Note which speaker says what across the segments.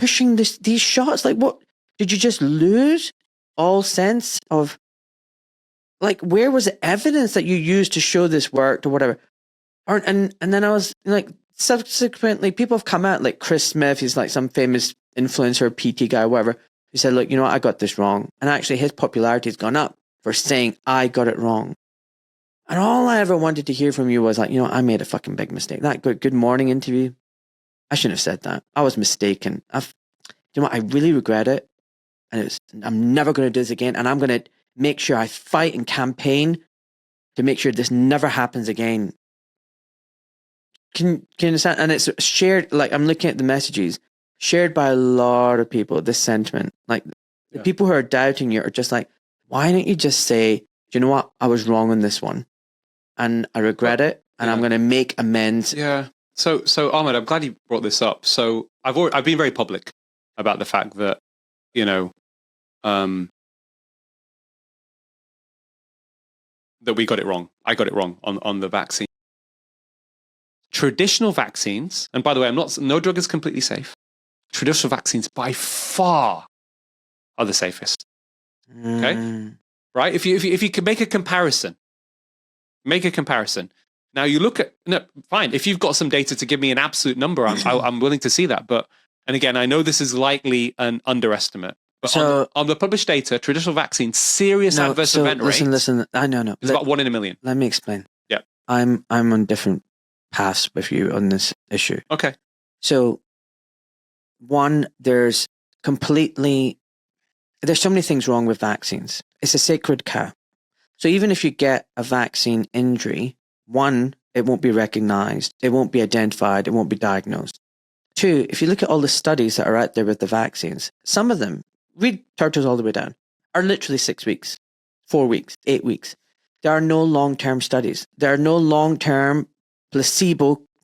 Speaker 1: pushing these shots? Like, what did you just lose all sense of? Like, where was the evidence that you used to show this worked or whatever? And then I was like, subsequently, people have come out, like Chris Smith, he's like some famous influencer, PT guy, whatever. He said, look, you know what, I got this wrong. And actually, his popularity has gone up for saying, I got it wrong. And all I ever wanted to hear from you was like, you know, I made a fucking big mistake. That good morning interview, I shouldn't have said that. I was mistaken. You know what, I really regret it. And I'm never going to do this again. And I'm going to make sure I fight and campaign to make sure this never happens again. Can you understand? And it's shared, like I'm looking at the messages, shared by a lot of people, this sentiment. Like the people who are doubting you are just like, why don't you just say, do you know what? I was wrong on this one. And I regret it. And I'm going to make amends.
Speaker 2: Yeah. So Ahmed, I'm glad you brought this up. So I've been very public about the fact that, you know, that we got it wrong. I got it wrong on the vaccine. Traditional vaccines, and by the way, no drug is completely safe. Traditional vaccines by far are the safest. Okay? Right? If you can make a comparison. Now you look at, no, fine. If you've got some data to give me an absolute number, I'm willing to see that. But, and again, I know this is likely an underestimate. But so, on the published data, traditional vaccines, serious adverse event rates.
Speaker 1: Listen. I know.
Speaker 2: It's about 1 in a million.
Speaker 1: Let me explain.
Speaker 2: Yeah.
Speaker 1: I'm on different paths with you on this issue.
Speaker 2: Okay.
Speaker 1: So, one, there's so many things wrong with vaccines. It's a sacred cow. So even if you get a vaccine injury, one, it won't be recognized, it won't be identified, it won't be diagnosed. Two, if you look at all the studies that are out there with the vaccines, some of them, read Turtles all the way down, are literally 6 weeks, 4 weeks, 8 weeks. There are no long-term studies. There are no long-term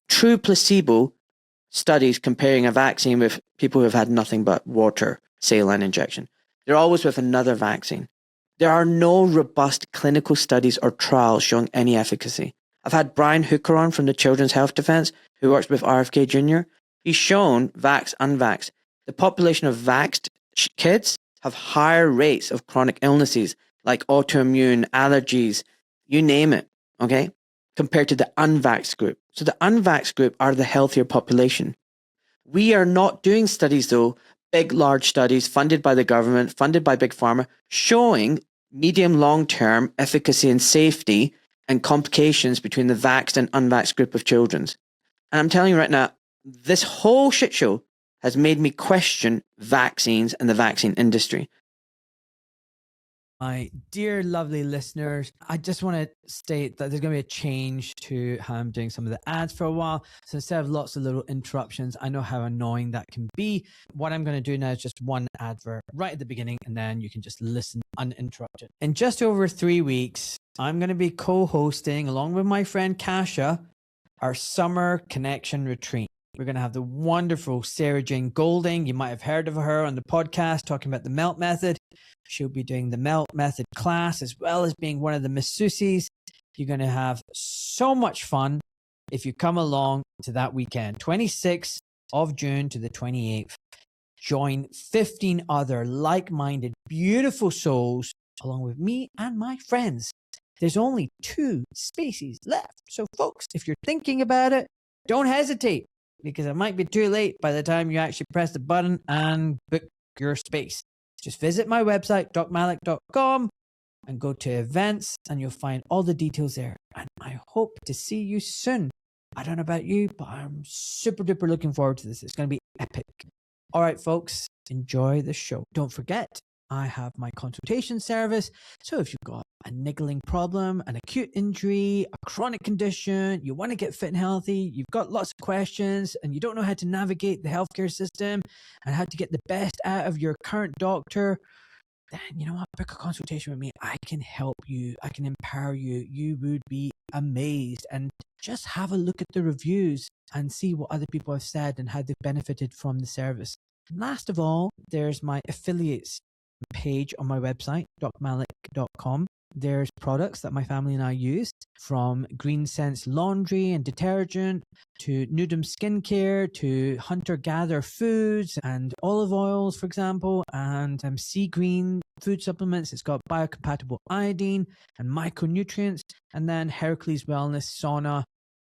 Speaker 1: true placebo studies comparing a vaccine with people who have had nothing but water, saline injection. They're always with another vaccine. There are no robust clinical studies or trials showing any efficacy. I've had Brian Hooker on from the Children's Health Defense, who works with RFK Jr. He's shown vax, unvaxxed. The population of vaxxed kids have higher rates of chronic illnesses like autoimmune, allergies, you name it, okay, compared to the unvaxxed group. So the unvaxxed group are the healthier population. We are not doing studies, though, large studies funded by the government, funded by Big Pharma, showing medium, long-term efficacy and safety and complications between the vaxxed and unvaxxed group of children. And I'm telling you right now, this whole shit show has made me question vaccines and the vaccine industry.
Speaker 3: My dear, lovely listeners, I just want to state that there's going to be a change to how I'm doing some of the ads for a while. So instead of lots of little interruptions, I know how annoying that can be. What I'm going to do now is just one advert right at the beginning, and then you can just listen uninterrupted. In just over 3 weeks, I'm going to be co-hosting, along with my friend Kasha, our Summer Connection Retreat. We're going to have the wonderful Sarah Jane Golding. You might have heard of her on the podcast talking about the MELT method. She'll be doing the MELT method class as well as being one of the masseuses. You're going to have so much fun if you come along to that weekend, 26th of June to the 28th. Join 15 other like-minded, beautiful souls along with me and my friends. There's only 2 spaces left. So folks, if you're thinking about it, don't hesitate, because it might be too late by the time you actually press the button and book your space. Just visit my website, docmalik.com, and go to events, and you'll find all the details there. And I hope to see you soon. I don't know about you, but I'm super duper looking forward to this. It's going to be epic. All right, folks, enjoy the show. Don't forget, I have my consultation service. So if you've got a niggling problem, an acute injury, a chronic condition, you want to get fit and healthy, you've got lots of questions, and you don't know how to navigate the healthcare system and how to get the best out of your current doctor, then you know what? Book a consultation with me. I can help you. I can empower you. You would be amazed. And just have a look at the reviews and see what other people have said and how they've benefited from the service. And last of all, there's my affiliates page on my website, docmalik.com. there's products that my family and I use, from Green Sense laundry and detergent to Nudum skincare to Hunter Gather foods and olive oils, for example, and Sea Green food supplements. It's got biocompatible iodine and micronutrients, and then Heracles Wellness sauna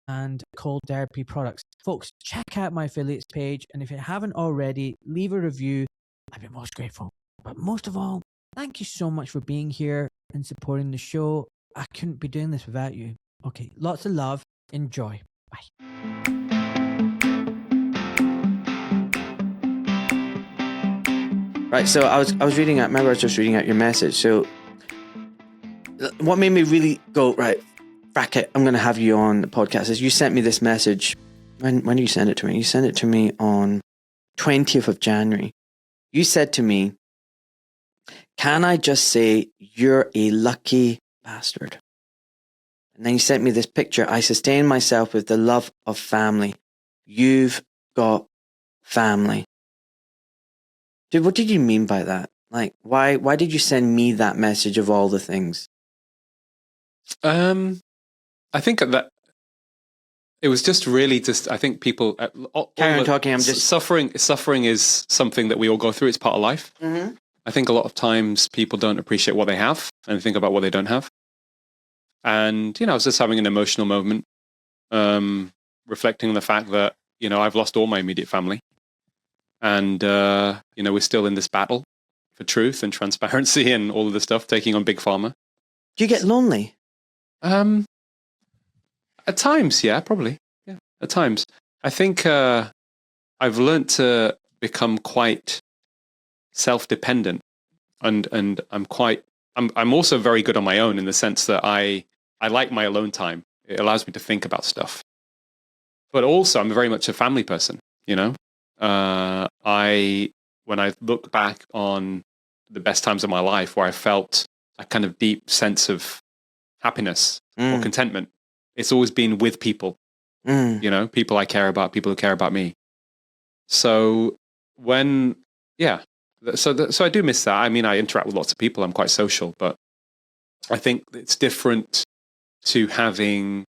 Speaker 3: and cold therapy products. Folks, check out my affiliates page, and if you haven't already, leave a review. I'd be most grateful. But most of all, thank you so much for being here and supporting the show. I couldn't be doing this without you. Okay, lots of love. Enjoy. Bye.
Speaker 1: Right, so I was reading out. Remember, I was just reading out your message. So, what made me really go right? Frack it! I'm going to have you on the podcast. Is you sent me this message. When did you send it to me? You sent it to me on 20th of January. You said to me, "Can I just say you're a lucky bastard?" And then you sent me this picture. "I sustain myself with the love of family. You've got family." Dude, what did you mean by that? Like, why did you send me that message of all the things?
Speaker 2: I think that it was just really I think people
Speaker 1: Carry on talking. I'm just
Speaker 2: suffering is something that we all go through. It's part of life.
Speaker 1: Mm-hmm.
Speaker 2: I think a lot of times people don't appreciate what they have and think about what they don't have. And, I was just having an emotional moment, reflecting on the fact that, I've lost all my immediate family. And, we're still in this battle for truth and transparency and all of the stuff, taking on Big Pharma.
Speaker 1: Do you get lonely?
Speaker 2: At times, yeah, probably. Yeah, at times. I think I've learned to become quite self-dependent, and I'm also very good on my own, in the sense that I like my alone time. It allows me to think about stuff. But also, I'm very much a family person, when I look back on the best times of my life, where I felt a kind of deep sense of happiness or contentment, it's always been with people, people I care about, people who care about me. So so I do miss that. I mean, I interact with lots of people. I'm quite social, but I think it's different to having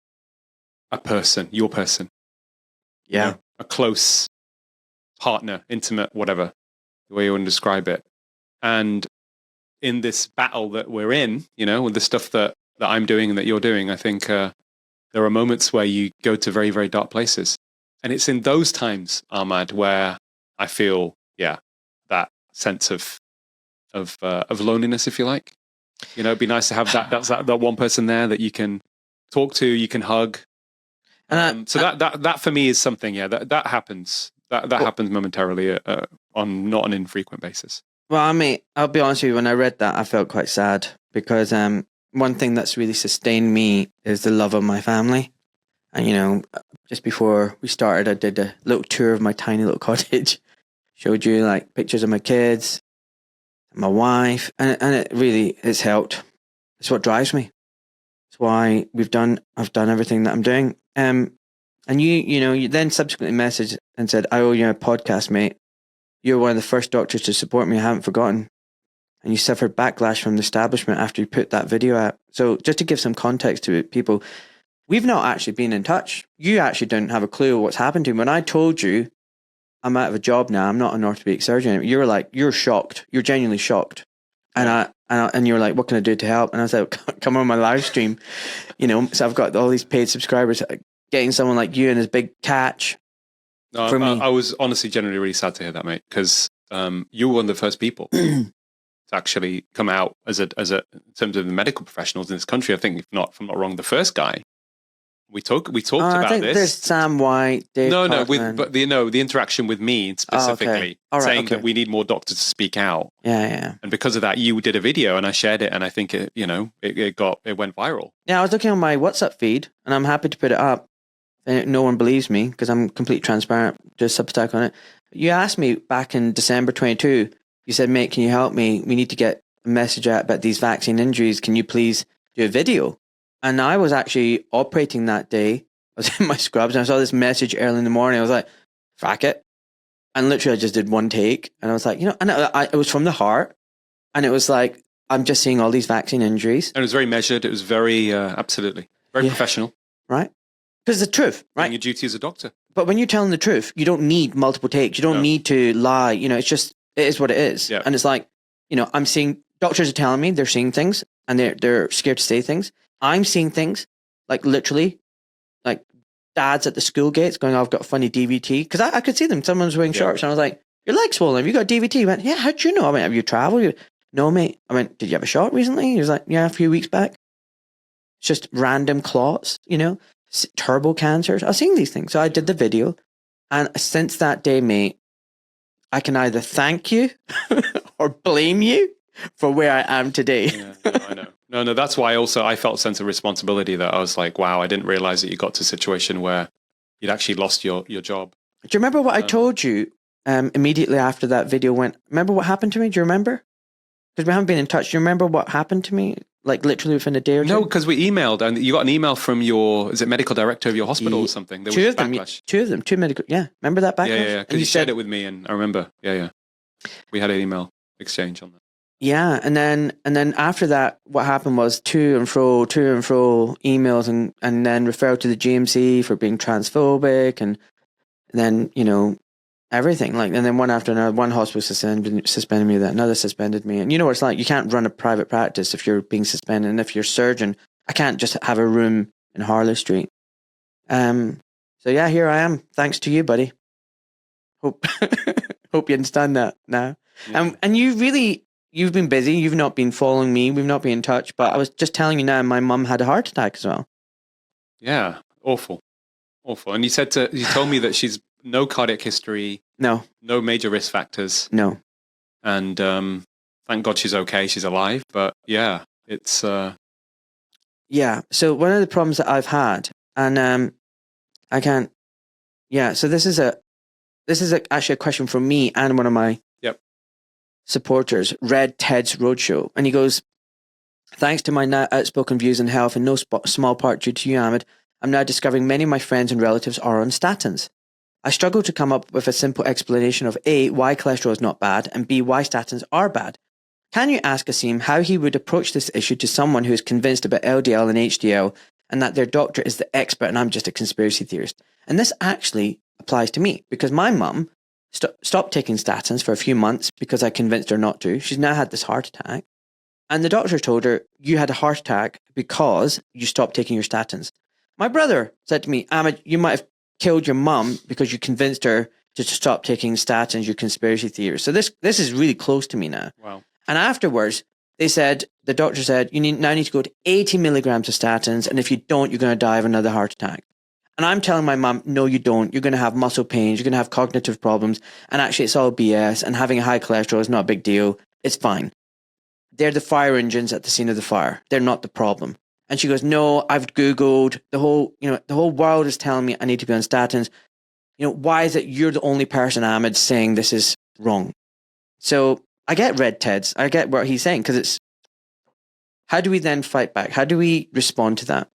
Speaker 2: a person, your person.
Speaker 1: Yeah.
Speaker 2: A close partner, intimate, whatever, the way you want to describe it. And in this battle that we're in, with the stuff that I'm doing and that you're doing, I think there are moments where you go to very, very dark places. And it's in those times, Ahmad, where I feel, that sense of loneliness, if you like. It'd be nice to have that one person there that you can talk to, you can hug. So that for me is something, that happens. That happens momentarily on not an infrequent basis.
Speaker 1: Well, I mean, I'll be honest with you, when I read that, I felt quite sad, because one thing that's really sustained me is the love of my family. And, just before we started, I did a little tour of my tiny little cottage, showed you like pictures of my kids, my wife, and it really has helped. It's what drives me. It's why I've done everything that I'm doing. And you then subsequently messaged and said, "I owe you a podcast, mate. You're one of the first doctors to support me. I haven't forgotten." And you suffered backlash from the establishment after you put that video out. So just to give some context to it, people, we've not actually been in touch. You actually don't have a clue what's happened to me. When I told you I'm out of a job now, I'm not an orthopedic surgeon, you were like, you're shocked. You're genuinely shocked. And and you were like, "What can I do to help?" And I was like, "Come on my live stream." So I've got all these paid subscribers. Getting someone like you and his big catch.
Speaker 2: No,
Speaker 1: for me.
Speaker 2: I was honestly generally really sad to hear that, mate, because you were one of the first people to actually come out as a in terms of the medical professionals in this country. I think, if I'm not wrong, the first guy. We talked about
Speaker 1: I think
Speaker 2: this.
Speaker 1: There's Sam White, Dave Parkman.
Speaker 2: but the interaction with me specifically, saying that we need more doctors to speak out.
Speaker 1: Yeah.
Speaker 2: And because of that, you did a video and I shared it, and I think it went viral.
Speaker 1: Yeah, I was looking on my WhatsApp feed, and I'm happy to put it up. And no one believes me because I'm completely transparent. Just Substack on it. You asked me back in December 22. You said, "Mate, can you help me? We need to get a message out about these vaccine injuries. Can you please do a video?" And I was actually operating that day. I was in my scrubs and I saw this message early in the morning. I was like, "Frack it." And literally I just did one take. And I was like, and it was from the heart. And it was like, I'm just seeing all these vaccine injuries.
Speaker 2: And it was very measured. It was very, absolutely, very professional.
Speaker 1: Right? Because it's the truth, right?
Speaker 2: Doing your duty as a doctor.
Speaker 1: But when you're telling the truth, you don't need multiple takes. You don't need to lie. It's just, it is what it is.
Speaker 2: Yeah.
Speaker 1: And it's like, I'm seeing, doctors are telling me they're seeing things and they're scared to say things. I'm seeing things like literally, like dads at the school gates going, I've got a funny DVT. Because I could see them. Someone was wearing shorts and I was like, your leg's swollen. Have you got DVT? He went, yeah, how'd you know? I went, have you traveled? No, mate. I went, did you have a shot recently? He was like, yeah, a few weeks back. It's just random clots, turbo cancers. I was seeing these things. So I did the video. And since that day, mate, I can either thank you or blame you for where I am today.
Speaker 2: Yeah, I know. No, that's why also I felt a sense of responsibility that I was like, wow, I didn't realize that you got to a situation where you'd actually lost your job.
Speaker 1: Do you remember what I told you immediately after that video went? Remember what happened to me? Do you remember? Because we haven't been in touch. Do you remember what happened to me? Like literally within a day or two?
Speaker 2: No, because we emailed and you got an email from is it medical director of your hospital or something? There
Speaker 1: two
Speaker 2: was
Speaker 1: of them.
Speaker 2: backlash.
Speaker 1: Two of them. Two medical. Yeah. Remember that backlash?
Speaker 2: Yeah. Because you shared it with me and I remember. Yeah. We had an email exchange on that.
Speaker 1: Yeah. And then after that, what happened was to and fro emails and then referred to the GMC for being transphobic and then, everything. And then one after another, one hospital suspended me, that another suspended me. And you know what it's like? You can't run a private practice if you're being suspended. And if you're a surgeon, I can't just have a room in Harley Street. So yeah, here I am. Thanks to you, buddy. Hope you understand that now. Yeah. And you've been busy. You've not been following me. We've not been in touch. But I was just telling you now, my mum had a heart attack as well.
Speaker 2: Yeah, awful. And you told me that she's no cardiac history.
Speaker 1: No
Speaker 2: major risk factors.
Speaker 1: No.
Speaker 2: And thank God she's okay. She's alive. But yeah, it's.
Speaker 1: Yeah. So one of the problems that I've had, and I can't. Yeah. So this is actually a question from me and one of my supporters, Red Ted's Roadshow, and he goes, "Thanks to my now outspoken views on health, in no small part due to you, Ahmed, I'm now discovering many of my friends and relatives are on statins. I struggle to come up with a simple explanation of A, why cholesterol is not bad, and B, why statins are bad. Can you ask Aseem how he would approach this issue to someone who is convinced about LDL and HDL and that their doctor is the expert and I'm just a conspiracy theorist?" And this actually applies to me because my mum stopped taking statins for a few months because I convinced her not to. She's now had this heart attack. And the doctor told her, you had a heart attack because you stopped taking your statins. My brother said to me, Ahmed, you might have killed your mum because you convinced her to stop taking statins, you conspiracy theorist. So this is really close to me now.
Speaker 2: Wow.
Speaker 1: And afterwards, the doctor said, you now need to go to 80 milligrams of statins. And if you don't, you're going to die of another heart attack. And I'm telling my mum, no, you don't. You're going to have muscle pains. You're going to have cognitive problems. And actually, it's all BS. And having a high cholesterol is not a big deal. It's fine. They're the fire engines at the scene of the fire. They're not the problem. And she goes, no, I've Googled. The whole world is telling me I need to be on statins. Why is it you're the only person, Ahmed, saying this is wrong? So I get Red Ted's. I get what he's saying because it's, how do we then fight back? How do we respond to that?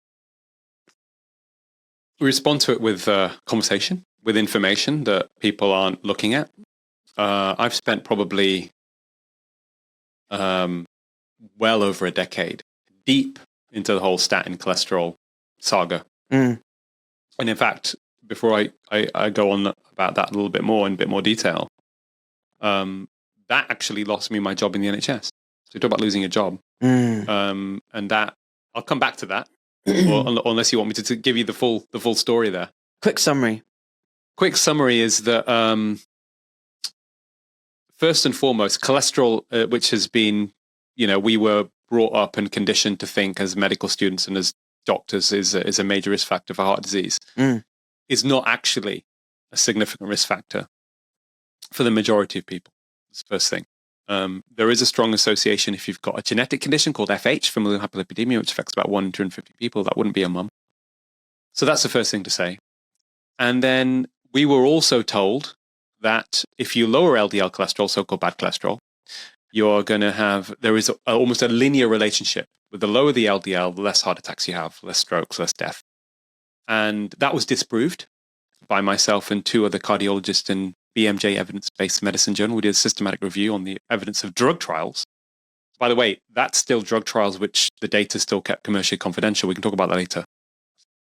Speaker 2: We respond to it with conversation, with information that people aren't looking at. I've spent probably well over a decade deep into the whole statin cholesterol saga.
Speaker 1: Mm.
Speaker 2: And in fact, before I go on about that a little bit more in a bit more detail, that actually lost me my job in the NHS. So you talk about losing a job.
Speaker 1: Mm.
Speaker 2: And that, I'll come back to that. Or unless you want me to give you the full story there.
Speaker 1: Quick summary
Speaker 2: is that first and foremost, cholesterol, which has been, we were brought up and conditioned to think as medical students and as doctors is a major risk factor for heart disease, is not actually a significant risk factor for the majority of people. That's the first thing. There is a strong association if you've got a genetic condition called FH, familial hyperlipidemia, which affects about 1 in 250 people. That wouldn't be a mum. So that's the first thing to say. And then we were also told that if you lower LDL cholesterol, so-called bad cholesterol, you're going to have, there is almost a linear relationship. With the lower the LDL, the less heart attacks you have, less strokes, less death. And that was disproved by myself and 2 other cardiologists in BMJ Evidence-Based Medicine Journal. We did a systematic review on the evidence of drug trials By the way, that's still drug trials, which the data is still kept commercially confidential. We can talk about that later.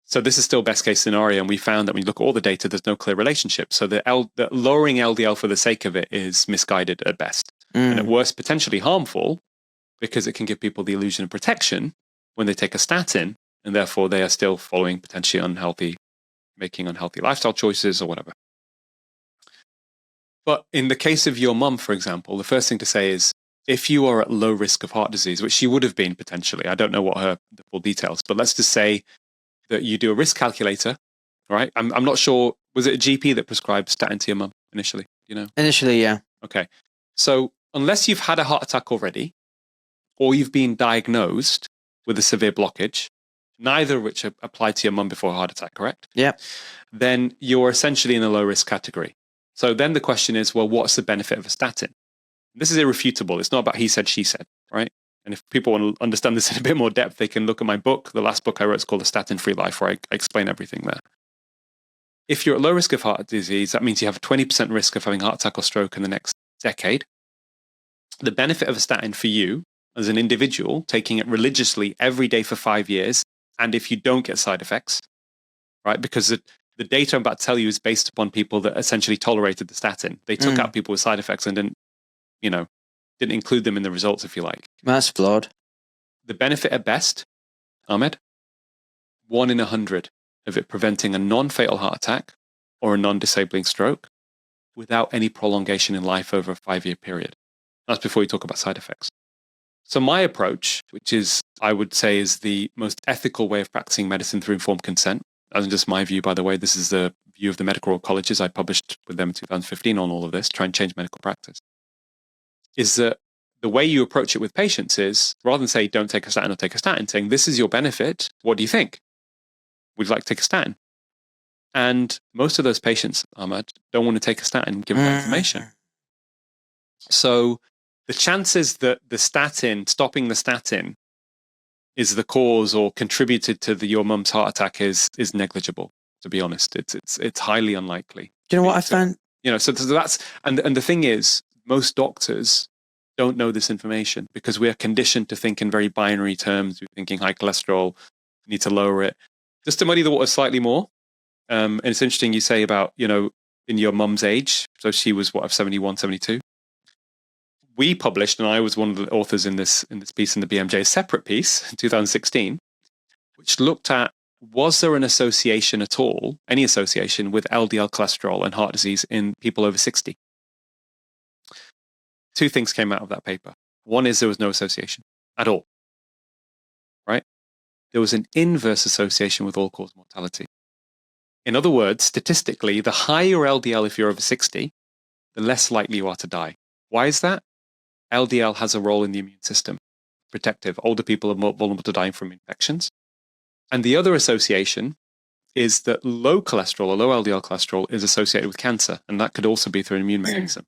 Speaker 2: So this is still best case scenario. And we found that when you look at all the data, there's no clear relationship. So the lowering LDL for the sake of it is misguided at best. And at worst, potentially harmful, because it can give people the illusion of protection when they take a statin, and therefore they are still following potentially unhealthy, making unhealthy lifestyle choices or whatever. But in the case of your mum, for example, the first thing to say is, if you are at low risk of heart disease, which she would have been potentially, I don't know what the full details, but let's just say that you do a risk calculator, right? I'm not sure, was it a GP that prescribed statin to your mum initially? You know?
Speaker 1: Initially, yeah.
Speaker 2: Okay. So unless you've had a heart attack already, or you've been diagnosed with a severe blockage, neither of which applied to your mum before a heart attack, correct?
Speaker 1: Yeah.
Speaker 2: Then you're essentially in a low risk category. So then the question is, well, what's the benefit of a statin? This is irrefutable. It's not about he said, she said, right? And if people want to understand this in a bit more depth, they can look at my book. The last book I wrote is called A Statin-Free Life, where I explain everything there. If you're at low risk of heart disease, that means you have a 20% risk of having a heart attack or stroke in the next decade. The benefit of a statin for you as an individual, taking it religiously every day for 5 years, and if you don't get side effects, right? Because the data I'm about to tell you is based upon people that essentially tolerated the statin. They took out people with side effects and didn't include them in the results, if you like.
Speaker 1: That's flawed.
Speaker 2: The benefit at best, Ahmed, 1 in 100 of it preventing a non-fatal heart attack or a non-disabling stroke without any prolongation in life over a 5-year period. That's before you talk about side effects. So my approach, which is, I would say, is the most ethical way of practicing medicine through informed consent, as just my view, by the way, this is the view of the medical Royal colleges. I published with them in 2015 on all of this, trying to change medical practice, is that the way you approach it with patients is, rather than say, don't take a statin or take a statin, saying, this is your benefit. What do you think? Would you like to take a statin? And most of those patients, Ahmad, don't want to take a statin given that information. So the chances that stopping the statin is the cause or contributed to your mum's heart attack is negligible, to be honest. It's highly unlikely.
Speaker 1: Do you know what I found?
Speaker 2: So that's, and the thing is, most doctors don't know this information because we are conditioned to think in very binary terms. We're thinking high cholesterol, need to lower it. Just to muddy the water slightly more, and it's interesting you say about, in your mum's age, so she was, 71, 72. We published, and I was one of the authors in this piece in the BMJ, a separate piece in 2016, which looked at, was there an association at all, any association with LDL cholesterol and heart disease in people over 60? 2 things came out of that paper. One is there was no association at all, right? There was an inverse association with all-cause mortality. In other words, statistically, the higher LDL if you're over 60, the less likely you are to die. Why is that? LDL has a role in the immune system, protective. Older people are more vulnerable to dying from infections. And the other association is that low cholesterol or low LDL cholesterol is associated with cancer, and that could also be through an immune mechanism.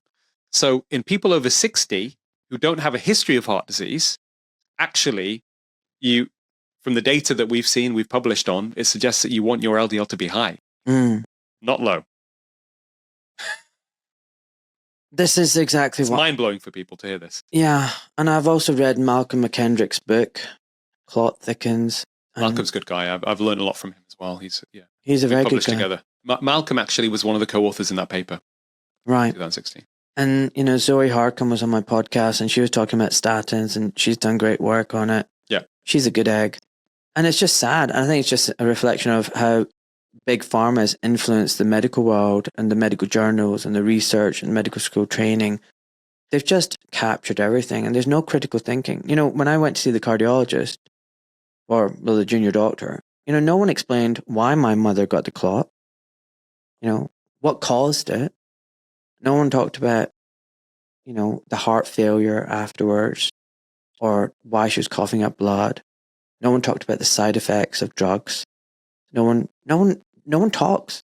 Speaker 2: So in people over 60 who don't have a history of heart disease, actually, from the data that we've published on, it suggests that you want your LDL to be high, not low.
Speaker 1: This is exactly
Speaker 2: it's mind-blowing for people to hear this.
Speaker 1: Yeah, and I've also read Malcolm McKendrick's book, Clot Thickens.
Speaker 2: Malcolm's a good guy. I've learned a lot from him as well. He's
Speaker 1: a very good guy.
Speaker 2: Together. Malcolm actually was one of the co-authors in that paper.
Speaker 1: Right.
Speaker 2: 2016.
Speaker 1: And, Zoe Harkin was on my podcast and she was talking about statins and she's done great work on it.
Speaker 2: Yeah.
Speaker 1: She's a good egg. And it's just sad. I think it's just a reflection of how big pharma has influenced the medical world and the medical journals and the research and medical school training. They've just captured everything and there's no critical thinking. When I went to see the cardiologist or the junior doctor, no one explained why my mother got the clot. What caused it. No one talked about, the heart failure afterwards or why she was coughing up blood. No one talked about the side effects of drugs. No one talks.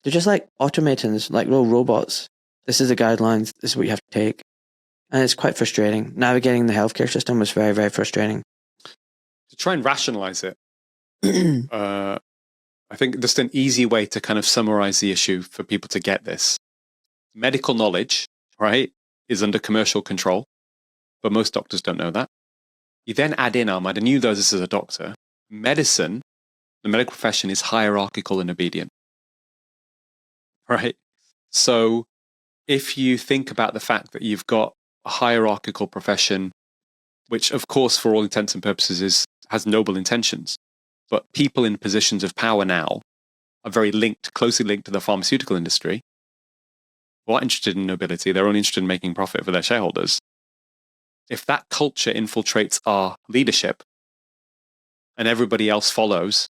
Speaker 1: They're just like automatons, like little robots. This is the guidelines. This is what you have to take. And it's quite frustrating. Navigating the healthcare system was very, very frustrating.
Speaker 2: To try and rationalize it, I think just an easy way to kind of summarize the issue for people to get this. Medical knowledge, right, is under commercial control, but most doctors don't know that. You then add in, Ahmad, and you know this as a doctor, medicine, the medical profession is hierarchical and obedient, right? So if you think about the fact that you've got a hierarchical profession, which of course, for all intents and purposes, has noble intentions, but people in positions of power now are very closely linked to the pharmaceutical industry, who aren't interested in nobility, they're only interested in making profit for their shareholders. If that culture infiltrates our leadership and everybody else follows,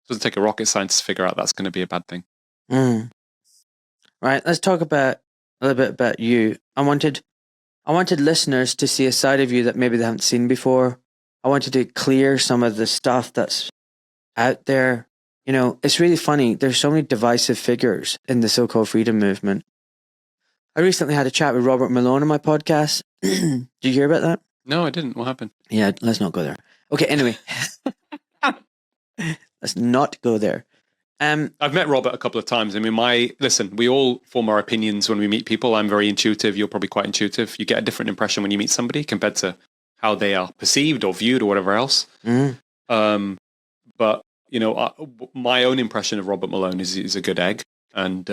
Speaker 2: it doesn't take a rocket scientist to figure out that's going to be a bad thing.
Speaker 1: Right. Let's talk a little bit about you. I wanted listeners to see a side of you that maybe they haven't seen before. I wanted to clear some of the stuff that's out there. You know, it's really funny. There's so many divisive figures in the so-called freedom movement. I recently had a chat with Robert Malone on my podcast. Did you hear about that?
Speaker 2: No, I didn't. What happened?
Speaker 1: Yeah, let's not go there. Okay, anyway. Let's not go there.
Speaker 2: I've met Robert a couple of times. I mean, listen, we all form our opinions when we meet people. I'm very intuitive. You're probably quite intuitive. You get a different impression when you meet somebody compared to how they are perceived or viewed or whatever else. But, you know, my own impression of Robert Malone is a good egg. And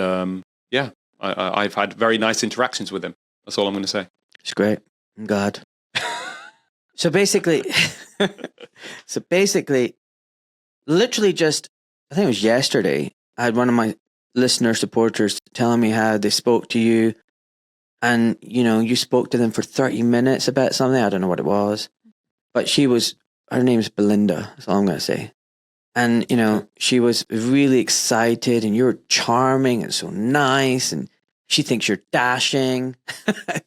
Speaker 2: yeah, I've had very nice interactions with him. That's all I'm going to say.
Speaker 1: It's great. I'm glad. So basically, literally just, I think it was yesterday, I had one of my listener supporters telling me how they spoke to you, and, you know, you spoke to them for 30 minutes about something. I don't know what it was, but her name's Belinda. That's all I'm going to say. And, you know, she was really excited, and you're charming and so nice, and she thinks you're dashing,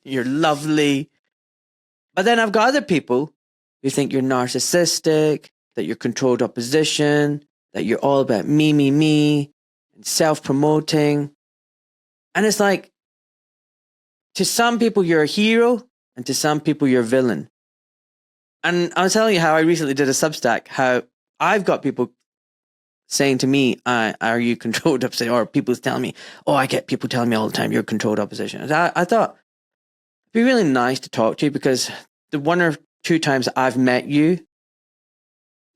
Speaker 1: you're lovely. But then I've got other people who think you're narcissistic, that you're controlled opposition, that you're all about me, and self-promoting. And it's like, to some people you're a hero, and to some people you're a villain. And I was telling you how I recently did a Substack, how I've got people saying to me, are you controlled opposition? Or people telling me, I get people telling me all the time, you're controlled opposition. I thought it'd be really nice to talk to you, because the one or two times I've met you,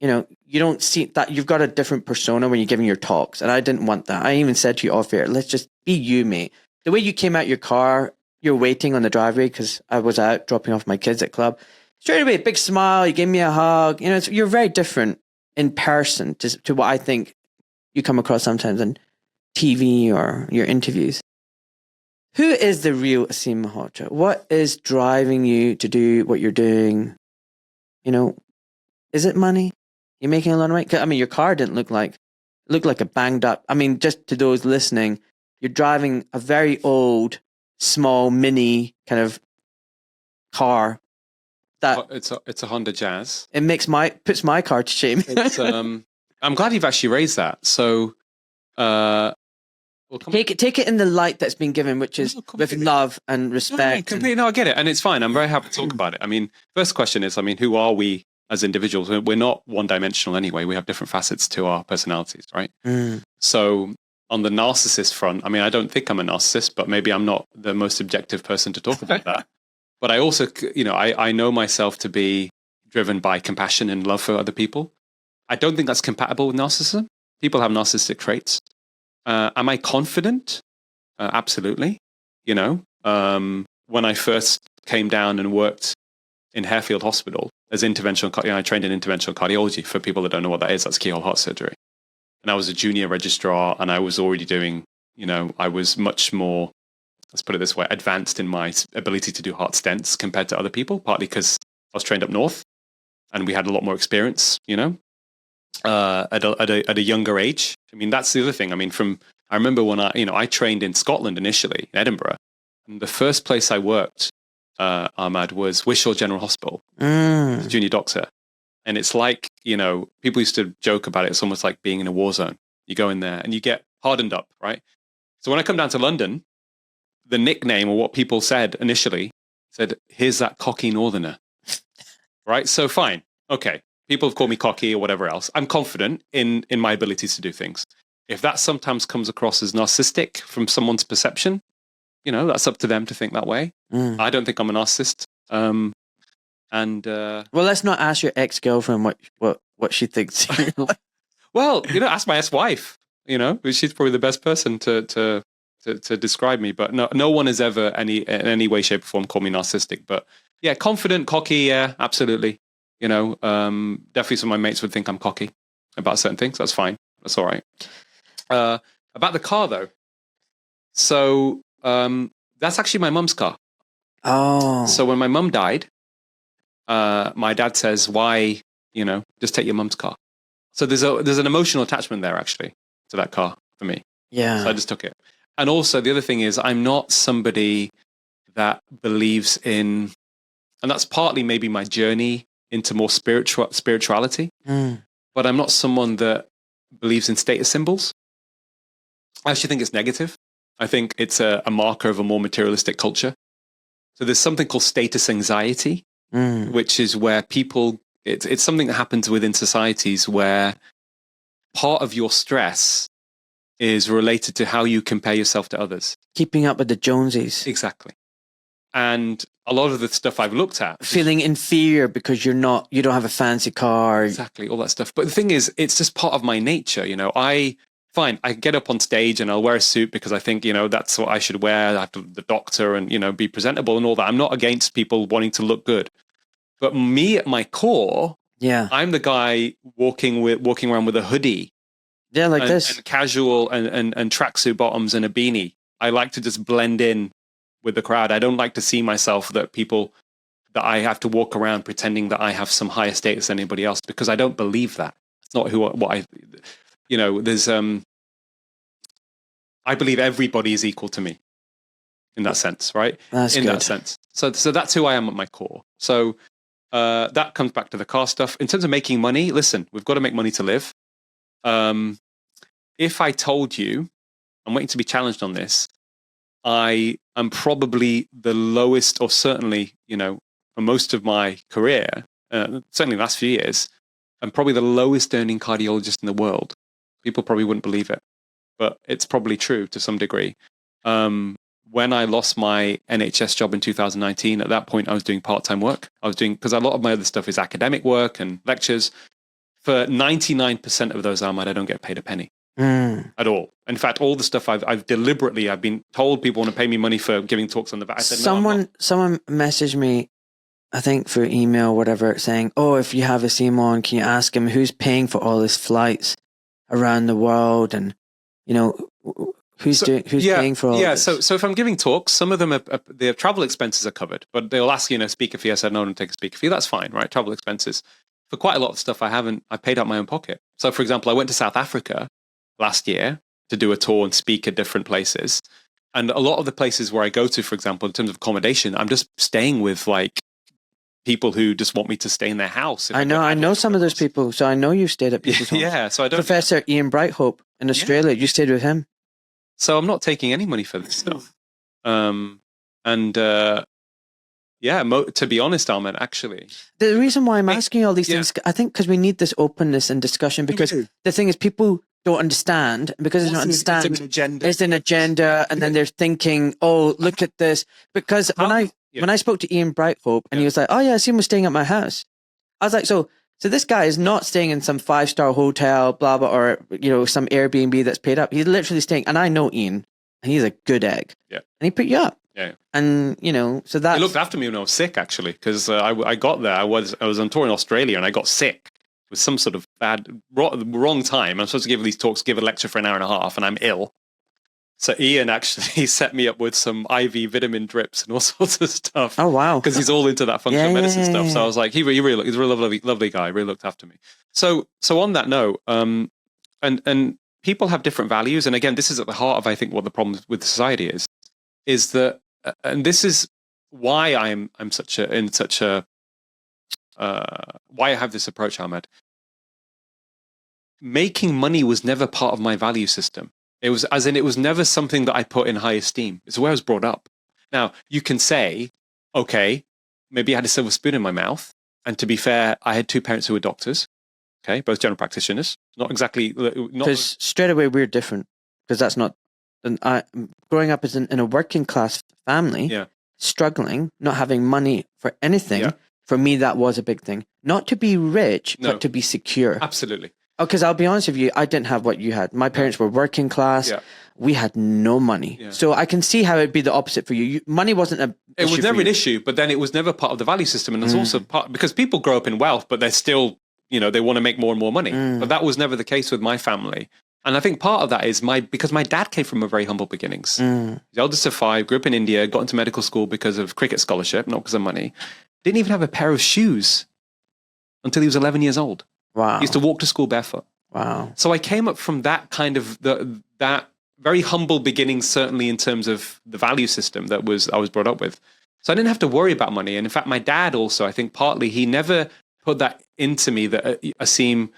Speaker 1: you know, you don't see that you've got a different persona when you're giving your talks. And I didn't want that. I even said to you off air, let's just be you, mate. The way you came out your car, you're waiting on the driveway because I was out dropping off my kids at club. Straight away, big smile, you gave me a hug. You know, you're very different in person to what I think you come across sometimes on TV or your interviews. Who is the real Aseem Maholtra? What is driving you to do what you're doing? You know, is it money? You're making a lot of money? I mean, your car didn't look like a banged up. I mean, just to those listening, you're driving a very old, small, mini kind of car. That
Speaker 2: it's a Honda Jazz.
Speaker 1: It puts my car to shame.
Speaker 2: I'm glad you've actually raised that. So,
Speaker 1: take it in the light that's been given, which is with love and respect.
Speaker 2: Completely. No, I get it, and it's fine. I'm very happy to talk about it. I mean, first question is, who are we as individuals? We're not one-dimensional anyway. We have different facets to our personalities, right? So, on the narcissist front, I don't think I'm a narcissist, but maybe I'm not the most objective person to talk about that. But I also, I know myself to be driven by compassion and love for other people. I don't think that's compatible with narcissism. People have narcissistic traits. Am I confident? Absolutely. When I first came down and worked in Harefield Hospital as I trained in interventional cardiology. For people that don't know what that is, that's keyhole heart surgery. And I was a junior registrar, and I was already doing, I was much more, let's put it this way, advanced in my ability to do heart stents compared to other people, partly because I was trained up north and we had a lot more experience, at a younger age. That's the other thing. I remember when I trained in Scotland initially, in Edinburgh, and the first place I worked, Ahmad, was Wishaw General Hospital, as a junior doctor. And it's like, people used to joke about it. It's almost like being in a war zone. You go in there and you get hardened up, right? So when I come down to London, the nickname, or what people said initially, said, here's that cocky northerner. Right? So fine. Okay. People have called me cocky or whatever else. I'm confident in my abilities to do things. If that sometimes comes across as narcissistic from someone's perception, that's up to them to think that way. I don't think I'm a narcissist.
Speaker 1: Well, let's not ask your ex-girlfriend what she thinks.
Speaker 2: Well, ask my ex-wife. She's probably the best person to describe me. But no one has ever in any way, shape, or form called me narcissistic. But yeah, confident, cocky, yeah, absolutely. Definitely some of my mates would think I'm cocky about certain things. That's fine. That's all right. About the car, though. So that's actually my mum's car.
Speaker 1: Oh.
Speaker 2: So when my mum died, my dad says, why, just take your mum's car. So there's an emotional attachment there, actually, to that car for me.
Speaker 1: Yeah.
Speaker 2: So I just took it. And also the other thing is I'm not somebody that believes in, and that's partly maybe my journey into more spirituality, but I'm not someone that believes in status symbols. I actually think it's negative. I think it's a marker of a more materialistic culture. So there's something called status anxiety, which is where people, it's something that happens within societies where part of your stress is related to how you compare yourself to others.
Speaker 1: Keeping up with the Joneses.
Speaker 2: Exactly. And a lot of the stuff I've looked at.
Speaker 1: Feeling inferior because you don't have a fancy car.
Speaker 2: Exactly, all that stuff. But the thing is, it's just part of my nature. I get up on stage and I'll wear a suit because I think, that's what I should wear. I have to the doctor and, be presentable and all that. I'm not against people wanting to look good. But me at my core, I'm the guy walking around with a hoodie.
Speaker 1: Yeah, like this.
Speaker 2: And casual and tracksuit bottoms and a beanie. I like to just blend in with the crowd. I don't like to see myself that I have to walk around pretending that I have some higher status than anybody else, because I don't believe that. It's not there's I believe everybody is equal to me in that sense, right?
Speaker 1: That's
Speaker 2: in
Speaker 1: good.
Speaker 2: that sense. So that's who I am at my core. So that comes back to the car stuff. In terms of making money, listen, we've got to make money to live. If I told you, I'm waiting to be challenged on this, I am probably the lowest, or certainly, for most of my career, certainly the last few years, I'm probably the lowest earning cardiologist in the world. People probably wouldn't believe it, but it's probably true to some degree. When I lost my NHS job in 2019, at that point I was doing part-time work. Because a lot of my other stuff is academic work and lectures. For 99% of those, Ahmad, I don't get paid a penny. At all. In fact, all the stuff I've been told people want to pay me money for giving talks on the back. I said,
Speaker 1: someone messaged me, I think through email or whatever, saying, "Oh, if you have Aseem on, can you ask him who's paying for all his flights around the world, and who's paying for all this?"
Speaker 2: So if I'm giving talks, some of them their travel expenses are covered, but they'll ask speaker fee. I said no, don't take a speaker fee. That's fine, right? Travel expenses. For quite a lot of stuff, I paid out my own pocket. So, for example, I went to South Africa last year to do a tour and speak at different places. And a lot of the places where I go to, for example, in terms of accommodation, I'm just staying with people who just want me to stay in their house.
Speaker 1: I know some of those people. So I know you've stayed at people's homes.
Speaker 2: Yeah. So I don't.
Speaker 1: Professor Ian Brighthope in Australia, you stayed with him.
Speaker 2: So I'm not taking any money for this stuff. To be honest, Ahmed, actually.
Speaker 1: The reason why I'm asking all these things, I think because we need this openness and discussion, because the thing is, people don't understand, because they don't understand. It's an agenda, and then they're thinking, "Oh, look at this." Because when I spoke to Ian Brighthope, and he was like, "Oh yeah, Aseem was staying at my house," I was like, "So this guy is not staying in some 5-star hotel, blah blah, or some Airbnb that's paid up. He's literally staying." And I know Ian, and he's a good egg. Yeah, and he put you up.
Speaker 2: Yeah,
Speaker 1: and so that
Speaker 2: he looked after me when I was sick, actually, because I got there. I was on tour in Australia, and I got sick with some sort of wrong time. I'm supposed to give a lecture for an hour and a half, and I'm ill. So Ian actually set me up with some IV vitamin drips and all sorts of stuff.
Speaker 1: Oh wow!
Speaker 2: Because he's all into that functional medicine stuff. So I was like, he's a really lovely guy. Really looked after me. So on that note, and people have different values, and again, this is at the heart of, I think, what the problem with society is that, and this is why I'm why I have this approach, Ahmed. Making money was never part of my value system. It was never something that I put in high esteem. It's where I was brought up. Now, you can say, okay, maybe I had a silver spoon in my mouth. And to be fair, I had two parents who were doctors. Okay, both general practitioners.
Speaker 1: Because straight away we're different. Because that's not. Growing up in a working class family.
Speaker 2: Yeah.
Speaker 1: struggling, not having money for anything,
Speaker 2: Yeah.
Speaker 1: for me, that was a big thing. Not to be rich,
Speaker 2: No.
Speaker 1: but to be secure.
Speaker 2: Absolutely.
Speaker 1: Oh, because I'll be honest with you, I didn't have what you had. My parents were working class.
Speaker 2: Yeah.
Speaker 1: We had no money.
Speaker 2: Yeah.
Speaker 1: So I can see how it'd be the opposite for you. Money wasn't a
Speaker 2: It was
Speaker 1: issue
Speaker 2: never
Speaker 1: for
Speaker 2: an
Speaker 1: you.
Speaker 2: issue, but then it was never part of the value system. And it's also part, because people grow up in wealth, but they're still, they want to make more and more money. But that was never the case with my family. And I think part of that is because my dad came from a very humble beginnings. The eldest of 5, grew up in India, got into medical school because of cricket scholarship, not because of money. Didn't even have a pair of shoes until he was 11 years old.
Speaker 1: Wow.
Speaker 2: He used to walk to school barefoot.
Speaker 1: Wow.
Speaker 2: So I came up from that kind of that very humble beginning, certainly in terms of the value system that I was brought up with. So I didn't have to worry about money. And in fact, my dad also, I think partly, he never put that into me that Aseem,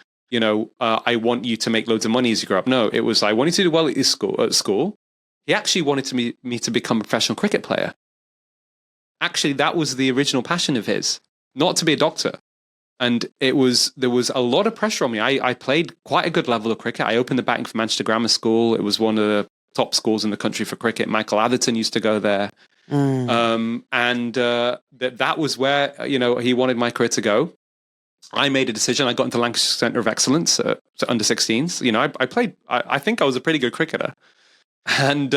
Speaker 2: I want you to make loads of money as you grow up. No, it was, I want you to do well at school. He actually wanted me to become a professional cricket player. Actually, that was the original passion of his, not to be a doctor. And there was a lot of pressure on me. I played quite a good level of cricket. I opened the batting for Manchester Grammar School. It was one of the top schools in the country for cricket. Michael Atherton used to go there. That was where, he wanted my career to go. I made a decision. I got into Lancashire Centre of Excellence to under 16s. I played, I think I was a pretty good cricketer. And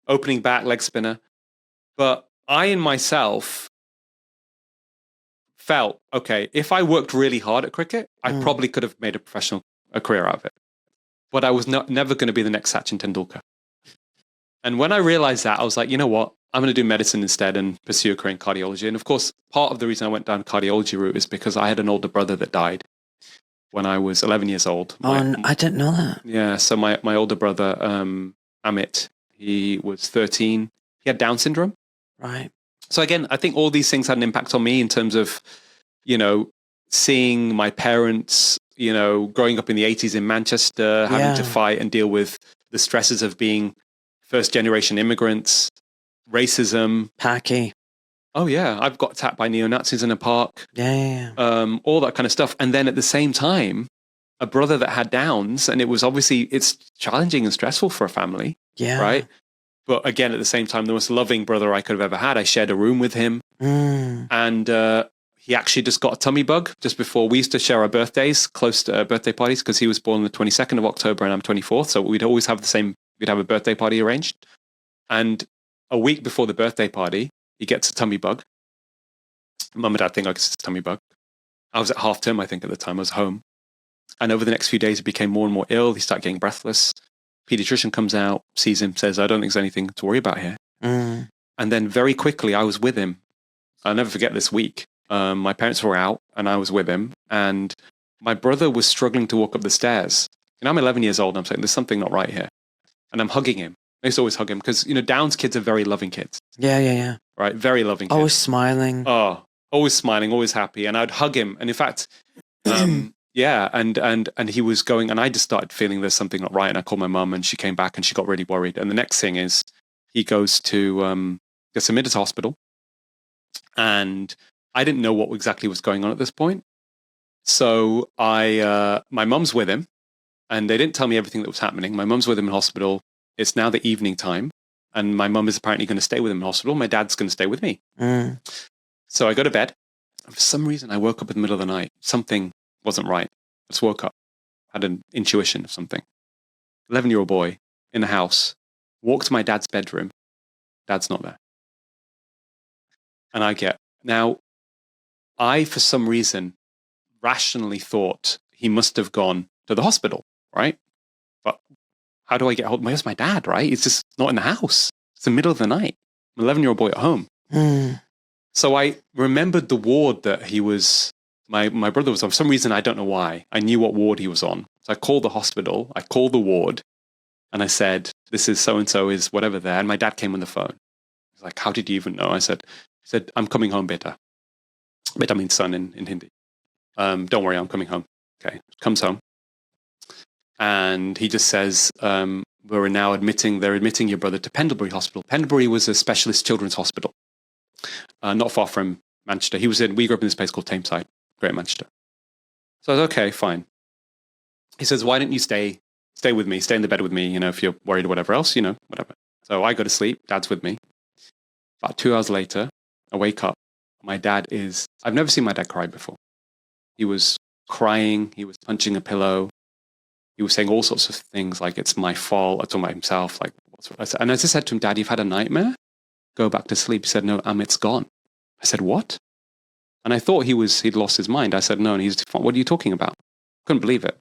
Speaker 2: opening bat, leg spinner. But I in myself felt, okay, if I worked really hard at cricket, I probably could have made a professional career out of it. But I was never going to be the next Sachin Tendulkar. And when I realized that, I was like, you know what? I'm going to do medicine instead and pursue a career in cardiology. And of course, part of the reason I went down the cardiology route is because I had an older brother that died when I was 11 years old.
Speaker 1: I didn't know that.
Speaker 2: Yeah, so my older brother, Amit, he was 13. He had Down syndrome.
Speaker 1: Right.
Speaker 2: So again, I think all these things had an impact on me in terms of, seeing my parents, growing up in the 80s in Manchester, having to fight and deal with the stresses of being first generation immigrants, racism.
Speaker 1: Packy.
Speaker 2: Oh yeah, I've got attacked by neo-Nazis in a park.
Speaker 1: Yeah.
Speaker 2: All that kind of stuff. And then at the same time, a brother that had Downs, and it's challenging and stressful for a family.
Speaker 1: Yeah.
Speaker 2: Right? But again, at the same time, the most loving brother I could have ever had. I shared a room with him. And he actually just got a tummy bug just before. We used to share our birthdays, close to birthday parties, because he was born on the 22nd of October and I'm 24th. So we'd always have we'd have a birthday party arranged. And a week before the birthday party, he gets a tummy bug. Mum and Dad think it's a tummy bug. I was at half term, I think, at the time. I was home. And over the next few days, he became more and more ill. He started getting breathless. Pediatrician comes out, sees him, says, I don't think there's anything to worry about here. And then very quickly, I was with him. I'll never forget this week. My parents were out and I was with him. And my brother was struggling to walk up the stairs. I'm 11 years old. And I'm saying, there's something not right here. And I'm hugging him. I used to always hug him because, Downs kids are very loving kids.
Speaker 1: Yeah.
Speaker 2: Right? Very loving kids.
Speaker 1: Always smiling.
Speaker 2: Oh, always smiling, always happy. And I'd hug him. And in fact, yeah, and he was going, and I just started feeling there's something not right. And I called my mum and she came back and she got really worried. And the next thing is he goes to, gets admitted to hospital. And I didn't know what exactly was going on at this point. So my mum's with him and they didn't tell me everything that was happening. My mum's with him in hospital. It's now the evening time. And my mum is apparently going to stay with him in hospital. My dad's going to stay with me. So I go to bed. And for some reason, I woke up in the middle of the night. Something wasn't right. I just woke up, had an intuition of something. 11-year-old boy in the house, walked to my dad's bedroom. Dad's not there. And I, for some reason, rationally thought he must have gone to the hospital, right? But how do I get hold? Where's my dad, right? He's just not in the house. It's the middle of the night. I'm an 11-year-old boy at home. So I remembered the ward that he was, my brother was on. For some reason, I don't know why. I knew what ward he was on. So I called the hospital. I called the ward. And I said, this is so-and-so is whatever there. And my dad came on the phone. He's like, how did you even know? He said, I'm coming home, beta. Beta means son in Hindi. Don't worry, I'm coming home. Okay, comes home. And he just says, they're admitting your brother to Pendlebury Hospital. Pendlebury was a specialist children's hospital, not far from Manchester. We grew up in this place called Tameside, Great Manchester. So I was okay, fine. He says, why don't you stay with me, stay in the bed with me, if you're worried or whatever else, whatever. So I go to sleep, Dad's with me. About 2 hours later, I wake up. I've never seen my dad cry before. He was crying. He was punching a pillow. He was saying all sorts of things like, it's my fault. I talking about himself. Like, and I just said to him, Dad, you've had a nightmare? Go back to sleep. He said, no, it's gone. I said, what? And I thought he'd lost his mind. I said, no. And he's, what are you talking about? Couldn't believe it.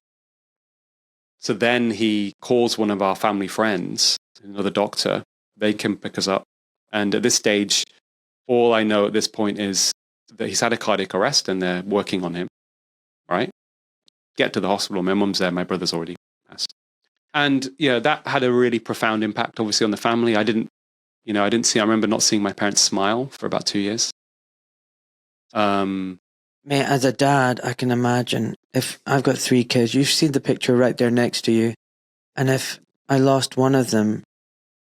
Speaker 2: So then he calls one of our family friends, another doctor. They can pick us up. And at this stage, all I know at this point is that he's had a cardiac arrest and they're working on him, right? Get to the hospital. My mum's there. My brother's already passed. And, that had a really profound impact, obviously, on the family. I remember not seeing my parents smile for about 2 years.
Speaker 1: Mate, as a dad, I can imagine if I've got 3 kids, you've seen the picture right there next to you. And if I lost one of them,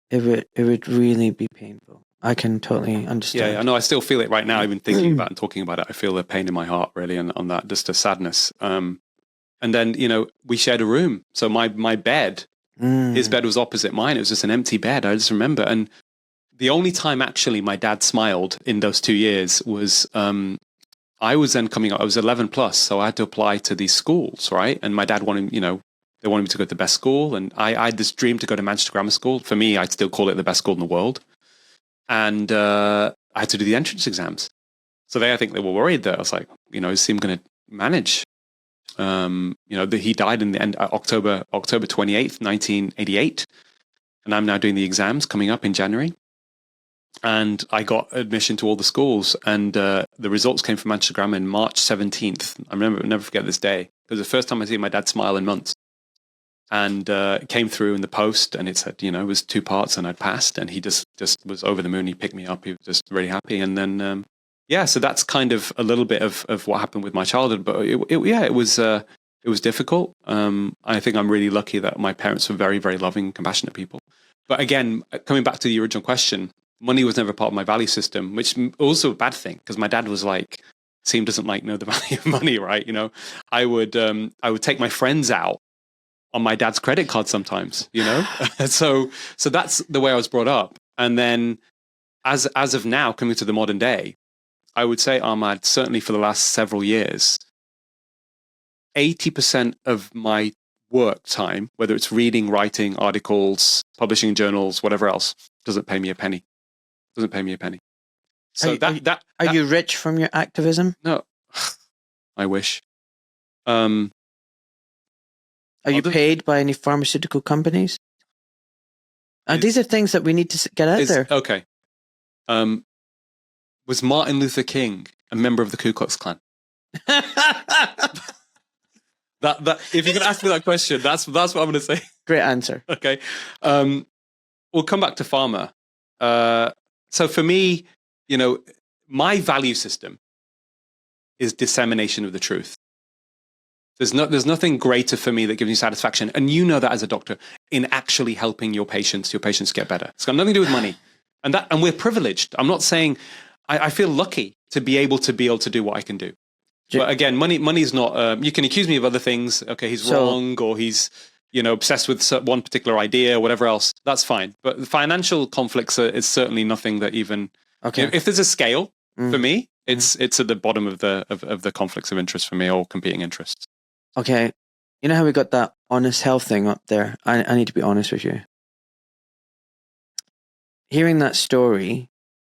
Speaker 1: it would really be painful. I can totally understand.
Speaker 2: Yeah, I know. I still feel it right now, even thinking about it and talking about it. I feel the pain in my heart, really, on that, just a sadness. And then, we shared a room. So my bed, his bed was opposite mine. It was just an empty bed. I just remember. And the only time actually my dad smiled in those 2 years was I was then coming up. I was 11 plus, so I had to apply to these schools, right? And my dad wanted, they wanted me to go to the best school. And I had this dream to go to Manchester Grammar School. For me, I'd still call it the best school in the world. And I had to do the entrance exams. So I think they were worried that I was like, is Aseem going to manage? He died in the end, October 28th, 1988. And I'm now doing the exams coming up in January. And I got admission to all the schools. And the results came from Manchester Grammar on March 17th. I'll never forget this day. It was the first time I seen my dad smile in months. And it came through in the post, and it said, it was 2 parts, and I'd passed, and he just was over the moon. He picked me up. He was just really happy. And then, so that's kind of a little bit of what happened with my childhood. But it was difficult. I think I'm really lucky that my parents were very, very loving, compassionate people. But again, coming back to the original question, money was never part of my value system, which also a bad thing, because my dad was like, Aseem doesn't know the value of money, right? I would take my friends out on my dad's credit card sometimes, so that's the way I was brought up. And then as of now, coming to the modern day, I would say, Ahmad, certainly for the last several years, 80% of my work time, whether it's reading, writing, articles, publishing journals, whatever else, doesn't pay me a penny. So
Speaker 1: are you rich from your activism?
Speaker 2: No, I wish.
Speaker 1: Are you paid by any pharmaceutical companies? These are things that we need to get out there.
Speaker 2: Okay. Was Martin Luther King a member of the Ku Klux Klan? That if you can ask me that question, that's what I'm going to say.
Speaker 1: Great answer.
Speaker 2: Okay. We'll come back to pharma. So for me, my value system is dissemination of the truth. There's nothing greater for me that gives me satisfaction, and that as a doctor, in actually helping your patients get better. It's got nothing to do with money, and we're privileged. I'm not saying I feel lucky to be able to do what I can do. But again, money is not. You can accuse me of other things. Okay, he's wrong, or he's obsessed with one particular idea, or whatever else. That's fine. But the financial conflicts is certainly nothing that even.
Speaker 1: Okay.
Speaker 2: If there's a scale for me, it's at the bottom of the conflicts of interest for me, or competing interests.
Speaker 1: Okay, you know how we got that honest health thing up there? I need to be honest with you. Hearing that story,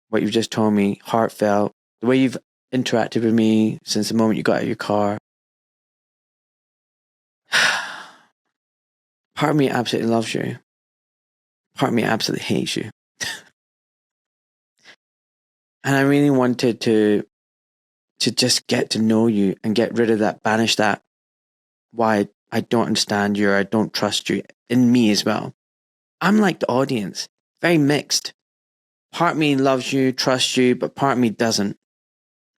Speaker 1: what you've just told me, heartfelt, the way you've interacted with me since the moment you got out of your car. Part of me absolutely loves you. Part of me absolutely hates you. And I really wanted to just get to know you and get rid of that, banish that, why I don't understand you or I don't trust you in me as well. I'm like the audience, very mixed. Part of me loves you, trusts you, but part of me doesn't.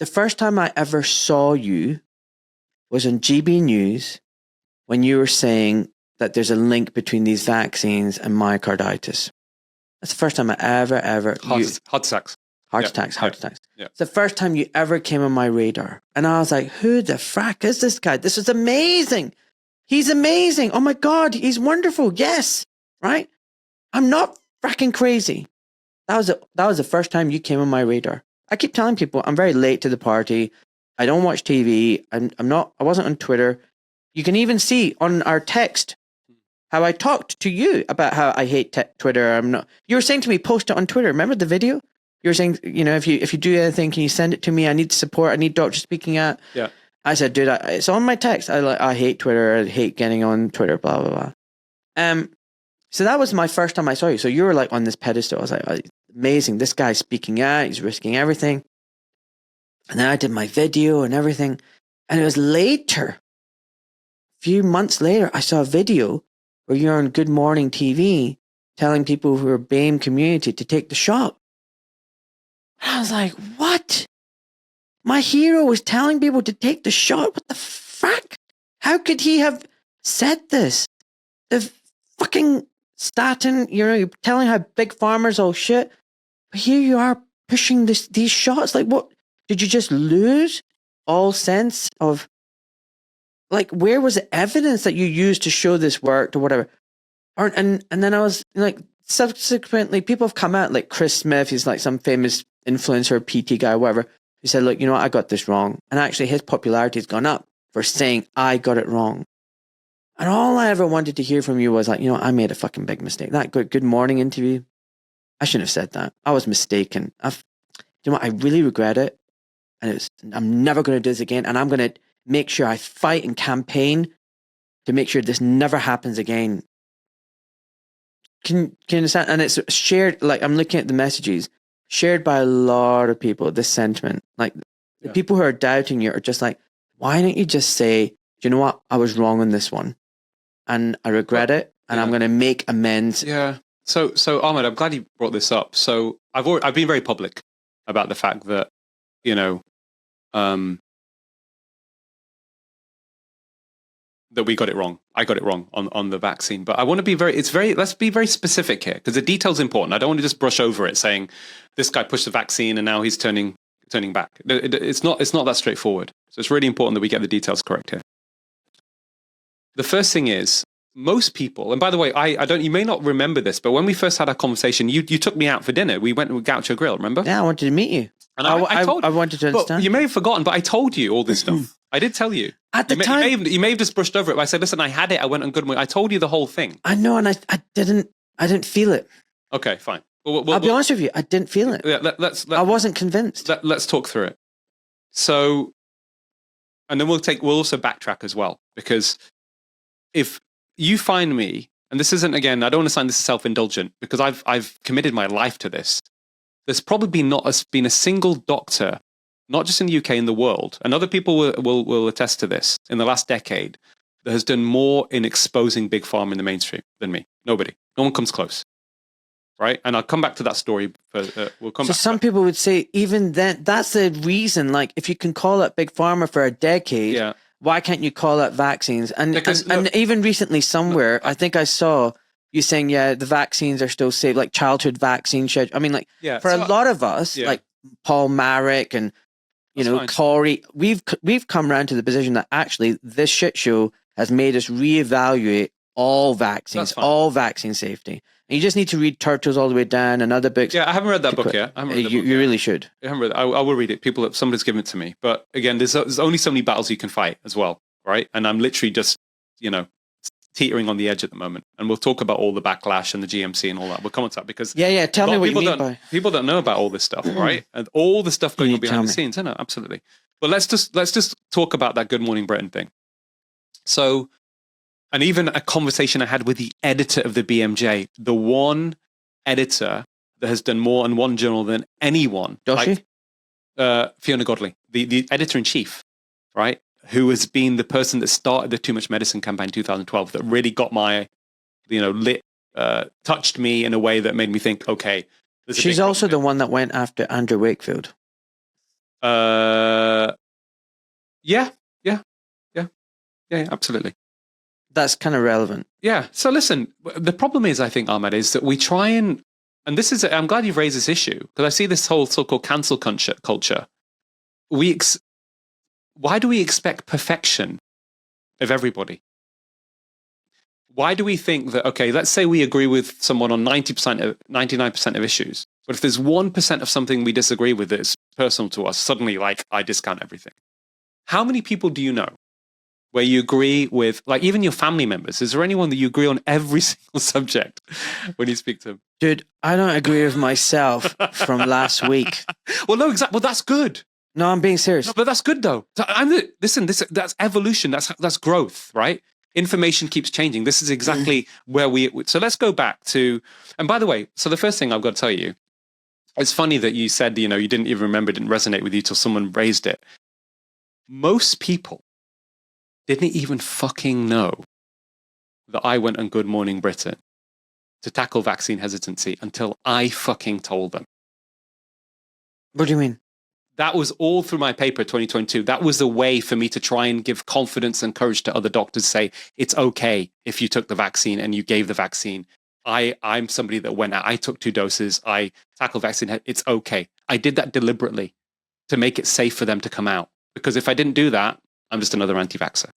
Speaker 1: The first time I ever saw you was on GB News when you were saying that there's a link between these vaccines and myocarditis. That's the first time I ever
Speaker 2: Heart attacks.
Speaker 1: Heart attacks.
Speaker 2: Yeah.
Speaker 1: It's the first time you ever came on my radar. And I was like, who the frack is this guy? This is amazing. He's amazing. Oh my God, he's wonderful. Yes. Right? I'm not fracking crazy. that was the first time you came on my radar. I keep telling people I'm very late to the party. I don't watch TV. I wasn't on Twitter. You can even see on our text how I talked to you about how I hate Twitter. I'm not. You were saying to me, post it on Twitter. Remember the video? You were saying, if you do anything, can you send it to me? I need support. I need doctors speaking at.
Speaker 2: Yeah.
Speaker 1: I said, dude, it's on my text. I hate Twitter. I hate getting on Twitter. Blah blah blah. So that was my first time I saw you. So you were like on this pedestal. I was like, amazing. This guy's speaking out. He's risking everything. And then I did my video and everything. And it was later, a few months later, I saw a video where you're on Good Morning TV telling people who are BAME community to take the shot. And I was like, what? My hero was telling people to take the shot? What the fuck? How could he have said this? The fucking statin, you're telling how big farmers all shit. But here you are pushing these shots. Like, what? Did you just lose all sense of, like, where was the evidence that you used to show this worked or whatever? And then I was like, subsequently, people have come out, like Chris Smith, he's like some famous influencer, PT guy, whatever. He said, look, I got this wrong. And actually his popularity has gone up for saying I got it wrong. And all I ever wanted to hear from you was like, I made a fucking big mistake. That Good Morning interview, I shouldn't have said that. I was mistaken. You know what? I really regret it. And I'm never going to do this again. And I'm going to make sure I fight and campaign to make sure this never happens again. Can you understand? And it's shared, like I'm looking at the messages, shared by a lot of people, this sentiment. Like the people who are doubting you are just like, why don't you just say, do you know what? I was wrong on this one. And I regret it. And I'm going to make amends.
Speaker 2: Yeah. So Ahmed, I'm glad you brought this up. So I've been very public about the fact that, that we got it wrong. I got it wrong on the vaccine. But I want to be let's be very specific here, because the detail's important. I don't want to just brush over it saying this guy pushed the vaccine and now he's turning back. It's not that straightforward. So it's really important that we get the details correct here. The first thing is, most people, and by the way, you may not remember this, but when we first had our conversation, you took me out for dinner. We went to Gaucho Grill, remember?
Speaker 1: Yeah, I wanted to meet you.
Speaker 2: And I
Speaker 1: wanted to understand.
Speaker 2: You may have forgotten, but I told you all this stuff. I did tell you.
Speaker 1: At the time.
Speaker 2: You may have just brushed over it, but I said, listen, I had it. I went on Good Morning. I told you the whole thing.
Speaker 1: I know, and I didn't feel it.
Speaker 2: Okay, fine.
Speaker 1: I'll be honest with you. I didn't feel it.
Speaker 2: Yeah,
Speaker 1: I wasn't convinced.
Speaker 2: Let's talk through it. So, and then we'll also backtrack as well, because if you find me, and this isn't, again, I don't want to sound this is self-indulgent, because I've committed my life to this. There's probably not been a single doctor, not just in the UK, in the world, and other people will attest to this, in the last decade, that has done more in exposing Big Pharma in the mainstream than me. Nobody. No one comes close. Right? And I'll come back to that story. We'll come back to
Speaker 1: some
Speaker 2: that.
Speaker 1: people would say, even then, that's the reason, like, if you can call it Big Pharma for a decade, why can't you call it vaccines? And even recently somewhere, I think I saw you saying, the vaccines are still safe, like childhood vaccine schedule. I mean, like, a lot of us, like Paul Marek and, Corey, we've come around to the position that actually this shit show has made us reevaluate all vaccines, all vaccine safety. And you just need to read Turtles All the Way Down and other books.
Speaker 2: Yeah, I haven't read that book yet.
Speaker 1: You really should.
Speaker 2: I haven't read it. I will read it. Somebody's given it to me. But again, there's only so many battles you can fight as well, right? And I'm literally just, teetering on the edge at the moment. And we'll talk about all the backlash and the GMC and all that. We'll come on to that because
Speaker 1: tell me what you mean by
Speaker 2: people don't know about all this stuff, right? And all the stuff going on behind the scenes. I know, absolutely. But let's just talk about that Good Morning Britain thing. So, and even a conversation I had with the editor of the BMJ, the one editor that has done more in one journal than anyone.
Speaker 1: Doshi?
Speaker 2: Fiona Godley, the editor-in-chief, right? Who has been the person that started the Too Much Medicine campaign in 2012 that really got my, touched me in a way that made me think, okay.
Speaker 1: She's also the one that went after Andrew Wakefield.
Speaker 2: Yeah, absolutely.
Speaker 1: That's kind of relevant.
Speaker 2: Yeah. So listen, the problem is, I think, Ahmed, is that we try and this is, I'm glad you've raised this issue, because I see this whole so-called cancel culture. Why do we expect perfection of everybody? Why do we think that, okay, let's say we agree with someone on 99% of issues, But if there's 1% of something we disagree with that's personal to us, suddenly, like, I discount everything. How many people do you know where you agree with, like, even your family members? Is there anyone that you agree on every single subject when you speak to them?
Speaker 1: Dude, I don't agree with myself from last week.
Speaker 2: Well, no, exactly. Well, that's good.
Speaker 1: No, I'm being serious.
Speaker 2: No, but that's good, though. Listen, that's evolution. That's growth, right? Information keeps changing. This is exactly where so let's go back to, and by the way, so the first thing I've got to tell you, it's funny that you said, you didn't even remember, it didn't resonate with you till someone raised it. Most people didn't even fucking know that I went on Good Morning Britain to tackle vaccine hesitancy until I fucking told them.
Speaker 1: What do you mean?
Speaker 2: That was all through my paper 2022. That was a way for me to try and give confidence and courage to other doctors, say, it's okay if you took the vaccine and you gave the vaccine. I'm somebody that went out, I took 2 doses, I tackled vaccine, it's okay. I did that deliberately to make it safe for them to come out. Because if I didn't do that, I'm just another anti-vaxxer.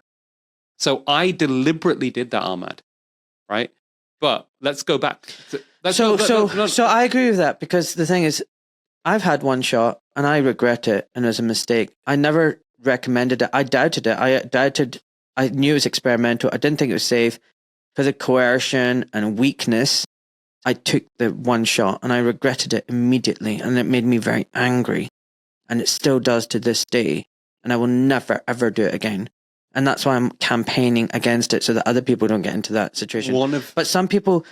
Speaker 2: So I deliberately did that, Ahmad, right? But let's go back.
Speaker 1: So I agree with that, because the thing is, I've had 1 shot and I regret it, and it was a mistake. I never recommended it. I doubted it. I knew it was experimental. I didn't think it was safe. Because of coercion and weakness, I took the 1 shot and I regretted it immediately, and it made me very angry. And it still does to this day. And I will never, ever do it again. And that's why I'm campaigning against it, so that other people don't get into that situation. But some people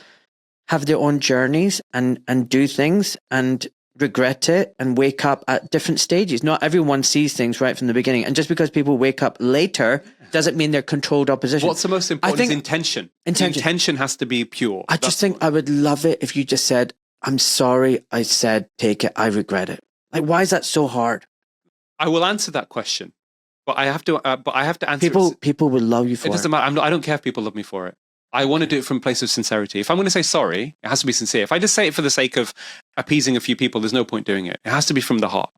Speaker 1: have their own journeys and do things and regret it and wake up at different stages. Not everyone sees things right from the beginning. And just because people wake up later doesn't mean they're controlled opposition.
Speaker 2: What's the most important is intention. Intention has to be pure.
Speaker 1: I just think I would love it if you just said, I'm sorry I said take it, I regret it. Like, why is that so hard?
Speaker 2: I will answer that question. But I have to answer
Speaker 1: people would love you for it.
Speaker 2: It doesn't matter. I don't care if people love me for it. I want to do it from a place of sincerity. If I'm going to say sorry, it has to be sincere. If I just say it for the sake of appeasing a few people, there's no point doing it. It has to be from the heart.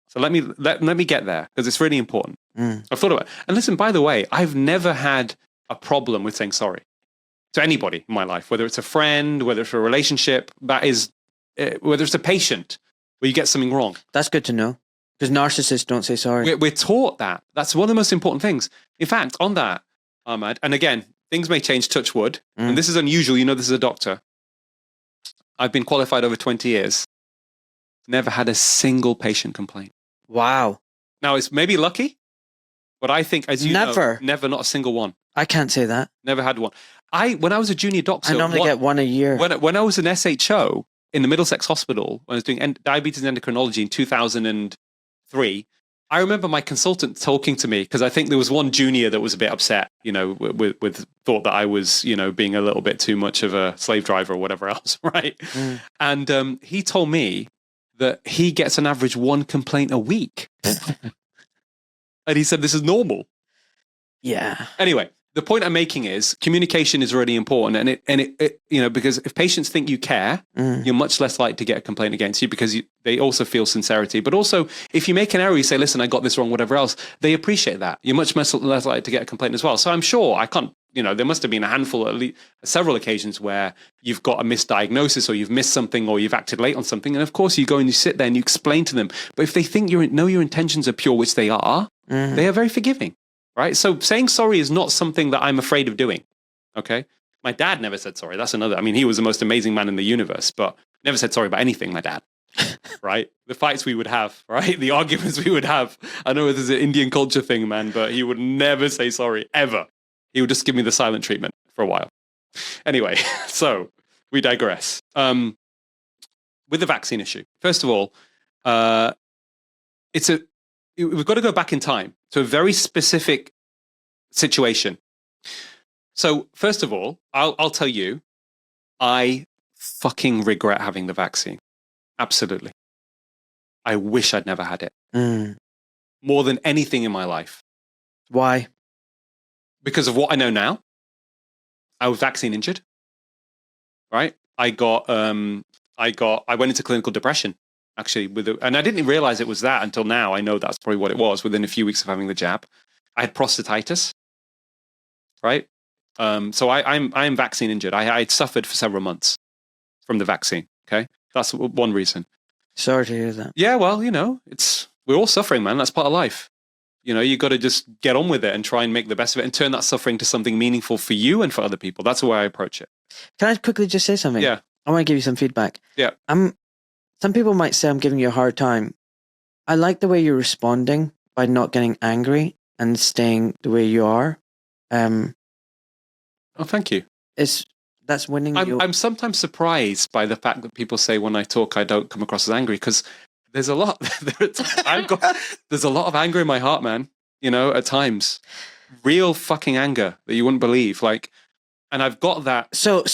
Speaker 2: So let me get there, because it's really important. I've thought about it. And listen, by the way, I've never had a problem with saying sorry to anybody in my life, whether it's a friend, whether it's a relationship, whether it's a patient where you get something wrong.
Speaker 1: That's good to know. Because narcissists don't say sorry.
Speaker 2: We're taught that. That's one of the most important things. In fact, on that, Ahmad, and again, things may change, touch wood, and this is unusual. This is a doctor. I've been qualified over 20 years. Never had a single patient complaint.
Speaker 1: Wow.
Speaker 2: Now, it's maybe lucky, but I think, as you know, never, not a single one.
Speaker 1: I can't say that.
Speaker 2: Never had one. When I was a junior doctor...
Speaker 1: I normally get 1 a year.
Speaker 2: When I was an SHO in the Middlesex Hospital, when I was doing diabetes and endocrinology in 2003, I remember my consultant talking to me, because I think there was one junior that was a bit upset, with thought that I was, being a little bit too much of a slave driver or whatever else, right? And he told me that he gets an average 1 complaint a week. And he said, this is normal.
Speaker 1: Yeah.
Speaker 2: Anyway, the point I'm making is communication is really important. And it because if patients think you care, you're much less likely to get a complaint against you, because they also feel sincerity. But also, if you make an error, you say, listen, I got this wrong, whatever else, they appreciate that. You're much less likely to get a complaint as well. So I'm sure there must have been a handful, at least several occasions where you've got a misdiagnosis, or you've missed something, or you've acted late on something. And of course, you go and you sit there and you explain to them. But if they think your intentions are pure, which they are, they are very forgiving. Right? So saying sorry is not something that I'm afraid of doing. Okay? My dad never said sorry. That's another. I mean, he was the most amazing man in the universe, but never said sorry about anything, my dad. Right? The fights we would have, right? The arguments we would have. I know this is an Indian culture thing, man, but he would never say sorry, ever. He would just give me the silent treatment for a while. Anyway, so we digress. With the vaccine issue, first of all, we've got to go back in time to a very specific situation. So first of all, I'll tell you, I fucking regret having the vaccine. Absolutely. I wish I'd never had it. More than anything in my life.
Speaker 1: Why?
Speaker 2: Because of what I know now. I was vaccine injured. Right? I went into clinical depression. Actually, and I didn't realize it was that until now. I know that's probably what it was within a few weeks of having the jab. I had prostatitis, right? So I'm vaccine injured. I had suffered for several months from the vaccine, okay? That's one reason.
Speaker 1: Sorry to hear that.
Speaker 2: Yeah, well, we're all suffering, man. That's part of life. You got to just get on with it and try and make the best of it and turn that suffering to something meaningful for you and for other people. That's the way I approach it.
Speaker 1: Can I quickly just say something?
Speaker 2: Yeah.
Speaker 1: I want to give you some feedback.
Speaker 2: Yeah.
Speaker 1: Some people might say I'm giving you a hard time. I like the way you're responding by not getting angry and staying the way you are.
Speaker 2: Oh, thank you.
Speaker 1: That's winning.
Speaker 2: I'm sometimes surprised by the fact that people say when I talk I don't come across as angry, because there's a lot. There's a lot of anger in my heart, man. At times, real fucking anger that you wouldn't believe. And I've got that.
Speaker 1: So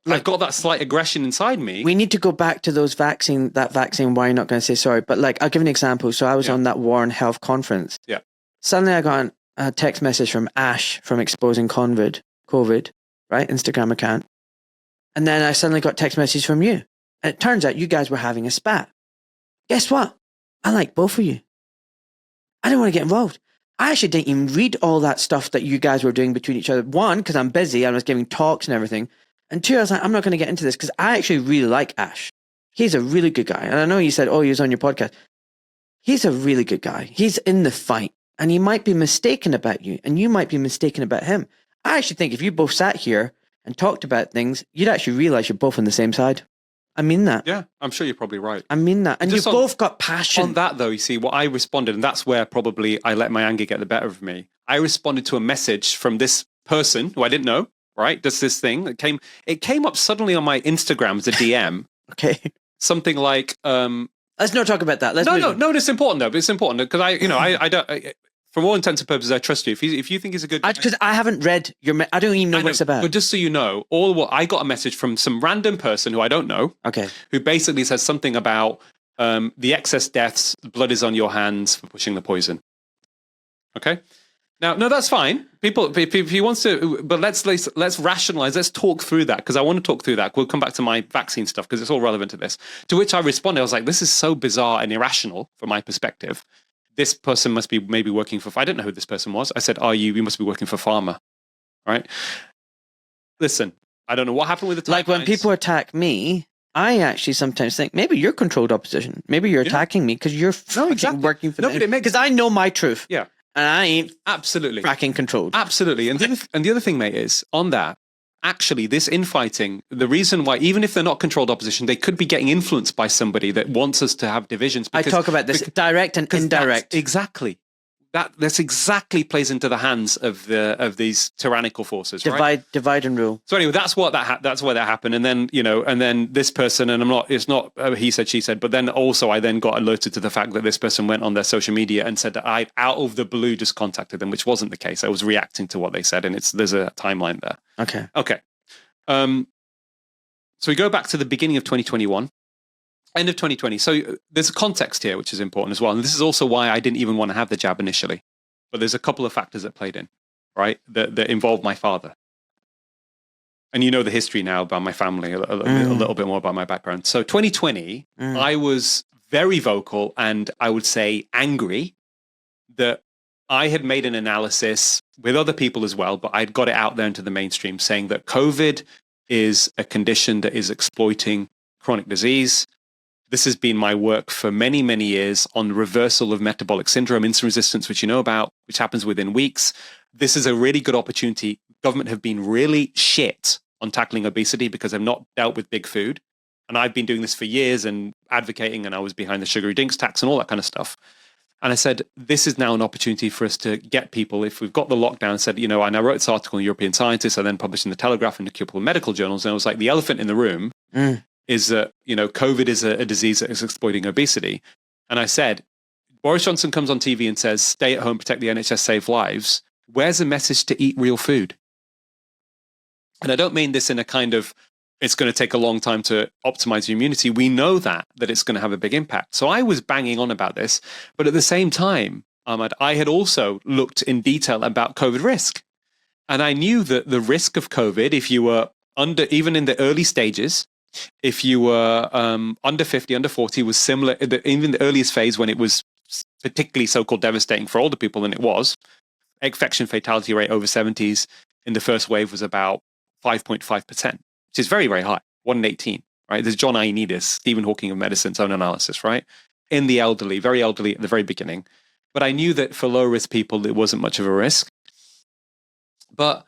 Speaker 2: I've got that slight aggression inside me.
Speaker 1: We need to go back to that vaccine. Why you're not going to say sorry? But I'll give an example. So I was on that War on Health conference.
Speaker 2: Yeah.
Speaker 1: Suddenly I got a text message from Ash from Exposing COVID, right? Instagram account. And then I suddenly got text message from you. And it turns out you guys were having a spat. Guess what? I like both of you. I didn't want to get involved. I actually didn't even read all that stuff that you guys were doing between each other. One, because I'm busy, I was giving talks and everything. And two, I was like, I'm not going to get into this because I actually really like Ash. He's a really good guy. And I know you said, he was on your podcast. He's a really good guy. He's in the fight. And he might be mistaken about you. And you might be mistaken about him. I actually think if you both sat here and talked about things, you'd actually realize you're both on the same side. I mean that.
Speaker 2: Yeah, I'm sure you're probably right.
Speaker 1: I mean that. And you've both got passion.
Speaker 2: On that, though, you see, what I responded, and that's where probably I let my anger get the better of me. I responded to a message from this person who I didn't know, right? Does this thing that came up suddenly on my Instagram as a DM.
Speaker 1: Okay.
Speaker 2: Something like...
Speaker 1: let's not talk about that.
Speaker 2: No, it's important, though. But it's important because I don't... For all intents and purposes, I trust you. If you think he's a good...
Speaker 1: Because I haven't read your... I don't even know what it's about.
Speaker 2: But just so you know, I got a message from some random person who I don't know.
Speaker 1: Okay.
Speaker 2: Who basically says something about the excess deaths, blood is on your hands for pushing the poison. Okay? Now, no, that's fine. People, if he wants to... But let's rationalize. Let's talk through that, because I want to talk through that. We'll come back to my vaccine stuff, because it's all relevant to this. To which I responded, I was like, this is so bizarre and irrational from my perspective. This person must be maybe working for... I don't know who this person was. I said, you must be working for pharma, right? Listen, I don't know what happened with the timelines.
Speaker 1: When people attack me, I actually sometimes think, maybe you're controlled opposition. Maybe you're attacking me because you're working for them. Because I know my truth.
Speaker 2: Yeah.
Speaker 1: And I ain't
Speaker 2: absolutely
Speaker 1: fracking controlled.
Speaker 2: Absolutely. And the other thing, mate, is on that, actually, this infighting, the reason why, even if they're not controlled opposition, they could be getting influenced by somebody that wants us to have divisions.
Speaker 1: Because, I talk about this direct and indirect.
Speaker 2: Exactly. That's exactly plays into the hands of these tyrannical forces.
Speaker 1: Divide and rule.
Speaker 2: So anyway, that's where that happened. And then and then this person, and it's not he said, she said, but then also I then got alerted to the fact that this person went on their social media and said that I out of the blue just contacted them, which wasn't the case. I was reacting to what they said, and there's a timeline there. Okay. So we go back to the beginning of 2021. End of 2020. So there's a context here, which is important as well. And this is also why I didn't even want to have the jab initially. But there's a couple of factors that played in, right? That involved my father. And you know the history now about my family, a little bit more about my background. So 2020, I was very vocal and I would say angry that I had made an analysis with other people as well, but I'd got it out there into the mainstream saying that COVID is a condition that is exploiting chronic disease. This has been my work for many, many years on the reversal of metabolic syndrome, insulin resistance, which you know about, which happens within weeks. This is a really good opportunity. Government have been really shit on tackling obesity because they've not dealt with big food. And I've been doing this for years and advocating, and I was behind the sugary drinks tax and all that kind of stuff. And I said, this is now an opportunity for us to get people, if we've got the lockdown, and I wrote this article in European Scientist, I then published in the Telegraph and a couple of medical journals, and it was like the elephant in the room is that, COVID is a disease that is exploiting obesity. And I said, Boris Johnson comes on TV and says, stay at home, protect the NHS, save lives. Where's the message to eat real food? And I don't mean this in a kind of, it's going to take a long time to optimize your immunity. We know that it's going to have a big impact. So I was banging on about this, but at the same time, Ahmad, I had also looked in detail about COVID risk. And I knew that the risk of COVID, if you were even in the early stages, if you were under 50, under 40, was similar, even the earliest phase when it was particularly so-called devastating for older people than it was. Infection fatality rate over 70s in the first wave was about 5.5%, which is very, very high, 1 in 18, right? There's John Ioannidis, Stephen Hawking of medicine's own analysis, right? In the elderly, very elderly at the very beginning. But I knew that for low risk people, it wasn't much of a risk. But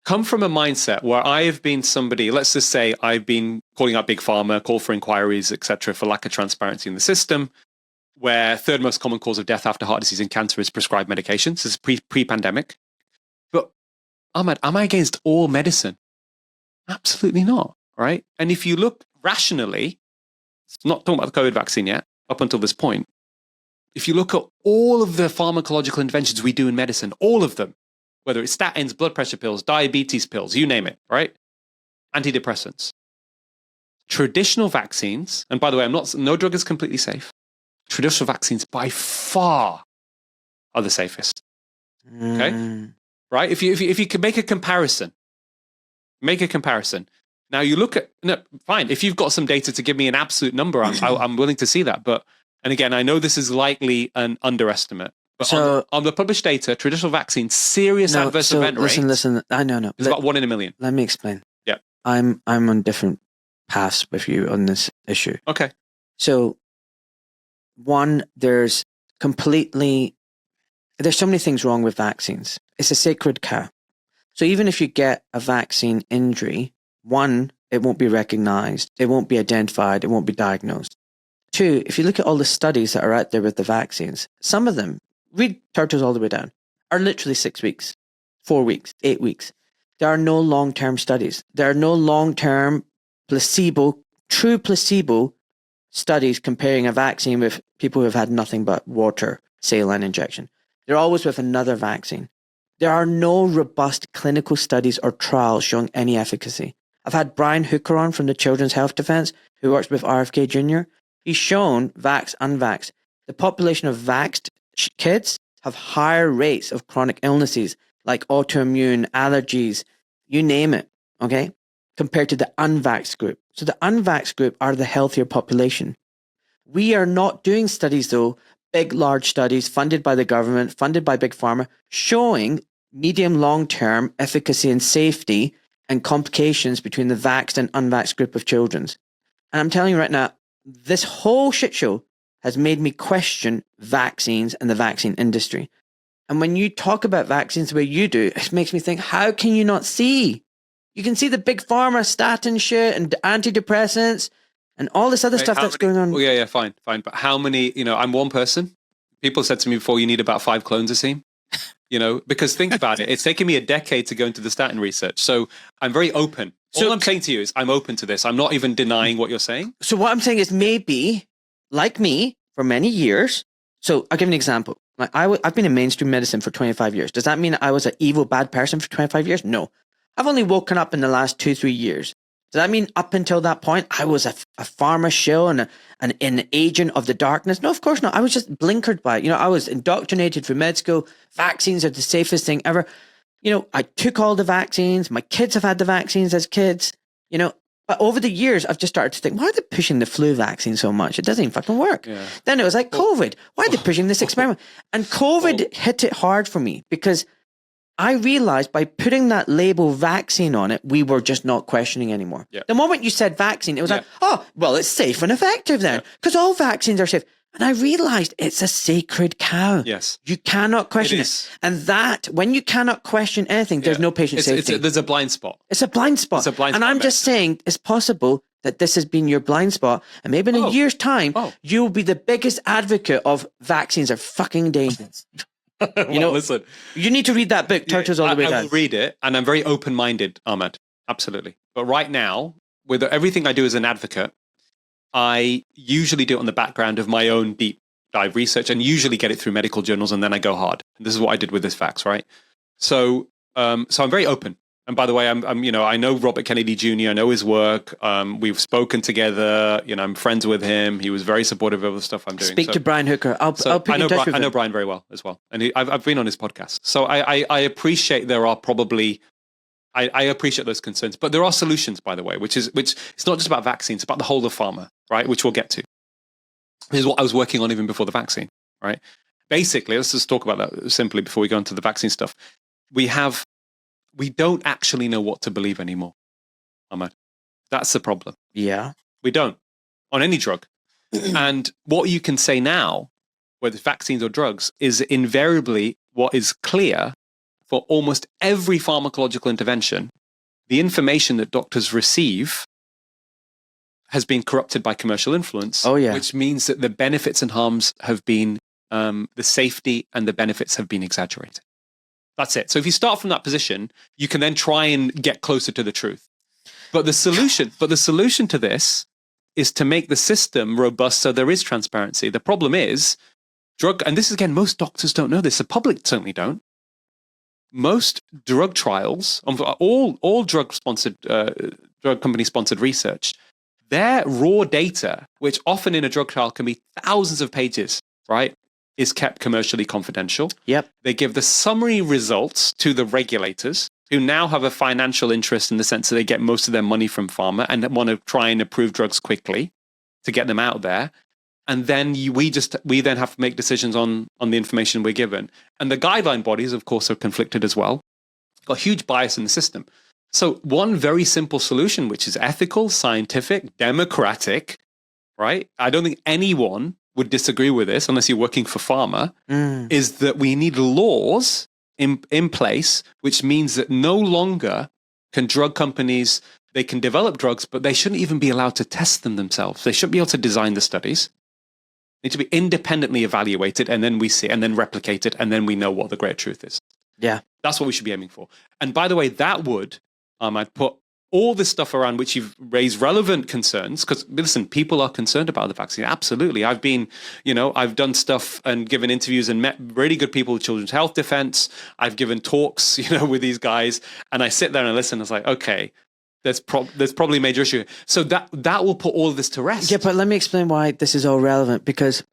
Speaker 2: come from a mindset where I have been somebody, let's just say I've been calling out big pharma, call for inquiries, etc., for lack of transparency in the system, where third most common cause of death after heart disease and cancer is prescribed medications. This is pre-pandemic. But Ahmad, am I against all medicine? Absolutely not, right? And if you look rationally, it's not talking about the COVID vaccine yet, up until this point. If you look at all of the pharmacological interventions we do in medicine, all of them, whether it's statins, blood pressure pills, diabetes pills, you name it, right? Antidepressants. Traditional vaccines, and by the way, no drug is completely safe. Traditional vaccines by far are the safest. Okay? Right? If you can make a comparison, Now you look at, no, fine. If you've got some data to give me an absolute number, I'm willing to see that. But, and again, I know this is likely an underestimate. But
Speaker 1: So,
Speaker 2: on the published data, traditional vaccines, serious adverse event rate
Speaker 1: listen. I know.
Speaker 2: is about 1 in a million.
Speaker 1: Let me explain.
Speaker 2: Yeah.
Speaker 1: I'm on different paths with you on this issue.
Speaker 2: Okay.
Speaker 1: So, one, there's so many things wrong with vaccines. It's a sacred cow. So even if you get a vaccine injury, one, it won't be recognized, it won't be identified, it won't be diagnosed. Two, if you look at all the studies that are out there with the vaccines, some of them, read Turtles all the way down, are literally 6 weeks, 4 weeks, 8 weeks. There are no long-term studies. There are no long-term true placebo studies comparing a vaccine with people who have had nothing but water, saline injection. They're always with another vaccine. There are no robust clinical studies or trials showing any efficacy. I've had Brian Hooker on from the Children's Health Defense, who works with RFK Jr. He's shown vax, unvaxxed. The population of vaxxed kids have higher rates of chronic illnesses like autoimmune, allergies, you name it, okay, compared to the unvaxxed group. So the unvaxxed group are the healthier population. We are not doing studies, though, large studies funded by the government, funded by Big Pharma, showing medium, long-term efficacy and safety and complications between the vaxxed and unvaxxed group of children. And I'm telling you right now, this whole shit show has made me question vaccines and the vaccine industry. And when you talk about vaccines the way you do, it makes me think, how can you not see? You can see the Big Pharma statin shit and antidepressants and all this other stuff that's going on.
Speaker 2: Well, yeah, fine. But how many, I'm one person. People said to me before, you need about 5 clones, Aseem. Because think about it. It's taken me a decade to go into the statin research. So I'm very open. All I'm saying to you is I'm open to this. I'm not even denying what you're saying.
Speaker 1: So what I'm saying is maybe, like me, for many years. So I'll give an example. Like I've been in mainstream medicine for 25 years. Does that mean I was an evil, bad person for 25 years? No. I've only woken up in the last 2-3 years. Does that mean up until that point, I was a pharma shill and an agent of the darkness? No, of course not. I was just blinkered by it. I was indoctrinated through med school. Vaccines are the safest thing ever. I took all the vaccines. My kids have had the vaccines as kids. But over the years, I've just started to think, why are they pushing the flu vaccine so much? It doesn't even fucking work. Yeah. Then it was like COVID. Why are they pushing this experiment? And COVID hit it hard for me because I realized by putting that label vaccine on it, we were just not questioning anymore. Yep. The moment you said vaccine, it was like, oh, well, it's safe and effective then because all vaccines are safe. And I realized it's a sacred cow.
Speaker 2: Yes.
Speaker 1: You cannot question it. And that, when you cannot question anything, there's no patient safety.
Speaker 2: There's a blind spot.
Speaker 1: It's a blind spot. And I'm just saying it's possible that this has been your blind spot. And maybe in a year's time, you will be the biggest advocate of vaccines are fucking dangerous.
Speaker 2: Listen.
Speaker 1: You need to read that book, Turtles All the Way Down.
Speaker 2: I will read it, and I'm very open-minded, Ahmad. Absolutely. But right now, with everything I do as an advocate, I usually do it on the background of my own deep dive research and usually get it through medical journals, and then I go hard. And this is what I did with this fax, right? So I'm very open. And by the way, I know Robert Kennedy Jr. I know his work. We've spoken together. I'm friends with him. He was very supportive of the stuff I'm doing.
Speaker 1: Speak to Brian Hooker. I'll put you in touch with him.
Speaker 2: I know Brian very well as well, and I've been on his podcast. So I appreciate there are probably. I appreciate those concerns, but there are solutions, by the way, which it's not just about vaccines, it's about the whole of pharma, right? Which we'll get to. This is what I was working on even before the vaccine, right? Basically, let's just talk about that simply before we go into the vaccine stuff. We don't actually know what to believe anymore, Ahmad. That's the problem.
Speaker 1: Yeah.
Speaker 2: We don't on any drug. And what you can say now, whether it's vaccines or drugs, is invariably what is clear for almost every pharmacological intervention. The information that doctors receive has been corrupted by commercial influence, which means that the benefits and harms have been, the safety and the benefits have been exaggerated. That's it. So if you start from that position, you can then try and get closer to the truth. But the solution to this is to make the system robust so there is transparency. The problem is and this is again, most doctors don't know this. The public certainly don't. Most drug trials, all drug company sponsored research, their raw data, which often in a drug trial can be thousands of pages, right, is kept commercially confidential.
Speaker 1: Yep.
Speaker 2: They give the summary results to the regulators, who now have a financial interest in the sense that they get most of their money from pharma and want to try and approve drugs quickly to get them out there. And then we then have to make decisions on the information we're given. And the guideline bodies, of course, are conflicted as well. Got huge bias in the system. So one very simple solution, which is ethical, scientific, democratic, right? I don't think anyone would disagree with this unless you're working for pharma, is that we need laws in place, which means that no longer can drug companies, they can develop drugs, but they shouldn't even be allowed to test them themselves. They shouldn't be able to design the studies. They need to be independently evaluated, and then we see, and then replicated, and then we know what the great truth is.
Speaker 1: Yeah.
Speaker 2: That's what we should be aiming for. And by the way, that would, I'd put all this stuff around which you've raised relevant concerns, because listen, people are concerned about the vaccine. Absolutely. I've been, I've done stuff and given interviews and met really good people with Children's Health Defense. I've given talks, with these guys, and I sit there and I listen. It's like, okay, there's probably a major issue. So that will put all of this to rest.
Speaker 1: Yeah, but let me explain why this is all relevant, because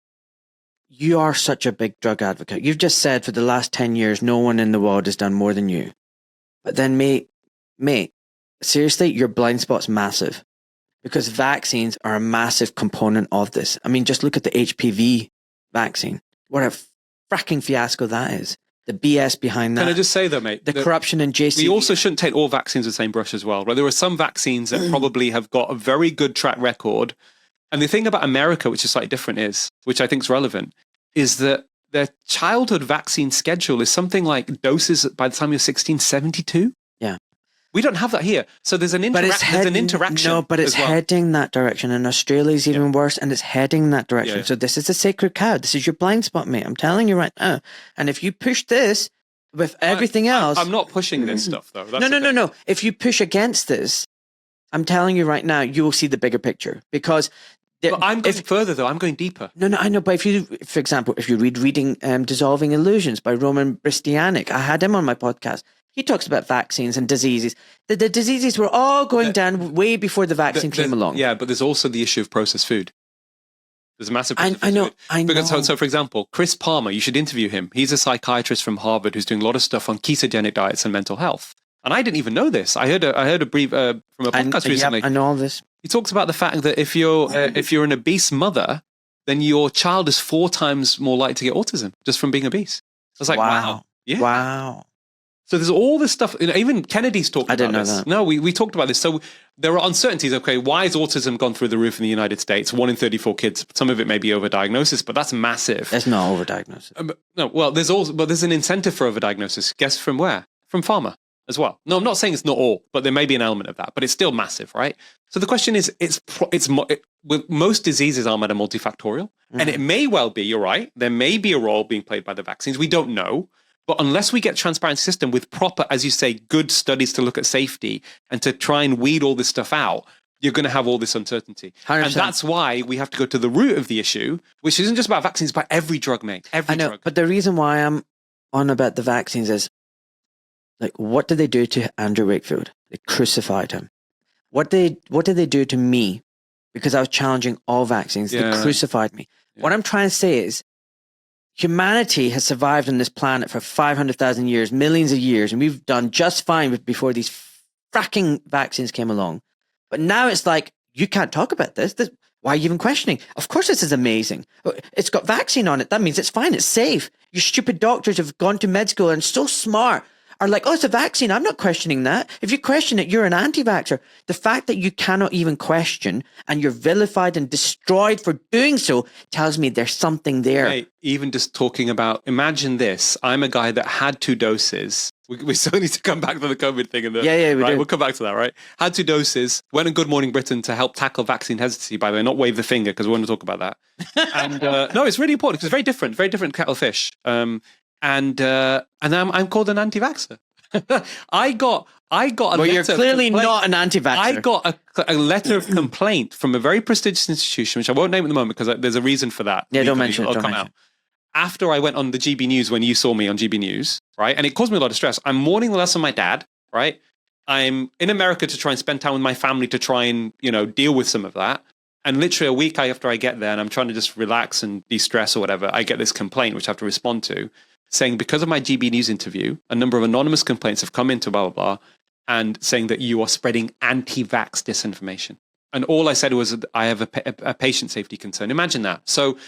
Speaker 1: you are such a big drug advocate. You've just said for the last 10 years, no one in the world has done more than you. But then, mate, seriously, your blind spot's massive, because vaccines are a massive component of this. I mean, just look at the HPV vaccine. What a fracking fiasco that is. The BS behind that.
Speaker 2: Can I just say though, mate?
Speaker 1: The corruption in JC.
Speaker 2: We also shouldn't take all vaccines with the same brush as well. Right? There are some vaccines that probably have got a very good track record. And the thing about America, which is slightly different, which I think is relevant, is that their childhood vaccine schedule is something like doses by the time you're 16, 72.
Speaker 1: Yeah.
Speaker 2: We don't have that here. So there's an interaction.
Speaker 1: No, but it's heading that direction. And Australia's even worse, and it's heading that direction.
Speaker 2: Yeah.
Speaker 1: So this is a sacred cow. This is your blind spot, mate. I'm telling you right now. And if you push this with everything else...
Speaker 2: I'm not pushing this stuff, though.
Speaker 1: No. If you push against this, I'm telling you right now, you will see the bigger picture. Because...
Speaker 2: But I'm going further, though. I'm going deeper.
Speaker 1: No, I know. But if you, for example, if you reading Dissolving Illusions by Roman Bristianic, I had him on my podcast. He talks about vaccines and diseases. The diseases were all going down way before the vaccine came along.
Speaker 2: Yeah, but there's also the issue of processed food. There's a massive processed
Speaker 1: I know.
Speaker 2: food. Because, so, for example, Chris Palmer, you should interview him. He's a psychiatrist from Harvard who's doing a lot of stuff on ketogenic diets and mental health. And I didn't even know this. I heard a brief from a podcast recently.
Speaker 1: Yep, I know all this.
Speaker 2: He talks about the fact that if you're an obese mother, then your child is 4 times more likely to get autism just from being obese. I was like, wow. Yeah.
Speaker 1: Wow.
Speaker 2: So there's all this stuff. Even Kennedy's talked about this. I didn't know that. No, we talked about this. So there are uncertainties. Okay, why has autism gone through the roof in the United States? 1 in 34 kids. Some of it may be overdiagnosis, but that's massive.
Speaker 1: It's not overdiagnosis.
Speaker 2: No, well, there's an incentive for overdiagnosis. Guess from where? From pharma as well. No, I'm not saying it's not all, but there may be an element of that. But it's still massive, right? So the question is, with most diseases are multifactorial, and it may well be. You're right. There may be a role being played by the vaccines. We don't know. But unless we get a transparent system with proper, as you say, good studies to look at safety and to try and weed all this stuff out, you're going to have all this uncertainty.
Speaker 1: 100%.
Speaker 2: And that's why we have to go to the root of the issue, which isn't just about vaccines, but every drug, mate. Every drug. But
Speaker 1: the reason why I'm on about the vaccines is, like, what did they do to Andrew Wakefield? They crucified him. What did they do to me? Because I was challenging all vaccines. They crucified me. Yeah. What I'm trying to say is, humanity has survived on this planet for 500,000 years, millions of years, and we've done just fine before these fracking vaccines came along. But now it's like, you can't talk about this. Why are you even questioning? Of course this is amazing. It's got vaccine on it. That means it's fine. It's safe. You stupid doctors have gone to med school and so smart are like, oh, it's a vaccine. I'm not questioning that. If you question it, you're an anti-vaxxer. The fact that you cannot even question and you're vilified and destroyed for doing so tells me there's something there.
Speaker 2: Mate, even just talking about, imagine this. I'm a guy that had 2 doses. We still need to come back to the COVID thing.
Speaker 1: We
Speaker 2: right?
Speaker 1: do.
Speaker 2: We'll come back to that, right? Had 2 doses. Went on Good Morning Britain to help tackle vaccine hesitancy, by the way, not wave the finger because we want to talk about that. And no, it's really important because it's very different kettle of fish. And I'm called an anti-vaxxer. I got a
Speaker 1: well,
Speaker 2: letter.
Speaker 1: You're clearly not an anti-vaxxer.
Speaker 2: I got a letter of complaint from a very prestigious institution, which I won't name at the moment because there's a reason for that.
Speaker 1: Yeah, don't mention it.
Speaker 2: It'll come out. After I went on the GB News when you saw me on GB News, right? And it caused me a lot of stress. I'm mourning the loss of my dad, right? I'm in America to try and spend time with my family to try and, deal with some of that. And literally a week after I get there and I'm trying to just relax and de-stress or whatever, I get this complaint, which I have to respond to, saying because of my GB News interview, a number of anonymous complaints have come into blah, blah, blah, and saying that you are spreading anti-vax disinformation. And all I said was I have a patient safety concern. Imagine that. So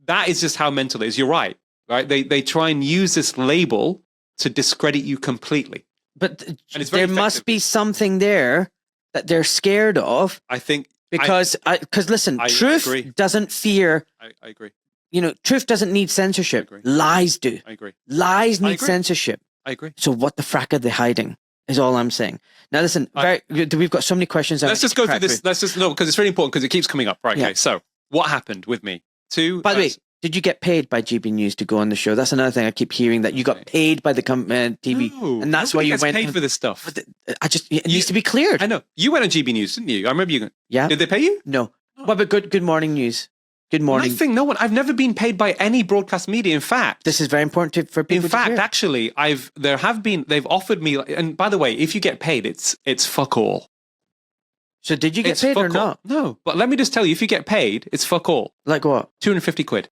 Speaker 2: that is just how mental it is. You're right? They try and use this label to discredit you completely.
Speaker 1: But
Speaker 2: there
Speaker 1: must be something there that they're scared of.
Speaker 2: I think
Speaker 1: because listen, truth doesn't fear.
Speaker 2: I agree.
Speaker 1: Truth doesn't need censorship. Lies do.
Speaker 2: I agree.
Speaker 1: Lies need censorship.
Speaker 2: I agree.
Speaker 1: So what the frack are they hiding? Is all I'm saying. Now listen, we've got so many questions.
Speaker 2: Let's just go through this. Let's just because it's really important because it keeps coming up. Right. Yeah. Okay. So what happened with me? By the way,
Speaker 1: did you get paid by GB News to go on the show? That's another thing I keep hearing, that you got paid by the TV,
Speaker 2: and that's why you went paid for this stuff.
Speaker 1: It needs to be cleared.
Speaker 2: I know you went on GB News, didn't you? I remember you.
Speaker 1: Yeah.
Speaker 2: Did they pay you?
Speaker 1: No. What about Good Morning News? Good morning.
Speaker 2: Nothing. No one. I've never been paid by any broadcast media. In fact,
Speaker 1: this is very important for people.
Speaker 2: In fact, actually, they've offered me. And by the way, if you get paid, it's fuck all.
Speaker 1: So did you get paid or not?
Speaker 2: No, but let me just tell you, if you get paid, it's fuck all.
Speaker 1: Like what?
Speaker 2: 250 quid.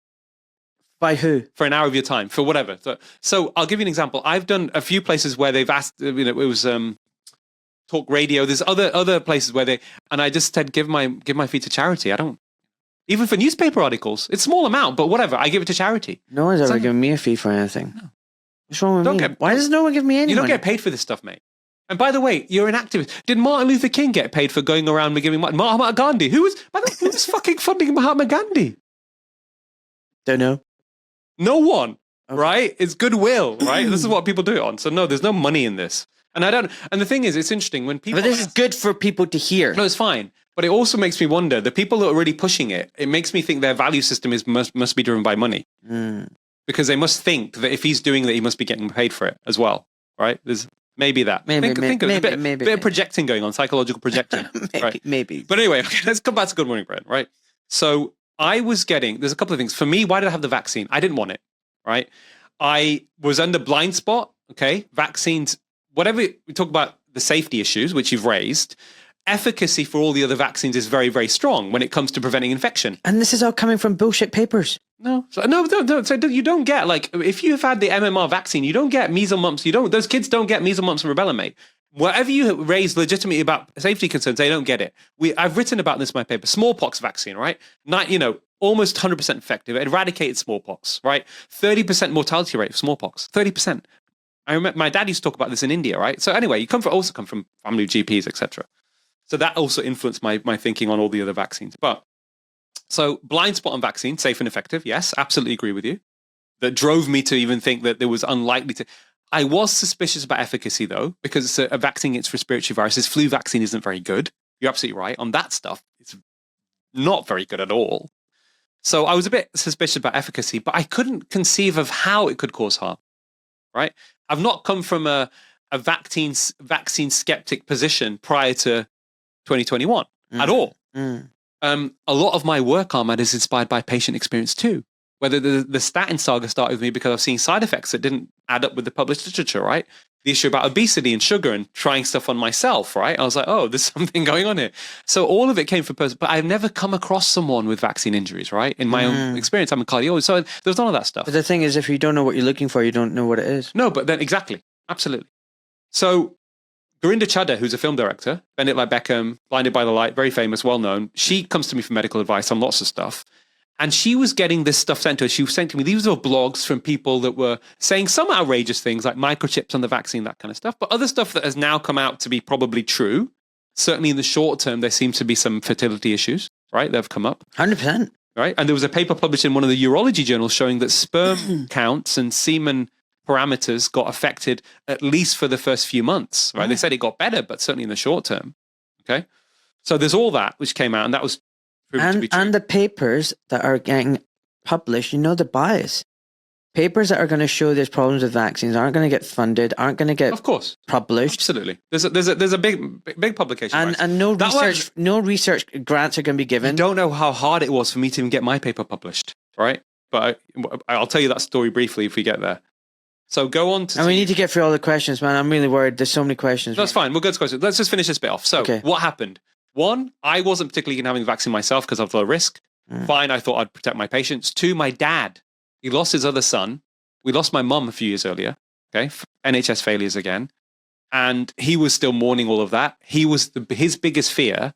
Speaker 1: By who?
Speaker 2: For an hour of your time, for whatever. So I'll give you an example. I've done a few places where they've asked, it was talk radio. There's other places where and I just said, give my fee to charity. I don't, even for newspaper articles, it's a small amount, but whatever, I give it to charity.
Speaker 1: No one's ever given me a fee for anything. No. What's wrong with me? Why does no one give me any
Speaker 2: You don't
Speaker 1: money?
Speaker 2: get paid for this stuff, mate. And by the way, you're an activist. Did Martin Luther King get paid for going around and giving money? Mahatma Gandhi? Who was fucking funding Mahatma Gandhi?
Speaker 1: Don't know.
Speaker 2: No one, okay. Right? It's goodwill, right? This is what people do it on. So no, there's no money in this. And the thing is, it's interesting when people...
Speaker 1: But this is good for people to hear.
Speaker 2: No, it's fine. But it also makes me wonder, the people that are really pushing it, it makes me think their value system must be driven by money. Because they must think that if he's doing that, he must be getting paid for it as well, right? There's maybe that. Think of a bit of projecting going on, psychological projecting.
Speaker 1: Maybe.
Speaker 2: But anyway, okay, let's come back to Good Morning Britain, right? So I was there's a couple of things. For me, why did I have the vaccine? I didn't want it, right? I was under blind spot, okay? Vaccines, whatever, we talk about the safety issues, which you've raised, efficacy for all the other vaccines is very, very strong when it comes to preventing infection.
Speaker 1: And this is all coming from bullshit papers.
Speaker 2: No. So you don't get, like, if you've had the MMR vaccine, you don't get measles, mumps, those kids don't get measles, mumps, and rubella, mate. Whatever you raise legitimately about safety concerns, they don't get it. I've written about this in my paper. Smallpox vaccine, right? Almost 100% effective. It eradicated smallpox, right? 30% mortality rate of smallpox. 30%. I remember my dad used to talk about this in India, right? So anyway, you also come from family GPs, etc. So that also influenced my thinking on all the other vaccines. But so blind spot on vaccine, safe and effective. Yes, absolutely agree with you. That drove me to even think that there was unlikely to. I was suspicious about efficacy though, because it's a vaccine against respiratory viruses. Flu vaccine isn't very good. You're absolutely right. On that stuff, it's not very good at all. So I was a bit suspicious about efficacy, but I couldn't conceive of how it could cause harm, right? I've not come from a vaccine skeptic position prior to 2021 at all. A lot of my work, Ahmad, is inspired by patient experience too. Whether the statin saga started with me because I've seen side effects that didn't add up with the published literature, right? The issue about obesity and sugar and trying stuff on myself, right? I was like, oh, there's something going on here. So all of it came from person, but I've never come across someone with vaccine injuries, right? In my own experience, I'm a cardiologist, so there's none of that stuff.
Speaker 1: But the thing is, if you don't know what you're looking for, you don't know what it is.
Speaker 2: No, but then exactly, absolutely. So Gurinder Chadha, who's a film director, Bend It Like Beckham, Blinded by the Light, very famous, well known. She comes to me for medical advice on lots of stuff. And she was getting this stuff sent to her. She was saying to me, these were blogs from people that were saying some outrageous things like microchips on the vaccine, that kind of stuff, but other stuff that has now come out to be probably true. Certainly in the short term, there seems to be some fertility issues, right? They've come up.
Speaker 1: 100%.
Speaker 2: Right? And there was a paper published in one of the urology journals showing that sperm counts and semen parameters got affected at least for the first few months, right? They said it got better, but certainly in the short term. Okay. So there's all that which came out, and that was proven to be true.
Speaker 1: And the papers that are getting published, the bias. Papers that are going to show there's problems with vaccines aren't going to get funded, aren't going to get
Speaker 2: of course
Speaker 1: published.
Speaker 2: Absolutely. There's a big publication.
Speaker 1: And no research grants are going to be given.
Speaker 2: I don't know how hard it was for me to even get my paper published, right? But I'll tell you that story briefly if we get there. So go on to...
Speaker 1: And we need to get through all the questions, man. I'm really worried. There's so many questions.
Speaker 2: That's fine. We'll go to questions. Let's just finish this bit off. So What happened? One, I wasn't particularly having the vaccine myself because of the risk. Fine, I thought I'd protect my patients. Two, my dad, he lost his other son. We lost my mum a few years earlier. Okay, NHS failures again. And he was still mourning all of that. He was his biggest fear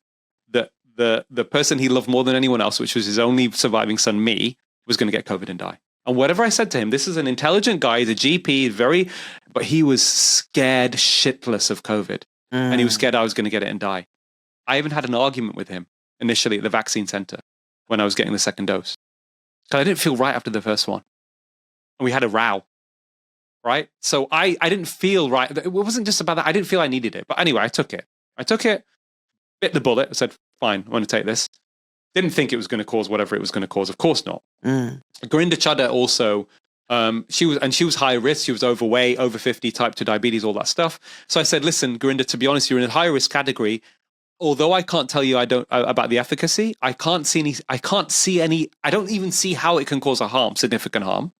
Speaker 2: that the person he loved more than anyone else, which was his only surviving son, me, was going to get COVID and die. And whatever I said to him, this is an intelligent guy, he's a GP, but he was scared shitless of COVID. And he was scared I was going to get it and die. I even had an argument with him initially at the vaccine center when I was getting the second dose. Because I didn't feel right after the first one. And we had a row, right? So I didn't feel right. It wasn't just about that. I didn't feel I needed it. But anyway, I took it, bit the bullet. I said, fine, I want to take this. Didn't think it was going to cause whatever it was going to cause. Of course not. Gurinder Chadha also, she was high risk. She was overweight, over 50, type 2 diabetes, all that stuff. So I said, listen, Gurinder, to be honest, you're in a high risk category. Although I can't tell you about the efficacy, I don't even see how it can cause significant harm.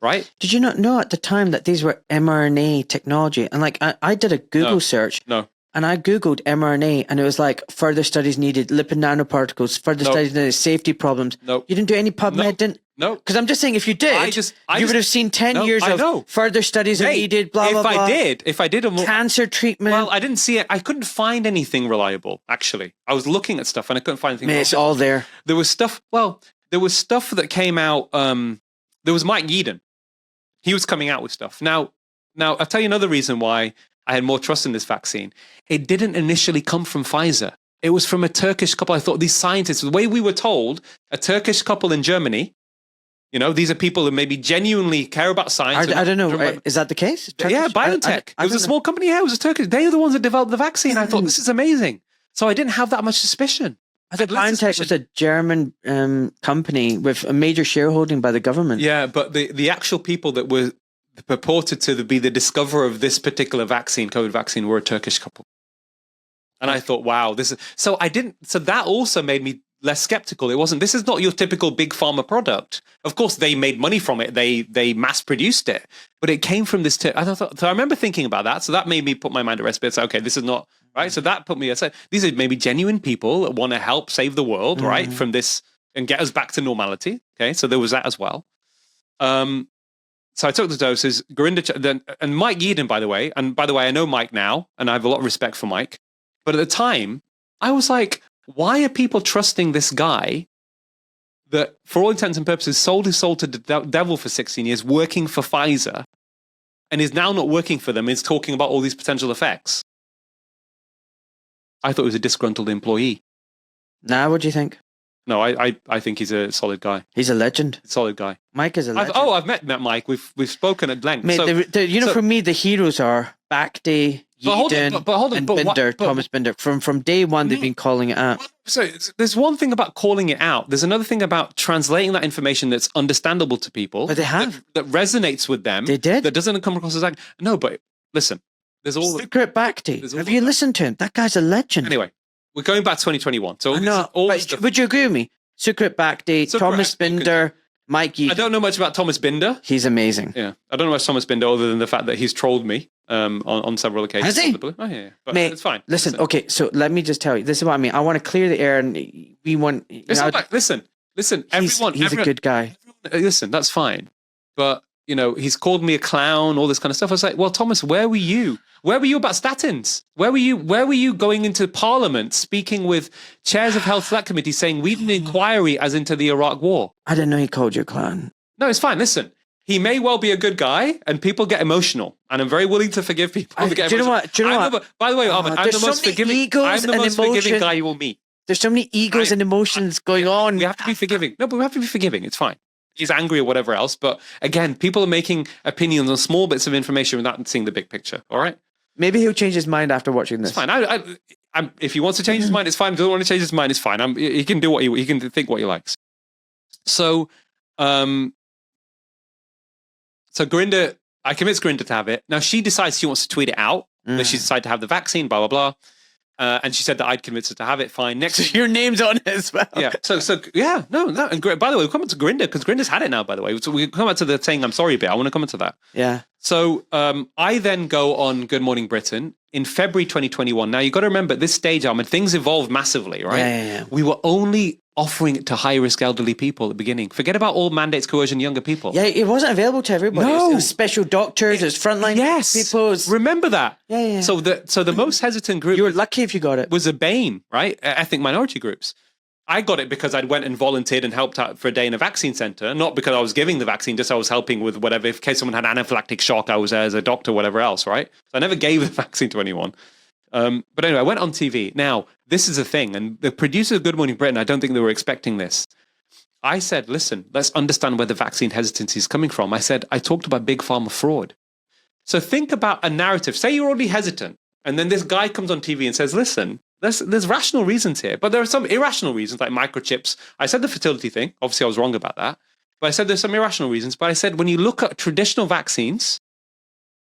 Speaker 2: Right?
Speaker 1: Did you not know at the time that these were mRNA technology? And like I did a Google search.
Speaker 2: No.
Speaker 1: And I Googled mRNA and it was like further studies needed, lipid nanoparticles, further studies needed, safety problems.
Speaker 2: No.
Speaker 1: You didn't do any PubMed, didn't?
Speaker 2: No.
Speaker 1: Because I'm just saying if you did, you would have seen 10 years of further studies are needed, blah, blah, blah.
Speaker 2: If I did.
Speaker 1: Cancer treatment.
Speaker 2: Well, I didn't see it. I couldn't find anything reliable, actually. I was looking at stuff and I couldn't find anything reliable.
Speaker 1: It's all there.
Speaker 2: There was stuff that came out. There was Mike Yeadon. He was coming out with stuff. Now, I'll tell you another reason why I had more trust in this vaccine. It didn't initially come from Pfizer. It was from a Turkish couple. I thought these scientists, the way we were told, a Turkish couple in Germany, these are people who maybe genuinely care about science.
Speaker 1: I don't know. Is that the case?
Speaker 2: Turkish? Yeah, BioNTech. It was a small company. Yeah, it was a Turkish. They are the ones that developed the vaccine. I thought, this is amazing. So I didn't have that much suspicion.
Speaker 1: I thought BioNTech was a German company with a major shareholding by the government.
Speaker 2: Yeah, but the actual people that were purported to be the discoverer of this particular vaccine, COVID vaccine, were a Turkish couple. And I thought, wow, so that also made me less skeptical. This is not your typical big pharma product. Of course, they made money from it. They mass produced it, but it came from this. So I remember thinking about that. So that made me put my mind at rest. But okay, this is not right. So that put me aside. These are maybe genuine people that want to help save the world, right, from this and get us back to normality. Okay, so there was that as well. So I took the doses. And Mike Yeadon, by the way, I know Mike now, and I have a lot of respect for Mike. But at the time, I was like, why are people trusting this guy that, for all intents and purposes, sold his soul to the devil for 16 years, working for Pfizer, and is now not working for them, is talking about all these potential effects? I thought he was a disgruntled employee.
Speaker 1: Now, what do you think?
Speaker 2: No, I think he's a solid guy.
Speaker 1: He's a legend.
Speaker 2: Solid guy.
Speaker 1: Mike is a legend.
Speaker 2: I've met Mike. We've spoken at length.
Speaker 1: Mate, for me, the heroes are Backday, Yeadon, Binder, Thomas Binder. From day one, they've been calling it out.
Speaker 2: So there's one thing about calling it out. There's another thing about translating that information that's understandable to people.
Speaker 1: But they have.
Speaker 2: That resonates with them.
Speaker 1: They did.
Speaker 2: That doesn't come across as like, no, but listen, there's all...
Speaker 1: Secret Backday. Have you listened to him? That guy's a legend.
Speaker 2: Anyway. We're going back to 2021. So
Speaker 1: would you agree with me? Secret Backday, Thomas Binder, Mike Yeadon.
Speaker 2: I don't know much about Thomas Binder.
Speaker 1: He's amazing.
Speaker 2: Yeah, I don't know much Thomas Binder other than the fact that he's trolled me on several occasions.
Speaker 1: Has he?
Speaker 2: Oh yeah, but
Speaker 1: mate,
Speaker 2: it's fine.
Speaker 1: Listen, okay, so let me just tell you. This is what I mean. I want to clear the air, and we want.
Speaker 2: Listen. Everyone.
Speaker 1: He's a good guy.
Speaker 2: Listen, that's fine. But he's called me a clown, all this kind of stuff. I was like, well, Thomas, where were you? Where were you about statins? Where were you going into Parliament, speaking with chairs of health select committees saying we need an inquiry as into the Iraq war?
Speaker 1: I didn't know he called you a clown.
Speaker 2: No, it's fine. Listen, he may well be a good guy, and people get emotional, and I'm very willing to forgive people.
Speaker 1: Do you know what?
Speaker 2: By the way, Ahmed, I'm the most forgiving guy you will meet.
Speaker 1: There's so many egos and emotions going on.
Speaker 2: We have to be forgiving. No, but we have to be forgiving. It's fine. He's angry or whatever else. But again, people are making opinions on small bits of information without seeing the big picture. All right?
Speaker 1: Maybe he'll change his mind after watching this.
Speaker 2: It's fine. If he wants to change his mind, it's fine. If he doesn't want to change his mind, it's fine. He can do he can think what he likes. So, Grinda, I convinced Grinda to have it. Now she decides she wants to tweet it out that she decided to have the vaccine, blah, blah, blah. And she said that I'd convinced her to have it. Fine. Next,
Speaker 1: so your name's on it as well.
Speaker 2: Yeah. So yeah, no. And by the way, we'll come to Grinda because Grinda's had it now. By the way, so we come back to the saying I'm sorry bit. I want to come into that.
Speaker 1: Yeah.
Speaker 2: So I then go on Good Morning Britain in February 2021. Now you got to remember at this stage, Ahmed, things evolved massively, right?
Speaker 1: Yeah.
Speaker 2: We were only offering it to high-risk elderly people at the beginning. Forget about all mandates, coercion, younger people.
Speaker 1: Yeah, it wasn't available to everybody.
Speaker 2: No.
Speaker 1: It was special doctors, it was frontline people.
Speaker 2: Remember that.
Speaker 1: Yeah.
Speaker 2: So the most hesitant group...
Speaker 1: You were lucky if you got it.
Speaker 2: ...was a BAME, right? Ethnic minority groups. I got it because I went and volunteered and helped out for a day in a vaccine center, not because I was giving the vaccine, just I was helping with whatever. In case someone had anaphylactic shock, I was there as a doctor, whatever else, right? So I never gave the vaccine to anyone. But anyway, I went on TV. Now, this is a thing, and the producers of Good Morning Britain, I don't think they were expecting this. I said, listen, let's understand where the vaccine hesitancy is coming from. I said, I talked about big pharma fraud. So think about a narrative. Say you're already hesitant, and then this guy comes on TV and says, listen, there's rational reasons here, but there are some irrational reasons, like microchips. I said the fertility thing. Obviously, I was wrong about that. But I said there's some irrational reasons. But I said, when you look at traditional vaccines,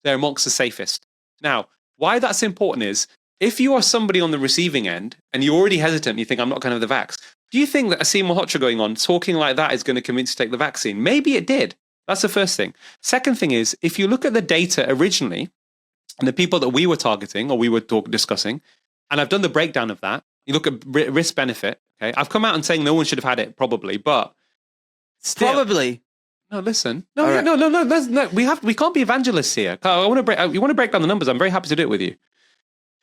Speaker 2: they're amongst the safest. Now, why that's important is, if you are somebody on the receiving end and you're already hesitant and you think, I'm not going to have the vax, do you think that Aseem Maholtra going on, talking like that is going to convince you to take the vaccine? Maybe it did. That's the first thing. Second thing is, if you look at the data originally, and the people that we were targeting or we were discussing, and I've done the breakdown of that, you look at risk-benefit, okay? I've come out and saying no one should have had it, probably, but still...
Speaker 1: Probably.
Speaker 2: No, listen. No. We can't be evangelists here. You want to break down the numbers? I'm very happy to do it with you.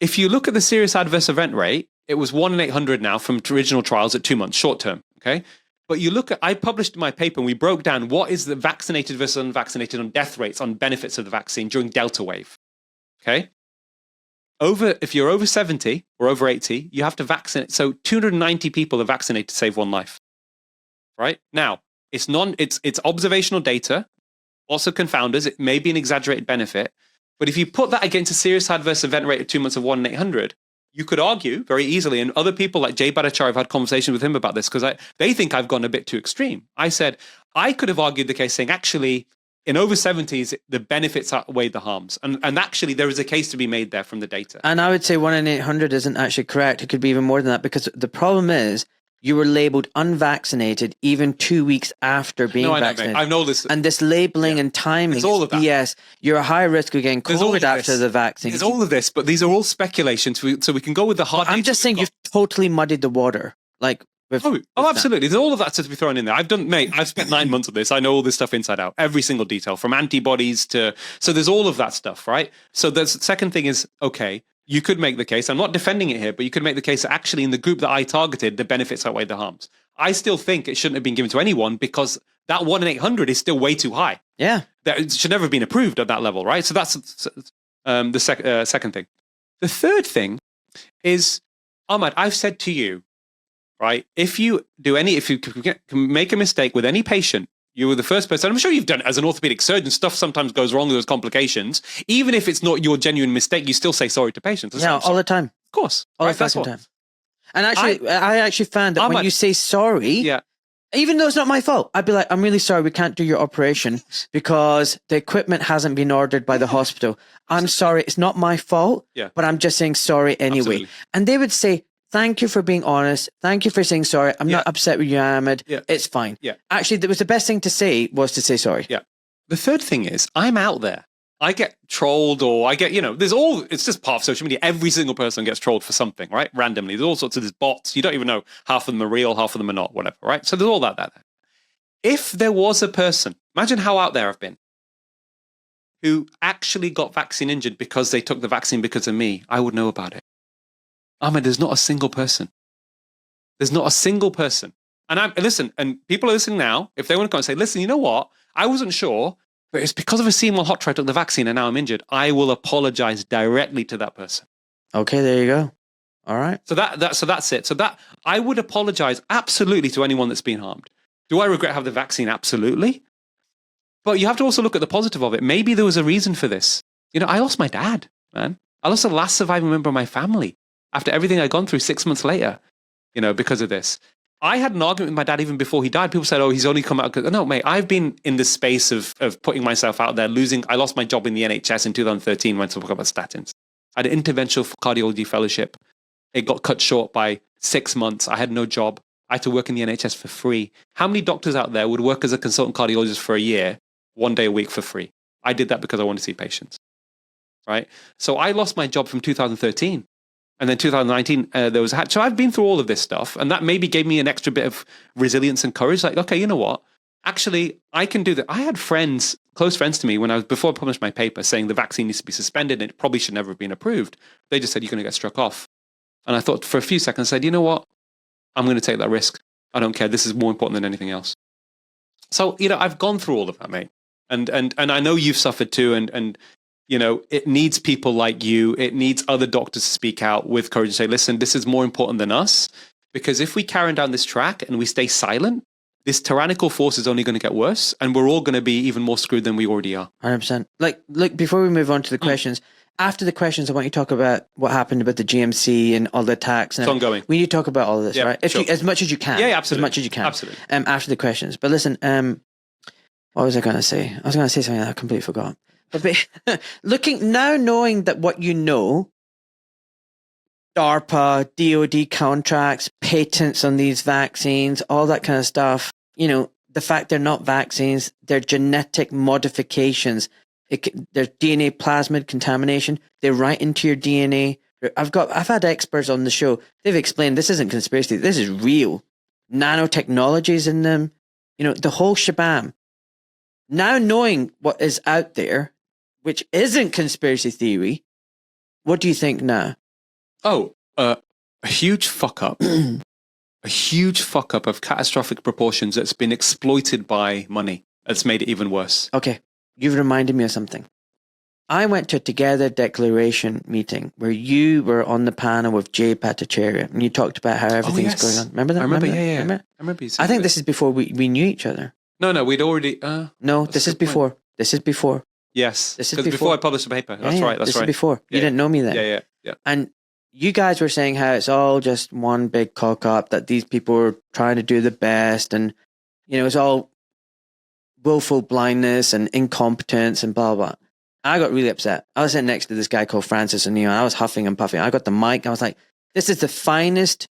Speaker 2: If you look at the serious adverse event rate, it was 1 in 800 now from original trials at 2 months, short term. Okay, but you look at, I published my paper and we broke down what is the vaccinated versus unvaccinated on death rates on benefits of the vaccine during Delta wave. Okay, if you're over 70 or over 80, you have to vaccinate. So 290 people are vaccinated to save one life. Right now. It's observational data, also confounders. It may be an exaggerated benefit, but if you put that against a serious adverse event rate of 2 months of 1 in 800, you could argue very easily, and other people like Jay Bhattacharya, I've had conversations with him about this because they think I've gone a bit too extreme. I said, I could have argued the case saying, actually, in over 70s, the benefits outweigh the harms. And actually, there is a case to be made there from the data.
Speaker 1: And I would say 1 in 800 isn't actually correct. It could be even more than that because the problem is, you were labeled unvaccinated even 2 weeks after being vaccinated.
Speaker 2: I know this.
Speaker 1: And this labeling and timing is
Speaker 2: all of that.
Speaker 1: BS. You're a high risk of getting COVID after the vaccine.
Speaker 2: There's all of this, but these are all speculations. So we can go with the hard.
Speaker 1: I'm just saying you've totally muddied the water. Like,
Speaker 2: absolutely. There's all of that to be thrown in there. I've spent 9 months of this. I know all this stuff inside out, every single detail from antibodies to, so there's all of that stuff, right? So the second thing is, okay, you could make the case, I'm not defending it here, but you could make the case that actually in the group that I targeted, the benefits outweigh the harms. I still think it shouldn't have been given to anyone because that 1 in 800 is still way too high.
Speaker 1: Yeah.
Speaker 2: That should never have been approved at that level, right? So that's the second thing. The third thing is, Ahmad, I've said to you, right, if you can make a mistake with any patient, you were the first person. I'm sure you've done it as an orthopedic surgeon. Stuff sometimes goes wrong. There's complications. Even if it's not your genuine mistake, you still say sorry to patients.
Speaker 1: Yeah, all the time.
Speaker 2: Of course.
Speaker 1: All the fucking time. And actually, I actually found that when you say sorry, even though it's not my fault, I'd be like, I'm really sorry, we can't do your operation because the equipment hasn't been ordered by the hospital. I'm sorry, it's not my fault, but I'm just saying sorry anyway.
Speaker 2: Absolutely.
Speaker 1: And they would say, thank you for being honest. Thank you for saying sorry. I'm not upset with you, Ahmed. It's fine. Actually, that was the best thing to say was to say sorry.
Speaker 2: Yeah. The third thing is, I'm out there. I get trolled or I get, it's just part of social media. Every single person gets trolled for something, right? Randomly. There's all sorts of these bots. You don't even know half of them are real, half of them are not, whatever, right? So there's all that there. If there was a person, imagine how out there I've been. who actually got vaccine injured because they took the vaccine because of me, I would know about it. Ahmed, there's not a single person. There's not a single person. And listen, and people are listening now, if they want to come and say, listen, you know what? I wasn't sure, but it's because of Aseem Maholtra I took the vaccine and now I'm injured. I will apologize directly to that person.
Speaker 1: Okay, there you go. All right.
Speaker 2: So that's it. So that I would apologize absolutely to anyone that's been harmed. Do I regret having the vaccine? Absolutely. But you have to also look at the positive of it. Maybe there was a reason for this. You know, I lost my dad, man. I lost the last surviving member of my family after everything I'd gone through 6 months later, you know, because of this. I had an argument with my dad even before he died. People said, oh, he's only come out. No, mate, I've been in the space of putting myself out there, I lost my job in the NHS in 2013 when I talk about statins. I had an interventional cardiology fellowship. It got cut short by 6 months. I had no job. I had to work in the NHS for free. How many doctors out there would work as a consultant cardiologist for a year, 1 day a week for free? I did that because I wanted to see patients, right? So I lost my job from 2013. And then 2019, so I've been through all of this stuff. And that maybe gave me an extra bit of resilience and courage. Like, okay, you know what? Actually, I can do that. I had friends, close friends to me, before I published my paper, saying the vaccine needs to be suspended and it probably should never have been approved. They just said, you're going to get struck off. And I thought for a few seconds, I said, you know what? I'm going to take that risk. I don't care. This is more important than anything else. So, you know, I've gone through all of that, mate. And I know you've suffered too. And you know, it needs people like you. It needs other doctors to speak out with courage and say, listen, this is more important than us. Because if we carry down this track and we stay silent, this tyrannical force is only going to get worse. And we're all going to be even more screwed than we already are.
Speaker 1: 100%. Like, look, before we move on to the questions, after the questions, I want you to talk about what happened about the GMC and all the attacks. And
Speaker 2: it's ongoing.
Speaker 1: We need to talk about all of this, right?
Speaker 2: Sure.
Speaker 1: As much as you can.
Speaker 2: Yeah, absolutely.
Speaker 1: As much as you can.
Speaker 2: Absolutely.
Speaker 1: After the questions. But listen, what was I going to say? I was going to say something that I completely forgot. But knowing that what you know, DARPA, DOD contracts, patents on these vaccines, all that kind of stuff, you know, the fact they're not vaccines, they're genetic modifications, they're DNA plasmid contamination, they're right into your DNA. I've had experts on the show, they've explained this isn't conspiracy, this is real. Nanotechnologies in them, you know, the whole shabam. Now knowing what is out there, which isn't conspiracy theory, what do you think now?
Speaker 2: Oh, a huge fuck up. A huge fuck up of catastrophic proportions that's been exploited by money. That's made it even worse.
Speaker 1: Okay, you've reminded me of something. I went to a Together Declaration meeting where you were on the panel with Jay Bhattacharya and you talked about how everything's going on. Remember that?
Speaker 2: I remember,
Speaker 1: yeah.
Speaker 2: Remember? I remember you saying
Speaker 1: I think this is before we knew each other.
Speaker 2: No, we'd already...
Speaker 1: no, this is before. Point. This is before.
Speaker 2: Yes, because before I published the paper. That's right.
Speaker 1: This is before. You didn't know me then.
Speaker 2: Yeah.
Speaker 1: And you guys were saying how it's all just one big cock up, that these people are trying to do the best, and you know, it's all willful blindness and incompetence and blah blah. I got really upset. I was sitting next to this guy called Francis O'Neill. I was huffing and puffing. I got the mic. I was like, this is the finest,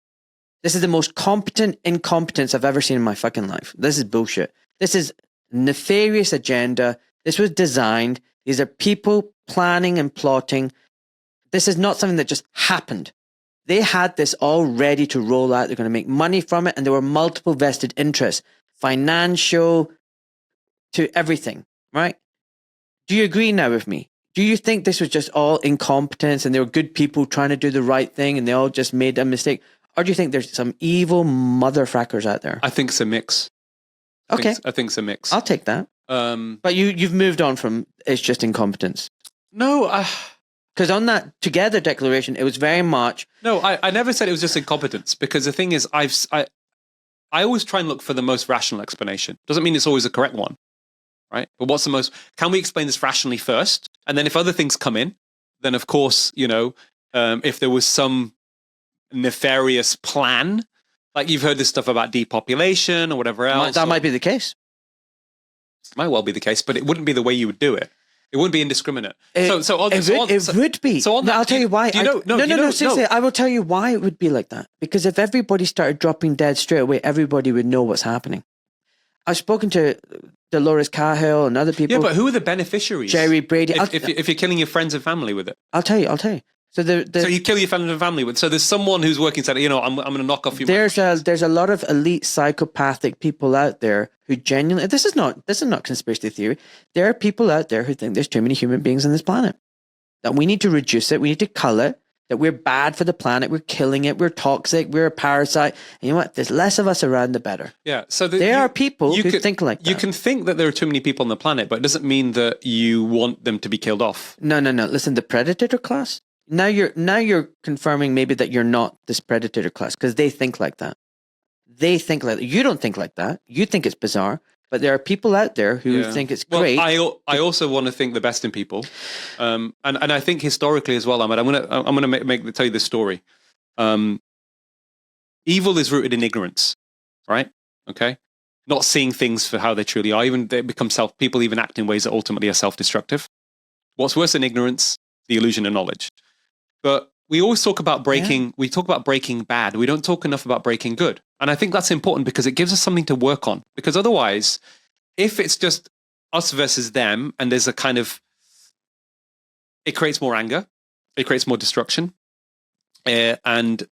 Speaker 1: this is the most competent incompetence I've ever seen in my fucking life. This is bullshit. This is nefarious agenda. This was designed. These are people planning and plotting. This is not something that just happened. They had this all ready to roll out. They're going to make money from it. And there were multiple vested interests, financial to everything, right? Do you agree now with me? Do you think this was just all incompetence and they were good people trying to do the right thing and they all just made a mistake? Or do you think there's some evil motherfuckers out there?
Speaker 2: I think it's a mix. I think it's a mix.
Speaker 1: I'll take that. But you've moved on from it's just incompetence.
Speaker 2: No,
Speaker 1: because on that Together Declaration, it was very much...
Speaker 2: No, I never said it was just incompetence, because the thing is, I always try and look for the most rational explanation. Doesn't mean it's always the correct one, right? But what's the most... Can we explain this rationally first? And then if other things come in, then of course, you know, if there was some nefarious plan, like you've heard this stuff about depopulation or whatever else.
Speaker 1: That might be the case.
Speaker 2: Might well be the case, but it wouldn't be the way you would do it. It wouldn't be indiscriminate.
Speaker 1: It would be.
Speaker 2: So
Speaker 1: I'll tell you why. Seriously, I will tell you why it would be like that. Because if everybody started dropping dead straight away, everybody would know what's happening. I've spoken to Dolores Cahill and other people.
Speaker 2: Yeah, but who are the beneficiaries?
Speaker 1: Jerry Brady.
Speaker 2: If you're killing your friends and family with it.
Speaker 1: I'll tell you. So
Speaker 2: so you kill your family. So there's someone who's working said, I'm going to knock off your.
Speaker 1: There's a lot of elite psychopathic people out there who genuinely. This is not conspiracy theory. There are people out there who think there's too many human beings on this planet. That we need to reduce it. We need to cull it. That we're bad for the planet. We're killing it. We're toxic. We're a parasite. And you know what? There's less of us around, the better.
Speaker 2: Yeah. So
Speaker 1: there are people who think like that.
Speaker 2: You can think that there are too many people on the planet, but it doesn't mean that you want them to be killed off.
Speaker 1: No. Listen, the predator class. Now you're confirming maybe that you're not this predator class because they think like that. They think like that. You don't think like that. You think it's bizarre. But there are people out there who think it's great.
Speaker 2: Well, I also want to think the best in people, and I think historically as well, Ahmed. I'm gonna tell you this story. Evil is rooted in ignorance, right? Okay, not seeing things for how they truly are. Even they become people even act in ways that ultimately are self-destructive. What's worse than ignorance? The illusion of knowledge. But we always talk about breaking. Yeah. We talk about breaking bad. We don't talk enough about breaking good. And I think that's important because it gives us something to work on. Because otherwise, if it's just us versus them, and there's a kind of, it creates more anger, it creates more destruction, and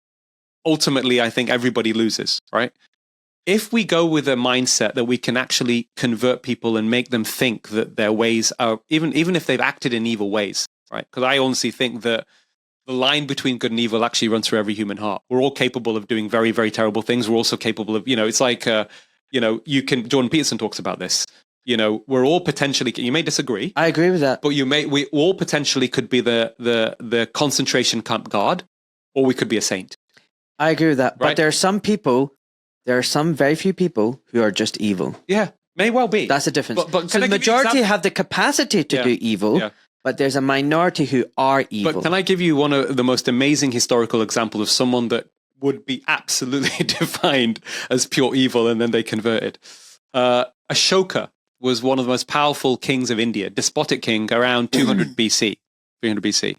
Speaker 2: ultimately, I think everybody loses. Right? If we go with a mindset that we can actually convert people and make them think that their ways are even if they've acted in evil ways, right? Because I honestly think that the line between good and evil actually runs through every human heart. We're all capable of doing very, very terrible things. We're also capable of, it's like, Jordan Peterson talks about this. We're all potentially, you may disagree.
Speaker 1: I agree with that.
Speaker 2: But we all potentially could be the concentration camp guard, or we could be a saint.
Speaker 1: I agree with that.
Speaker 2: Right?
Speaker 1: But there are some very few people who are just evil.
Speaker 2: Yeah, may well be.
Speaker 1: That's the difference.
Speaker 2: But
Speaker 1: so the majority have the capacity to do evil. Yeah. But there's a minority who are evil.
Speaker 2: But can I give you one of the most amazing historical examples of someone that would be absolutely defined as pure evil and then they converted? Ashoka was one of the most powerful kings of India, despotic king around 200 BC, 300 BC.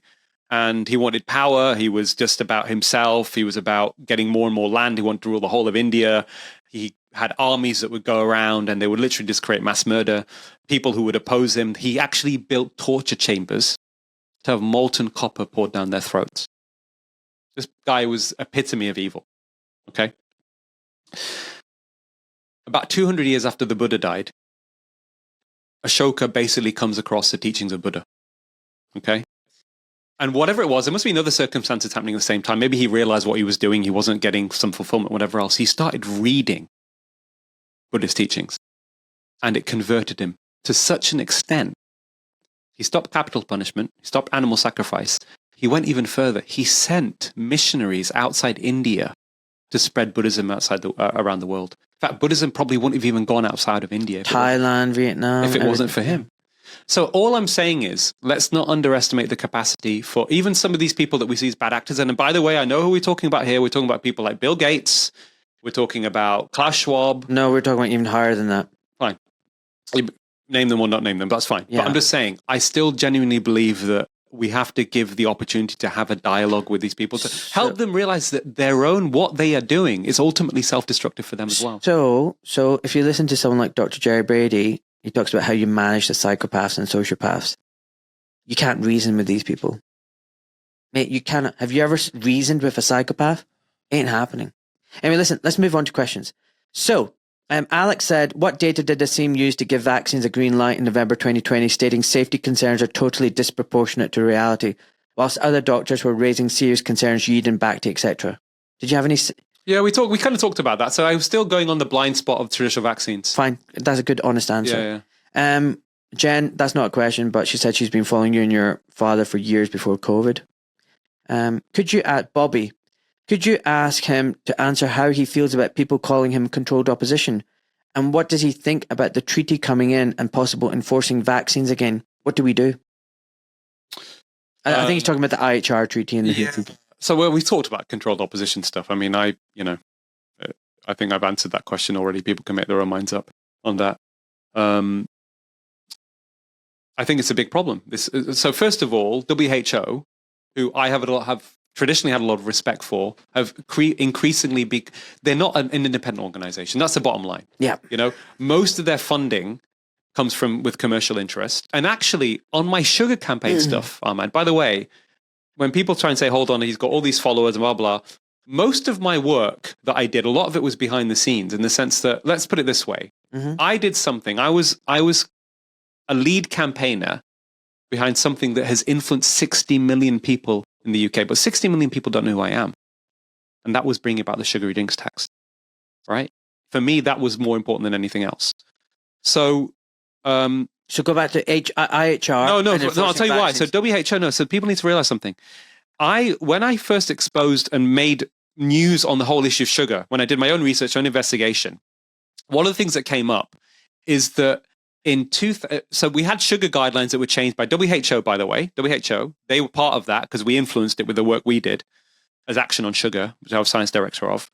Speaker 2: And he wanted power. He was just about himself. He was about getting more and more land. He wanted to rule the whole of India. He had armies that would go around and they would literally just create mass murder. People who would oppose him. He actually built torture chambers to have molten copper poured down their throats. This guy was epitome of evil. Okay? About 200 years after the Buddha died, Ashoka basically comes across the teachings of Buddha. Okay? And whatever it was, there must be other circumstances happening at the same time. Maybe he realized what he was doing. He wasn't getting some fulfillment, whatever else. He started reading Buddhist teachings. And it converted him to such an extent. He stopped capital punishment. He stopped animal sacrifice. He went even further. He sent missionaries outside India to spread Buddhism around the world. In fact, Buddhism probably wouldn't have even gone outside of India.
Speaker 1: Thailand, Vietnam.
Speaker 2: If it wasn't for him. So all I'm saying is, let's not underestimate the capacity for even some of these people that we see as bad actors. And by the way, I know who we're talking about here. We're talking about people like Bill Gates. We're talking about Klaus Schwab.
Speaker 1: No, we're talking about even higher than that.
Speaker 2: Fine. Name them or not name them, that's fine. Yeah. But I'm just saying, I still genuinely believe that we have to give the opportunity to have a dialogue with these people to help them realize that what they are doing is ultimately self-destructive for them as well.
Speaker 1: So if you listen to someone like Dr. Jerry Brady, he talks about how you manage the psychopaths and sociopaths. You can't reason with these people. Mate, you cannot. Have you ever reasoned with a psychopath? Ain't happening. Anyway, listen, let's move on to questions. So, Alex said, what data did Aseem use to give vaccines a green light in November 2020, stating safety concerns are totally disproportionate to reality, whilst other doctors were raising serious concerns, Yeed and Bhakti, etc.? Did you have any...
Speaker 2: Yeah, we kind of talked about that. So I was still going on the blind spot of traditional vaccines.
Speaker 1: Fine. That's a good, honest answer.
Speaker 2: Yeah.
Speaker 1: Jen, that's not a question, but she said she's been following you and your father for years before COVID. Bobby, could you ask him to answer how he feels about people calling him controlled opposition? And what does he think about the treaty coming in and possible enforcing vaccines again? What do we do? I think he's talking about the IHR treaty and the
Speaker 2: So we talked about controlled opposition stuff. I mean, I think I've answered that question already. People can make their own minds up on that. I think it's a big problem. So first of all, WHO, who I have traditionally had a lot of respect for, have increasingly they're not an independent organization. That's the bottom line.
Speaker 1: Yeah.
Speaker 2: Most of their funding comes with commercial interest. And actually, on my sugar campaign stuff, Ahmad, by the way, when people try and say, hold on, he's got all these followers and blah, blah, most of my work that I did, a lot of it was behind the scenes in the sense that, let's put it this way. I did something. I was a lead campaigner behind something that has influenced 60 million people in the UK, but 60 million people don't know who I am. And that was bringing about the sugary drinks tax, right? For me, that was more important than anything else. So
Speaker 1: go back to IHR.
Speaker 2: No, I'll tell you why. So WHO, no, so people need to realize something. When I first exposed and made news on the whole issue of sugar, when I did my own research, own investigation, one of the things that came up is that so we had sugar guidelines that were changed by WHO, by the way. WHO, they were part of that because we influenced it with the work we did as Action on Sugar, which I was science director of.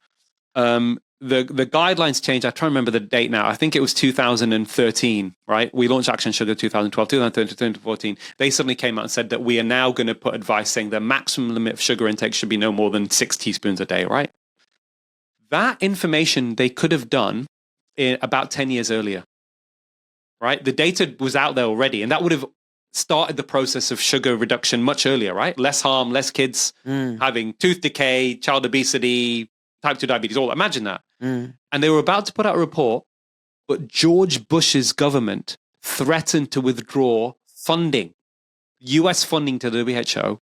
Speaker 2: The guidelines changed. I try to remember the date now. I think it was 2013, right? We launched Action Sugar 2012, 2013, 2014. They suddenly came out and said that we are now going to put advice saying the maximum limit of sugar intake should be no more than 6 teaspoons a day, right? That information they could have done about 10 years earlier, right? The data was out there already, and that would have started the process of sugar reduction much earlier, right? Less harm, less kids having tooth decay, child obesity, type 2 diabetes, all. Imagine that. And they were about to put out a report, but George Bush's government threatened to withdraw funding, US funding to the WHO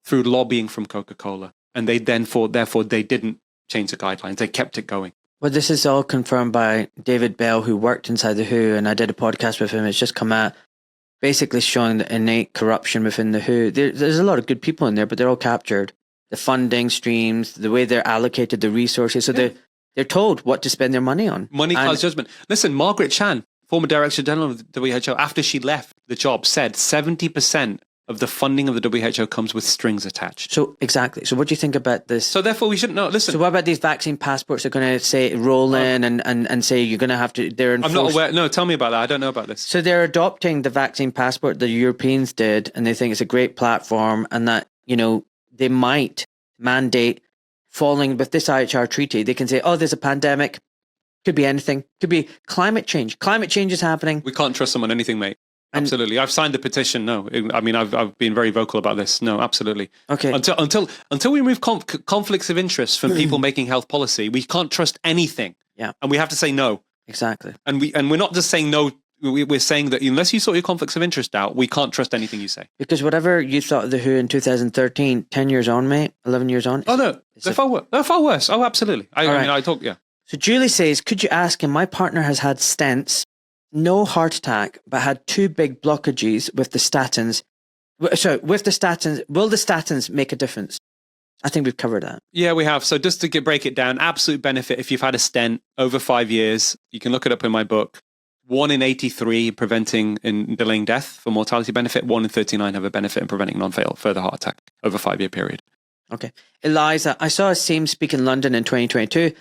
Speaker 2: through lobbying from Coca-Cola. And they therefore they didn't change the guidelines. They kept it going.
Speaker 1: Well, this is all confirmed by David Bell, who worked inside the WHO, and I did a podcast with him. It's just come out basically showing the innate corruption within the WHO. There's a lot of good people in there, but they're all captured. The funding streams, the way they're allocated, the resources. So they're told what to spend their money on.
Speaker 2: Money clouds judgment. Listen, Margaret Chan, former Director General of the WHO, after she left the job, said 70% of the funding of the WHO comes with strings attached.
Speaker 1: So exactly. So what do you think about this?
Speaker 2: So therefore we shouldn't know. Listen.
Speaker 1: So what about these vaccine passports that are going to say roll in and say you're going to have to, they're enforced?
Speaker 2: I'm not aware. No, tell me about that. I don't know about this.
Speaker 1: So they're adopting the vaccine passport the Europeans did, and they think it's a great platform, and that, they might mandate falling with this IHR treaty. They can say, oh, there's a pandemic. Could be anything. Could be climate change. Climate change is happening.
Speaker 2: We can't trust them on anything, mate. Absolutely. I've signed the petition. No, I mean, I've been very vocal about this. No, absolutely.
Speaker 1: Okay.
Speaker 2: Until we remove conflicts of interest from people making health policy, we can't trust anything.
Speaker 1: Yeah.
Speaker 2: And we have to say no.
Speaker 1: Exactly.
Speaker 2: And we're not just saying no. We're saying that unless you sort your conflicts of interest out, we can't trust anything you say.
Speaker 1: Because whatever you thought of the WHO in 2013, 10 years on, mate, 11 years on.
Speaker 2: Oh, no. They're far worse. Oh, absolutely. Yeah.
Speaker 1: So Julie says, could you ask him, my partner has had stents, no heart attack, but had 2 big blockages with the statins. So with the statins, will the statins make a difference? I think we've covered that.
Speaker 2: Yeah, we have. So just to break it down, absolute benefit if you've had a stent over 5 years, you can look it up in my book. 1 in 83 preventing and delaying death for mortality benefit. 1 in 39 have a benefit in preventing non-fatal further heart attack over a 5-year period.
Speaker 1: Okay. Eliza, I saw Aseem speak in London in 2022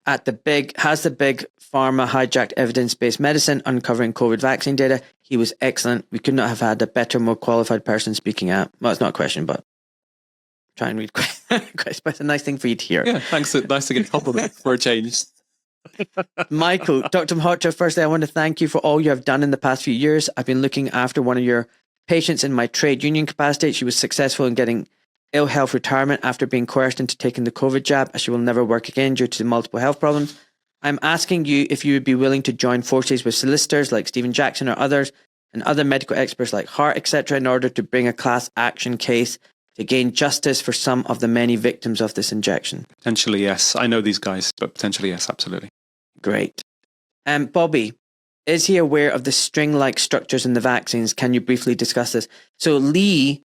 Speaker 1: at the big pharma hijacked evidence-based medicine uncovering COVID vaccine data. He was excellent. We could not have had a better, more qualified person speaking out. Well, it's not a question, but try and read questions. It's a nice thing for you to hear.
Speaker 2: Yeah, thanks. Nice to get a compliment for a change.
Speaker 1: Michael, Dr. Maholtra, firstly, I want to thank you for all you have done in the past few years. I've been looking after one of your patients in my trade union capacity. She was successful in getting ill health retirement after being coerced into taking the COVID jab, as she will never work again due to multiple health problems. I'm asking you if you would be willing to join forces with solicitors like Stephen Jackson or others and other medical experts like Hart, etc., in order to bring a class action case to gain justice for some of the many victims of this injection.
Speaker 2: Potentially, yes. I know these guys, but potentially, yes, absolutely.
Speaker 1: Great. Bobby, is he aware of the string-like structures in the vaccines? Can you briefly discuss this? So Dr.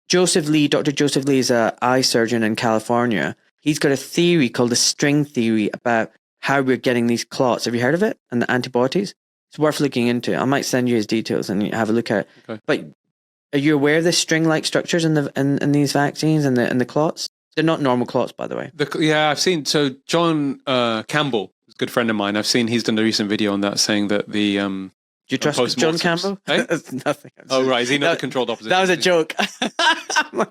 Speaker 1: Joseph Lee is an eye surgeon in California. He's got a theory called the string theory about how we're getting these clots. Have you heard of it? And the antibodies? It's worth looking into. I might send you his details and you have a look at it.
Speaker 2: Okay.
Speaker 1: But are you aware of the string-like structures in these vaccines and the clots? They're not normal clots, by the way.
Speaker 2: Yeah, I've seen. So John Campbell, a good friend of mine, I've seen he's done a recent video on that saying that the...
Speaker 1: Do you trust John Campbell?
Speaker 2: Hey?
Speaker 1: That's nothing.
Speaker 2: Oh, right. Is he not the controlled opposition?
Speaker 1: That was a joke.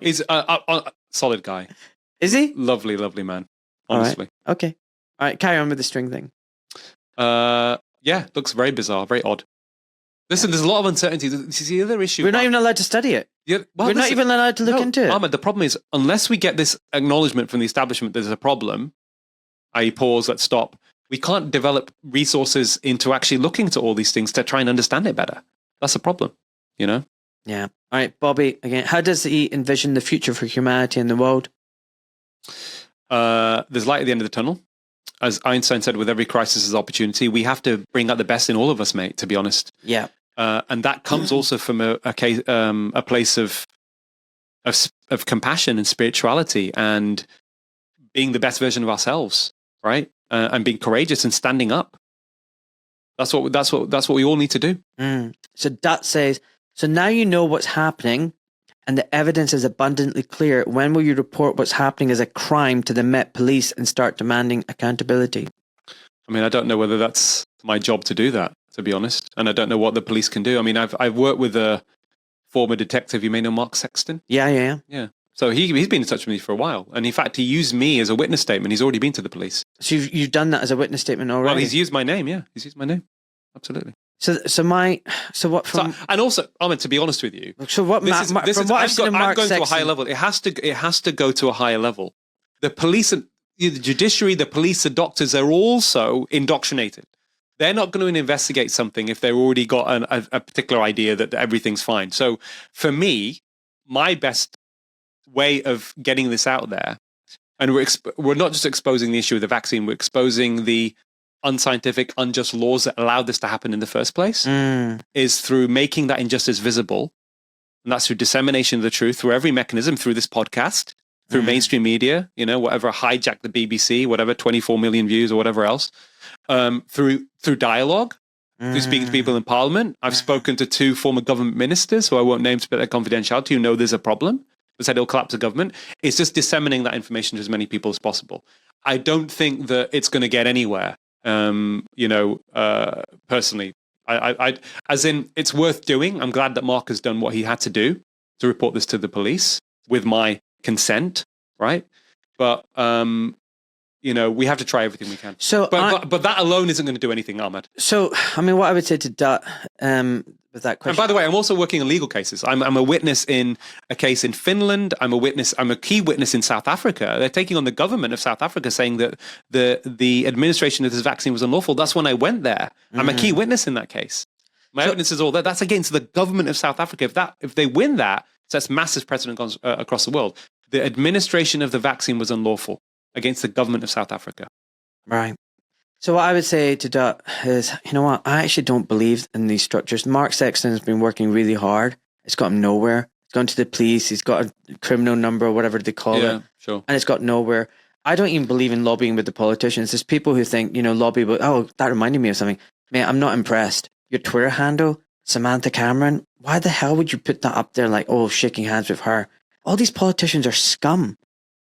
Speaker 2: He's a solid guy.
Speaker 1: Is he?
Speaker 2: Lovely, lovely man. Honestly.
Speaker 1: All right. Okay. All right. Carry on with the string thing.
Speaker 2: Yeah, looks very bizarre, very odd. Listen, there's a lot of uncertainty. This is the other issue.
Speaker 1: We're not even allowed to study it.
Speaker 2: Yeah, well,
Speaker 1: We're not even allowed to look into it.
Speaker 2: Ahmed, the problem is, unless we get this acknowledgement from the establishment there's a problem, i.e. pause, let's stop, we can't develop resources into actually looking to all these things to try and understand it better. That's a problem, you know?
Speaker 1: Yeah. All right, Bobby, again, how does he envision the future for humanity and the world?
Speaker 2: There's light at the end of the tunnel. As Einstein said, with every crisis is opportunity. We have to bring out the best in all of us, mate, to be honest.
Speaker 1: Yeah.
Speaker 2: And that comes also from a place of compassion and spirituality and being the best version of ourselves, right? And being courageous and standing up. That's what we all need to do.
Speaker 1: So Dut says, so now you know what's happening and the evidence is abundantly clear. When will you report what's happening as a crime to the Met Police and start demanding accountability?
Speaker 2: I mean, I don't know whether that's my job to do that, to be honest. And I don't know what the police can do. I mean, I've worked with a former detective. You may know Mark Sexton?
Speaker 1: Yeah.
Speaker 2: So he's been in touch with me for a while. And in fact, he used me as a witness statement. He's already been to the police.
Speaker 1: So you've done that as a witness statement already?
Speaker 2: Well, he's used my name, yeah. He's used my name. Absolutely.
Speaker 1: And
Speaker 2: also, Ahmed, to be honest with you,
Speaker 1: so what? I'm going
Speaker 2: to a higher level. It has to go to a higher level. The police, the judiciary, the police, the doctors are also indoctrinated. They're not going to investigate something if they've already got a particular idea that everything's fine. So, for me, my best way of getting this out there, and we're not just exposing the issue of the vaccine, we're exposing the unscientific, unjust laws that allowed this to happen in the first place, is through making that injustice visible. And that's through dissemination of the truth, through every mechanism, through this podcast, through mainstream media, whatever, hijack the BBC, whatever, 24 million views or whatever else, through dialogue, through speaking to people in Parliament. I've spoken to 2 former government ministers, who I won't name to put their confidentiality, who know there's a problem, who said it'll collapse the government. It's just disseminating that information to as many people as possible. I don't think that it's going to get anywhere. Personally, I as in, it's worth doing. I'm glad that Mark has done what he had to do to report this to the police with my consent, right? But we have to try everything we can.
Speaker 1: So,
Speaker 2: but that alone isn't going to do anything, Ahmed.
Speaker 1: So, I mean, what I would say to Dut, with that question.
Speaker 2: And by the way, I'm also working in legal cases. I'm a witness in a case in Finland. I'm a key witness in South Africa. They're taking on the government of South Africa, saying that the administration of this vaccine was unlawful. That's when I went there. I'm a key witness in that case. My evidence is all that. That's against the government of South Africa. If they win that, sets massive precedent across the world. The administration of the vaccine was unlawful against the government of South Africa.
Speaker 1: Right. So what I would say to Dut is, you know what? I actually don't believe in these structures. Mark Sexton has been working really hard. It's got him nowhere. He's gone to the police. He's got a criminal number or whatever they call it.
Speaker 2: Sure.
Speaker 1: And it's got nowhere. I don't even believe in lobbying with the politicians. There's people who think, lobby, but that reminded me of something. Man, I'm not impressed. Your Twitter handle, Samantha Cameron, why the hell would you put that up there like, shaking hands with her? All these politicians are scum.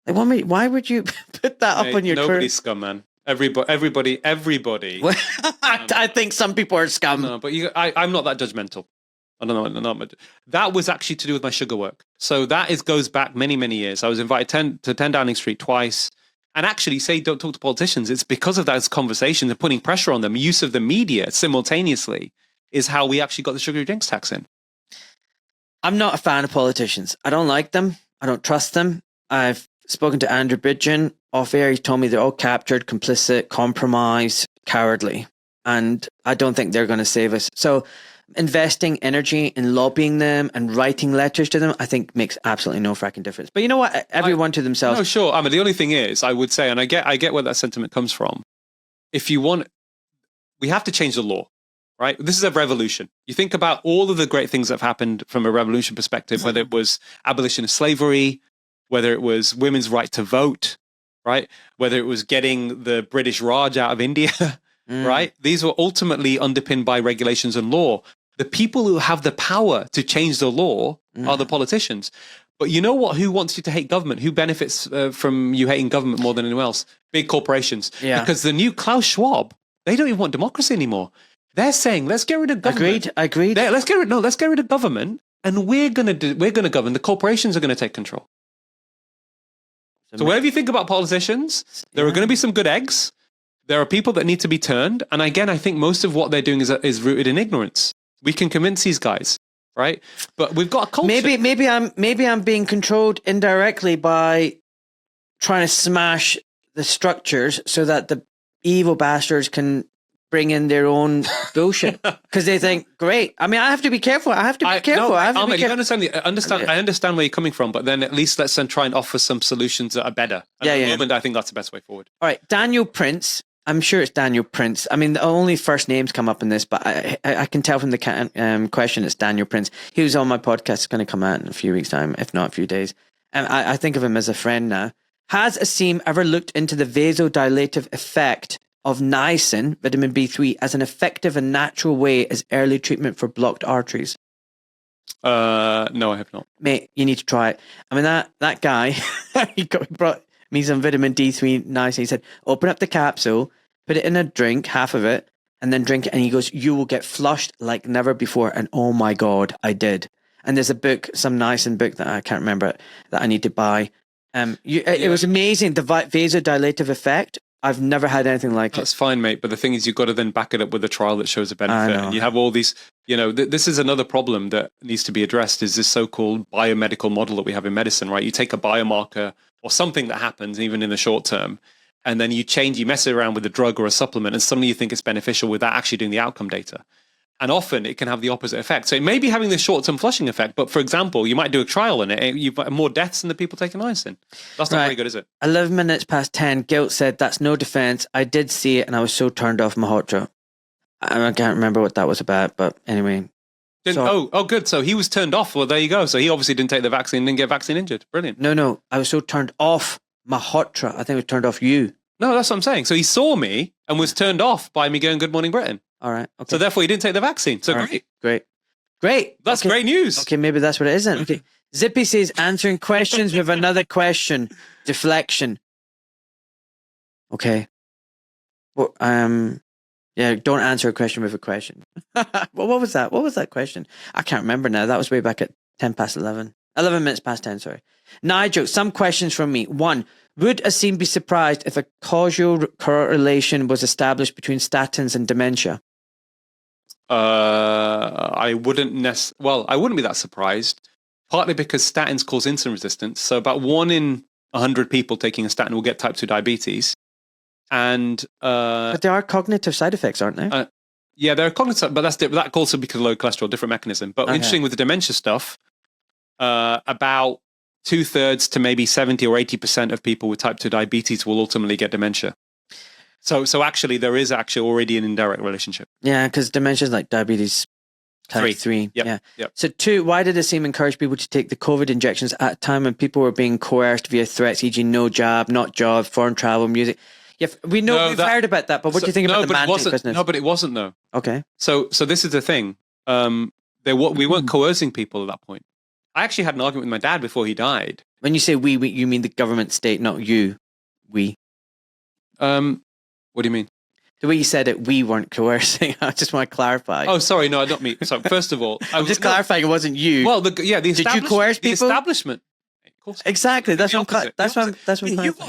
Speaker 1: Like, why would you put that up on your Twitter?
Speaker 2: Nobody's scum, man. Everybody.
Speaker 1: I think some people are scum.
Speaker 2: No, but I'm not that judgmental. I don't know. That was actually to do with my sugar work. So that goes back many, many years. I was invited to 10 Downing Street twice. And actually, say don't talk to politicians. It's because of those conversations and putting pressure on them. Use of the media simultaneously is how we actually got the sugary drinks tax in.
Speaker 1: I'm not a fan of politicians. I don't like them. I don't trust them. I've spoken to Andrew Bridgen off air. He's told me they're all captured, complicit, compromised, cowardly. And I don't think they're going to save us. So investing energy in lobbying them and writing letters to them, I think makes absolutely no fracking difference. But you know what? Everyone to themselves.
Speaker 2: No, sure. I mean, the only thing is, I would say, and I get where that sentiment comes from. If you want, we have to change the law, right? This is a revolution. You think about all of the great things that have happened from a revolution perspective, whether it was abolition of slavery, whether it was women's right to vote, right? Whether it was getting the British Raj out of India, right? These were ultimately underpinned by regulations and law. The people who have the power to change the law are the politicians. But you know what? Who wants you to hate government? Who benefits from you hating government more than anyone else? Big corporations. Yeah. Because the new Klaus Schwab, they don't even want democracy anymore. They're saying, let's get rid of government.
Speaker 1: Agreed.
Speaker 2: Let's get rid of government, and we're gonna govern. The corporations are gonna take control. So whenever you think about politicians, there are going to be some good eggs. There are people that need to be turned. And again, I think most of what they're doing is rooted in ignorance. We can convince these guys, right? But we've got a culture.
Speaker 1: Maybe I'm being controlled indirectly by trying to smash the structures so that the evil bastards can bring in their own bullshit because they think, great. I mean, I have to be careful. I have to be careful. I
Speaker 2: understand where you're coming from, but then at least let's then try and offer some solutions that are better. And at the moment, I think that's the best way forward.
Speaker 1: All right, Daniel Prince. I'm sure it's Daniel Prince. I mean, the only first names come up in this, but I can tell from the question it's Daniel Prince. He was on my podcast. It's going to come out in a few weeks' time, if not a few days. And I think of him as a friend now. Has Aseem ever looked into the vasodilative effect of niacin, vitamin B3, as an effective and natural way as early treatment for blocked arteries?
Speaker 2: No, I have not.
Speaker 1: Mate, you need to try it. I mean, that guy, he brought me some vitamin D3 niacin. He said, open up the capsule, put it in a drink, half of it, and then drink it. And he goes, you will get flushed like never before. And oh my God, I did. And there's a book, some niacin book that I can't remember, that I need to buy. It was amazing, the vasodilative effect. I've never had anything like it.
Speaker 2: That's fine, mate. But the thing is, you've got to then back it up with a trial that shows a benefit. And you have all these, this is another problem that needs to be addressed, is this so-called biomedical model that we have in medicine, right? You take a biomarker or something that happens even in the short term, and then you mess it around with a drug or a supplement, and suddenly you think it's beneficial without actually doing the outcome data. And often it can have the opposite effect. So it may be having this short-term flushing effect, but for example, you might do a trial on it. You've got more deaths than the people taking niacin. That's not very good, is it?
Speaker 1: 11 minutes past 10, Guilt said, that's no defense. I did see it and I was so turned off Maholtra. I can't remember what that was about, but anyway.
Speaker 2: Good. So he was turned off. Well, there you go. So he obviously didn't take the vaccine and didn't get vaccine injured. Brilliant.
Speaker 1: No. I was so turned off Maholtra. I think it was turned off you.
Speaker 2: No, that's what I'm saying. So he saw me and was turned off by me going, Good Morning Britain.
Speaker 1: All right. Okay.
Speaker 2: So therefore, he didn't take the vaccine. So
Speaker 1: Great.
Speaker 2: That's great news.
Speaker 1: Okay, maybe that's what it is then. Okay. Zippy says, answering questions with another question. Deflection. Okay. Well, don't answer a question with a question. Well, what was that? What was that question? I can't remember now. That was way back at 10 past 11. 11 minutes past 10, sorry. Nigel, some questions from me. 1. Would Aseem be surprised if a causal correlation was established between statins and dementia?
Speaker 2: I wouldn't be that surprised. Partly because statins cause insulin resistance. So about 1 in 100 people taking a statin will get type 2 diabetes. And
Speaker 1: but there are cognitive side effects, aren't there?
Speaker 2: Yeah, there are cognitive, but that also because of low cholesterol, different mechanism. But interesting with the dementia stuff, about 2/3 to maybe 70 or 80% of people with type 2 diabetes will ultimately get dementia. So actually, there is actually already an indirect relationship.
Speaker 1: Yeah, because dementia is like diabetes type 3.
Speaker 2: Yep.
Speaker 1: So 2, why did Aseem encourage people to take the COVID injections at a time when people were being coerced via threats, e.g. no job, not job, foreign travel, music? Yeah, we've heard about that, but what do you think about the mantic business?
Speaker 2: No, but it wasn't though.
Speaker 1: Okay.
Speaker 2: So this is the thing. We weren't coercing people at that point. I actually had an argument with my dad before he died.
Speaker 1: When you say we you mean the government state, not you. We.
Speaker 2: What do you mean?
Speaker 1: The way you said it, we weren't coercing. I just want to clarify.
Speaker 2: Oh, sorry, no, not me. So first of all,
Speaker 1: I'm just clarifying it wasn't you.
Speaker 2: Well, did you coerce people? The establishment.
Speaker 1: Exactly. That's what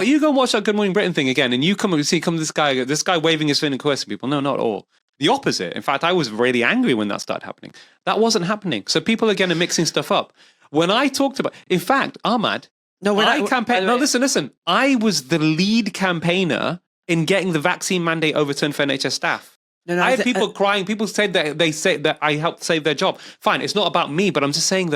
Speaker 2: you go and watch that Good Morning Britain thing again, and you come and see this guy waving his fin and coercing people. No, not at all. The opposite. In fact, I was really angry when that started happening. That wasn't happening. So people again are mixing stuff up. When I talked about, in fact, Ahmad, listen. I was the lead campaigner in getting the vaccine mandate overturned for NHS staff. I had people crying. People said that they say that I helped save their job. Fine, it's not about me, but I'm just saying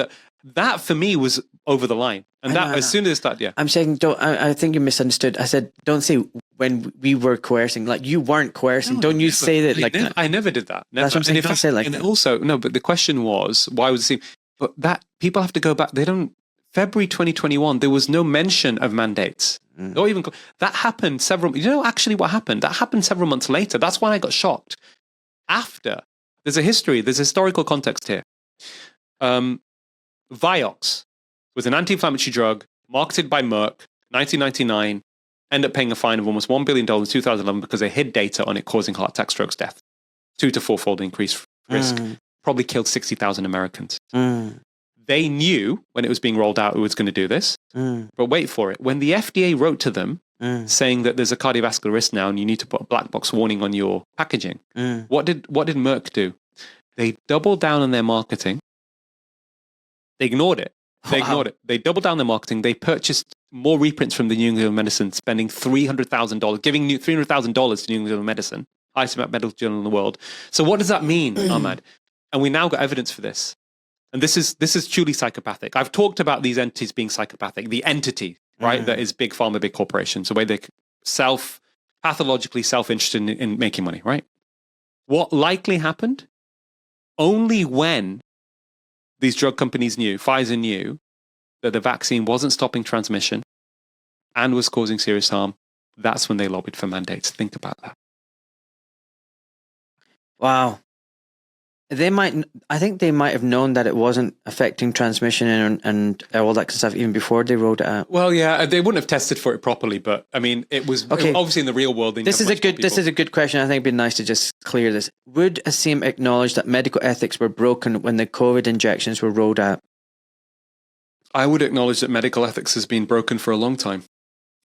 Speaker 2: that for me was over the line. And as soon as it started,
Speaker 1: I'm saying, I think you misunderstood. I said, don't say when we were coercing, like you weren't coercing. Don't you say that like that.
Speaker 2: I never did that. Never.
Speaker 1: That's what I'm saying. Don't say like that.
Speaker 2: Also, no, but the question was, why was it? But that people have to go back. February 2021, there was no mention of mandates. Or even that happened actually what happened? That happened several months later. That's why I got shocked. There's a historical context here. Vioxx was an anti-inflammatory drug marketed by Merck, 1999, ended up paying a fine of almost $1 billion in 2011 because they hid data on it causing heart attack, strokes, death. 2 to 4-fold increased risk. Probably killed 60,000 Americans. They knew when it was being rolled out it was going to do this. But wait for it. When the FDA wrote to them saying that there's a cardiovascular risk now and you need to put a black box warning on your packaging, what did Merck do? They doubled down on their marketing. They ignored it. They doubled down their marketing. They purchased more reprints from the New England Journal of Medicine, spending $300,000, giving $300,000 to New England Journal of Medicine, highest medical journal in the world. So what does that mean, Ahmad? And we now got evidence for this. And this is truly psychopathic. I've talked about these entities being psychopathic. The entity, right, that is big pharma, big corporations, the way they pathologically self-interested in making money, right? What likely happened? Only when these drug companies knew, Pfizer knew, that the vaccine wasn't stopping transmission and was causing serious harm, that's when they lobbied for mandates. Think about that.
Speaker 1: Wow. I think they might have known that it wasn't affecting transmission and all that kind of stuff even before they rolled it out.
Speaker 2: Well, yeah, they wouldn't have tested for it properly, but I mean, it was obviously in the real world.
Speaker 1: This is a good question. I think it'd be nice to just clear this. Would Aseem acknowledge that medical ethics were broken when the COVID injections were rolled out?
Speaker 2: I would acknowledge that medical ethics has been broken for a long time.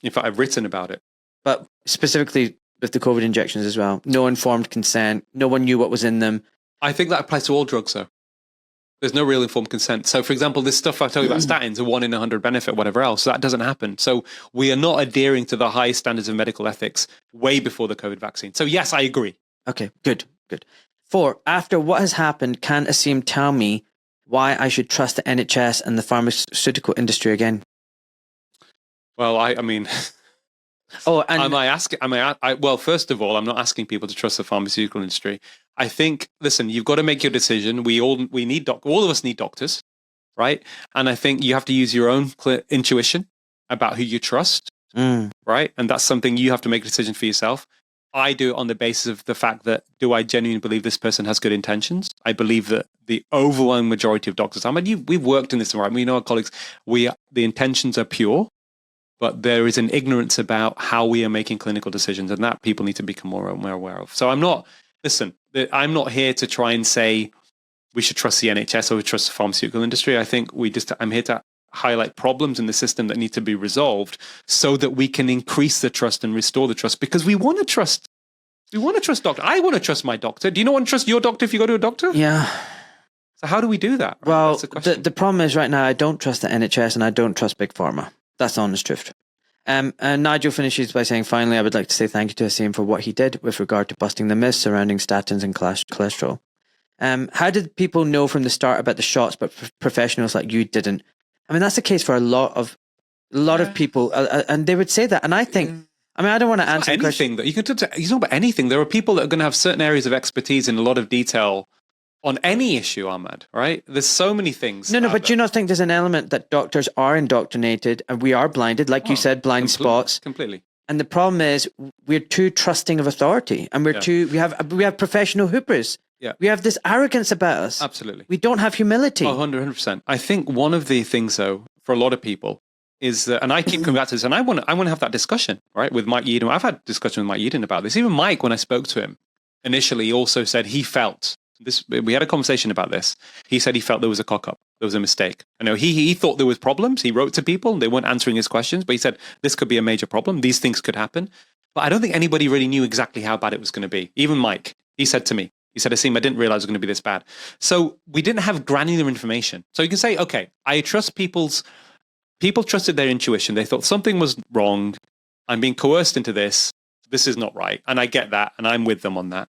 Speaker 2: In fact, I've written about it.
Speaker 1: But specifically with the COVID injections as well. No informed consent. No one knew what was in them.
Speaker 2: I think that applies to all drugs, though. There's no real informed consent. So, for example, this stuff I tell you about statins, a 1 in 100 benefit, whatever else, that doesn't happen. So we are not adhering to the highest standards of medical ethics way before the COVID vaccine. So yes, I agree.
Speaker 1: Okay, good. 4, after what has happened, can Aseem tell me why I should trust the NHS and the pharmaceutical industry again?
Speaker 2: Well, I mean...
Speaker 1: Oh, and
Speaker 2: well, first of all, I'm not asking people to trust the pharmaceutical industry. I think, listen, you've got to make your decision. All of us need doctors, right? And I think you have to use your own intuition about who you trust, right? And that's something you have to make a decision for yourself. I do it on the basis of the fact that, do I genuinely believe this person has good intentions? I believe that the overwhelming majority of doctors, we've worked in this environment. We know our colleagues, the intentions are pure. But there is an ignorance about how we are making clinical decisions, and that people need to become more aware of. So I'm not here to try and say we should trust the NHS or we trust the pharmaceutical industry. I think I'm here to highlight problems in the system that need to be resolved so that we can increase the trust and restore the trust, because we want to trust doctors. I want to trust my doctor. Do you not want to trust your doctor if you go to a doctor?
Speaker 1: Yeah.
Speaker 2: So how do we do that? Right?
Speaker 1: Well, the problem is right now I don't trust the NHS and I don't trust Big Pharma. That's the honest truth. And Nigel finishes by saying, finally, I would like to say thank you to Aseem for what he did with regard to busting the myths surrounding statins and cholesterol. How did people know from the start about the shots, but professionals like you didn't? I mean, that's the case for a lot of people, and they would say that. And I think, I don't want to answer
Speaker 2: anything that you can talk about anything. There are people that are going to have certain areas of expertise in a lot of detail on any issue, Ahmad, right? There's so many things.
Speaker 1: No, but do you not think there's an element that doctors are indoctrinated and we are blinded, like you said, blind spots?
Speaker 2: Completely.
Speaker 1: And the problem is we're too trusting of authority, and we have professional hubris.
Speaker 2: Yeah.
Speaker 1: We have this arrogance about us.
Speaker 2: Absolutely.
Speaker 1: We don't have humility.
Speaker 2: 100%. I think one of the things, though, for a lot of people is that, and I keep coming back to this, and I want to have that discussion, right, with Mike Yeadon. I've had discussion with Mike Yeadon about this. Even Mike, when I spoke to him initially, he also said he felt this. We had a conversation about this. He said he felt there was a cock up. There was a mistake. I know he thought there was problems. He wrote to people. They weren't answering his questions, but he said this could be a major problem. These things could happen. But I don't think anybody really knew exactly how bad it was going to be. Even Mike, he said to me, Aseem, I didn't realize it was going to be this bad. So we didn't have granular information. So you can say, okay, I trust people trusted their intuition. They thought something was wrong. I'm being coerced into this. This is not right. And I get that. And I'm with them on that.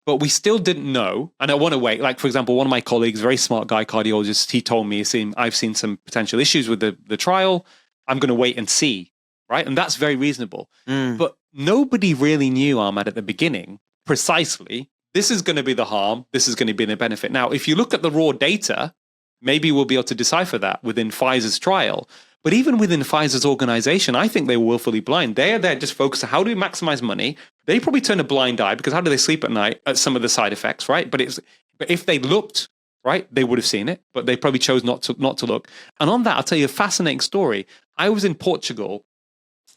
Speaker 2: But we still didn't know. And I want to wait. Like, for example, one of my colleagues, very smart guy, cardiologist, he told me, I've seen some potential issues with the trial. I'm going to wait and see. Right. And that's very reasonable. But nobody really knew, Ahmad, at the beginning, precisely, this is going to be the harm. This is going to be the benefit. Now, if you look at the raw data, maybe we'll be able to decipher that within Pfizer's trial. But even within Pfizer's organization, I think they were willfully blind. They're just focused on how do we maximize money. They probably turn a blind eye because how do they sleep at night at some of the side effects, right? But if they looked, right, they would have seen it, but they probably chose not to look. And on that, I'll tell you a fascinating story. I was in Portugal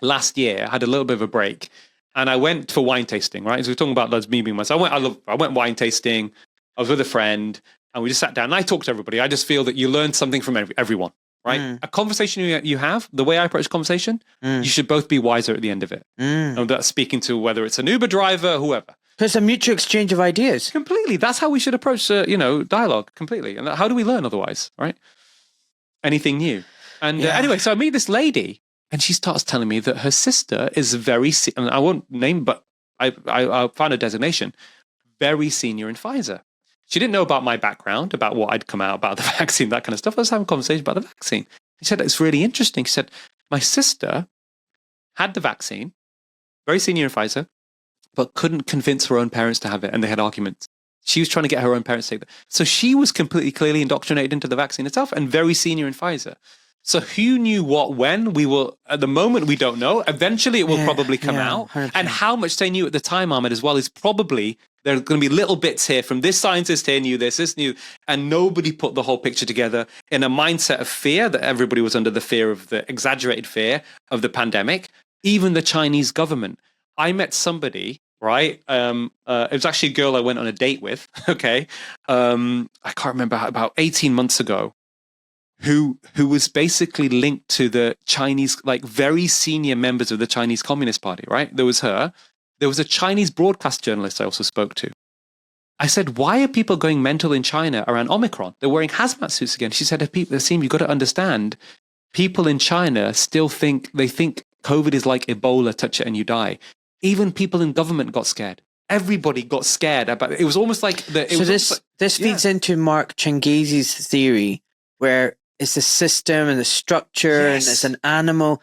Speaker 2: last year, I had a little bit of a break, and I went for wine tasting, right? So we're talking about me being myself. I went wine tasting. I was with a friend, and we just sat down, and I talked to everybody. I just feel that you learn something from everyone. Right? A conversation you have, the way I approach conversation, you should both be wiser at the end of it. And that's speaking to whether it's an Uber driver, whoever.
Speaker 1: Because a mutual exchange of ideas.
Speaker 2: Completely. That's how we should approach, dialogue. Completely. And how do we learn otherwise? Right? Anything new. And anyway, so I meet this lady, and she starts telling me that her sister is and I won't name, but I found a designation, very senior in Pfizer. She didn't know about my background, about what I'd come out about the vaccine, that kind of stuff. I was having a conversation about the vaccine. She said, it's really interesting. She said, my sister had the vaccine, very senior in Pfizer, but couldn't convince her own parents to have it. And they had arguments. She was trying to get her own parents to take it. So she was completely clearly indoctrinated into the vaccine itself and very senior in Pfizer. So who knew what, when? We will, at the moment, we don't know. Eventually, it will probably come out. 100%. And how much they knew at the time, Ahmed, as well, is probably, there are going to be little bits here from this scientist here knew this knew, and nobody put the whole picture together in a mindset of fear, that everybody was under the fear of the exaggerated fear of the pandemic, even the Chinese government. I met somebody, right? It was actually a girl I went on a date with, okay? I can't remember, about 18 months ago. Who was basically linked to the Chinese, like very senior members of the Chinese Communist Party, right? There was her. There was a Chinese broadcast journalist I also spoke to. I said, why are people going mental in China around Omicron? They're wearing hazmat suits again. She said, Aseem, you've got to understand, people in China still think COVID is like Ebola, touch it and you die. Even people in government got scared. Everybody got scared about it. It was almost like...
Speaker 1: this feeds into Mark Changizi's theory, where it's the system and the structure and it's an animal.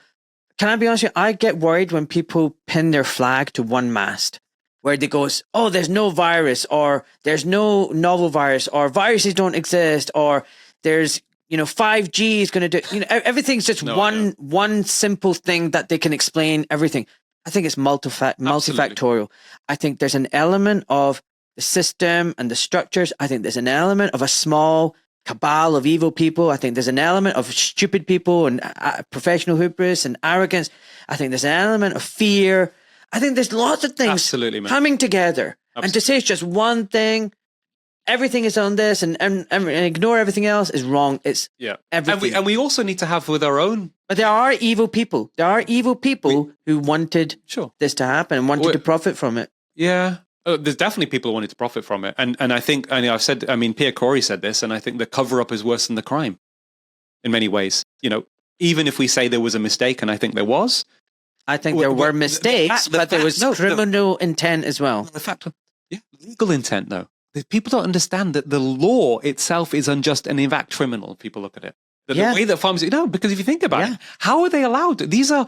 Speaker 1: Can I be honest with you? I get worried when people pin their flag to one mast, where they go, oh, there's no virus, or there's no novel virus, or viruses don't exist, or there's, 5G is going to do, everything's just one simple thing that they can explain everything. I think it's multifactorial. I think there's an element of the system and the structures. I think there's an element of a small cabal of evil people. I think there's an element of stupid people and professional hubris and arrogance. I think there's an element of fear. I think there's lots of things coming together. Absolutely. And to say it's just one thing, everything is on this, and ignore everything else is wrong. It's everything.
Speaker 2: And we also need to have with our own...
Speaker 1: But there are evil people. There are evil people who wanted this to happen and wanted to profit from it.
Speaker 2: Yeah. There's definitely people who wanted to profit from it. And I think, I've said, Pierre Corey said this, and I think the cover-up is worse than the crime in many ways. Even if we say there was a mistake, and I think there was.
Speaker 1: I think there were mistakes, but there was criminal intent as well.
Speaker 2: The fact, legal intent, though. People don't understand that the law itself is unjust and in fact criminal, if people look at it. The way that farmers, because if you think about it, how are they allowed to? These are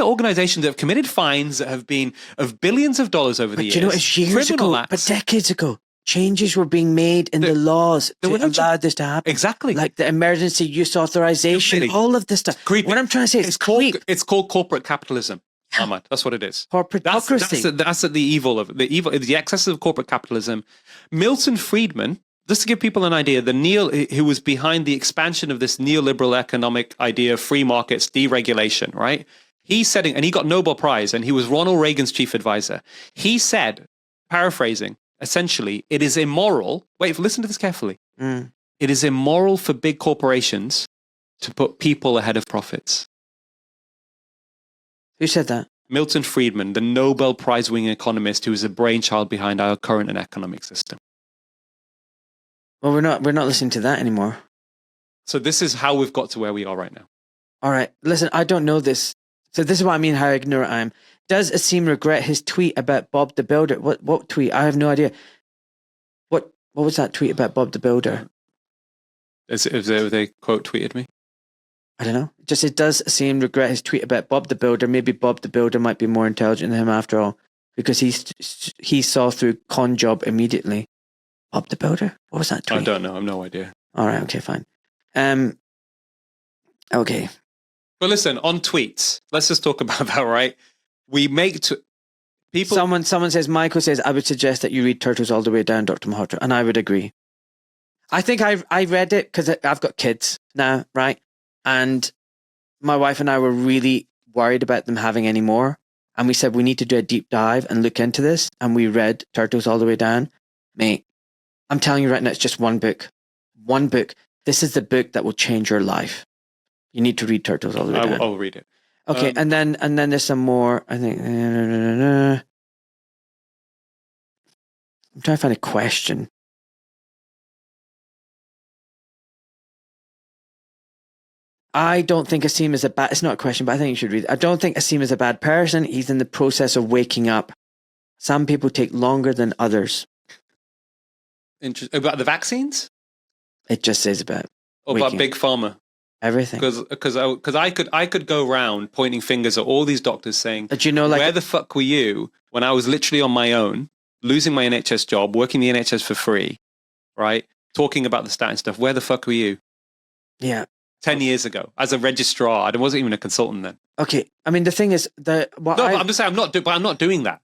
Speaker 2: organizations that have committed fines that have been of billions of dollars over the years.
Speaker 1: It's years ago, but decades ago, changes were being made in the laws to allow this to happen.
Speaker 2: Exactly.
Speaker 1: Like the emergency use authorization, all of this stuff. What I'm trying to say is
Speaker 2: it's called corporate capitalism. Ahmad, that's what it is.
Speaker 1: Corporatocracy.
Speaker 2: That's the evil of the excesses of corporate capitalism. Milton Friedman, just to give people an idea, who was behind the expansion of this neoliberal economic idea of free markets, deregulation, right? And he got Nobel Prize, and he was Ronald Reagan's chief advisor. He said, paraphrasing, essentially, it is immoral. Wait, listen to this carefully. It is immoral for big corporations to put people ahead of profits.
Speaker 1: Who said that?
Speaker 2: Milton Friedman, the Nobel Prize-winning economist who is the brainchild behind our current economic system.
Speaker 1: Well, we're not listening to that anymore.
Speaker 2: So this is how we've got to where we are right now.
Speaker 1: All right. Listen, I don't know this. So this is what I mean, how ignorant I am. Does Aseem regret his tweet about Bob the Builder? What tweet? I have no idea. What was that tweet about Bob the Builder?
Speaker 2: They quote tweeted me?
Speaker 1: I don't know. Just it does Aseem regret his tweet about Bob the Builder. Maybe Bob the Builder might be more intelligent than him after all, because he saw through con job immediately. Bob the Builder? What was that tweet?
Speaker 2: I don't know. I have no idea.
Speaker 1: All right. Okay, fine. Okay.
Speaker 2: But listen, on tweets, let's just talk about that, right? We make people...
Speaker 1: Someone says, Michael says, I would suggest that you read Turtles All the Way Down, Dr. Maholtra, and I would agree. I think I read it because I've got kids now, right? And my wife and I were really worried about them having any more. And we said, we need to do a deep dive and look into this. And we read Turtles All the Way Down. Mate, I'm telling you right now, it's just one book. One book. This is the book that will change your life. You need to read Turtles All the Way Down.
Speaker 2: I'll read it.
Speaker 1: Okay, and then there's some more, I think. I'm trying to find a question. I don't think Aseem is a bad... It's not a question, but I think you should read it. I don't think Aseem is a bad person. He's in the process of waking up. Some people take longer than others.
Speaker 2: About the vaccines?
Speaker 1: It just says about...
Speaker 2: Or about Big Pharma?
Speaker 1: Everything.
Speaker 2: Because I could go around pointing fingers at all these doctors saying,
Speaker 1: but you know, like,
Speaker 2: where the fuck were you when I was literally on my own, losing my NHS job, working the NHS for free, right? Talking about the statin stuff. Where the fuck were you?
Speaker 1: Yeah.
Speaker 2: 10 years ago as a registrar. I wasn't even a consultant then.
Speaker 1: Okay. I mean, the thing is that...
Speaker 2: But I'm just saying, I'm not doing that,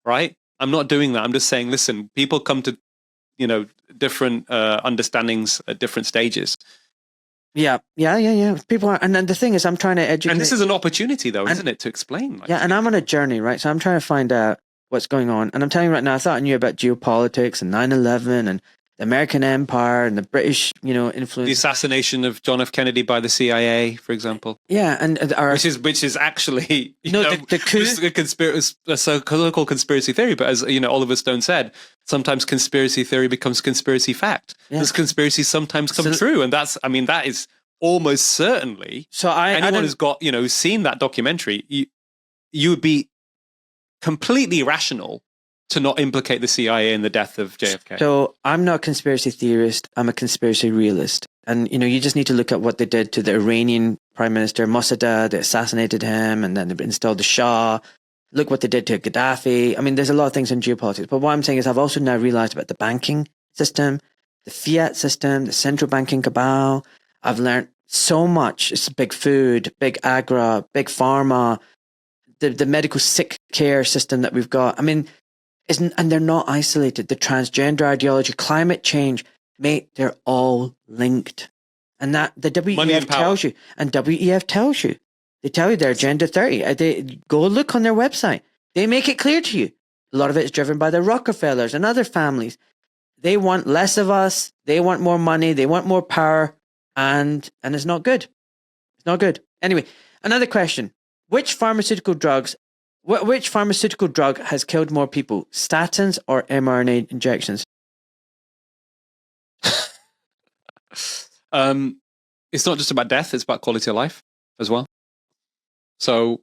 Speaker 2: right? I'm not doing that. I'm just saying, listen, people come to, different understandings at different stages.
Speaker 1: Yeah. People are, and then the thing is, I'm trying to educate.
Speaker 2: And this is an opportunity, though, isn't it, to explain?
Speaker 1: Yeah, and I'm on a journey, right? So I'm trying to find out what's going on. And I'm telling you right now, I thought I knew about geopolitics and 9/11 and the American Empire and the British, influence.
Speaker 2: The assassination of John F. Kennedy by the CIA, for example.
Speaker 1: Yeah, and
Speaker 2: which is actually
Speaker 1: the coup.
Speaker 2: a so-called conspiracy theory. But as Oliver Stone said, sometimes conspiracy theory becomes conspiracy fact.
Speaker 1: Yeah.
Speaker 2: Because conspiracies sometimes come true, and that is almost certainly. So anyone who's got seen that documentary, you would be completely rational to not implicate the CIA in the death of JFK.
Speaker 1: So I'm not a conspiracy theorist. I'm a conspiracy realist. And, you just need to look at what they did to the Iranian Prime Minister Mossadegh. They assassinated him and then they installed the Shah. Look what they did to Gaddafi. I mean, there's a lot of things in geopolitics. But what I'm saying is I've also now realized about the banking system, the fiat system, the central banking cabal. I've learned so much. It's big food, big agri, big pharma, the medical sick care system that we've got. I mean, and they're not isolated. The transgender ideology, climate change, mate, they're all linked. And that the WEF tells you, and WEF tells you. They tell you their Agenda 30. They go look on their website. They make it clear to you. A lot of it is driven by the Rockefellers and other families. They want less of us. They want more money. They want more power. And it's not good. It's not good. Anyway, another question. Which pharmaceutical drug has killed more people, statins or mRNA injections?
Speaker 2: It's not just about death, it's about quality of life as well. So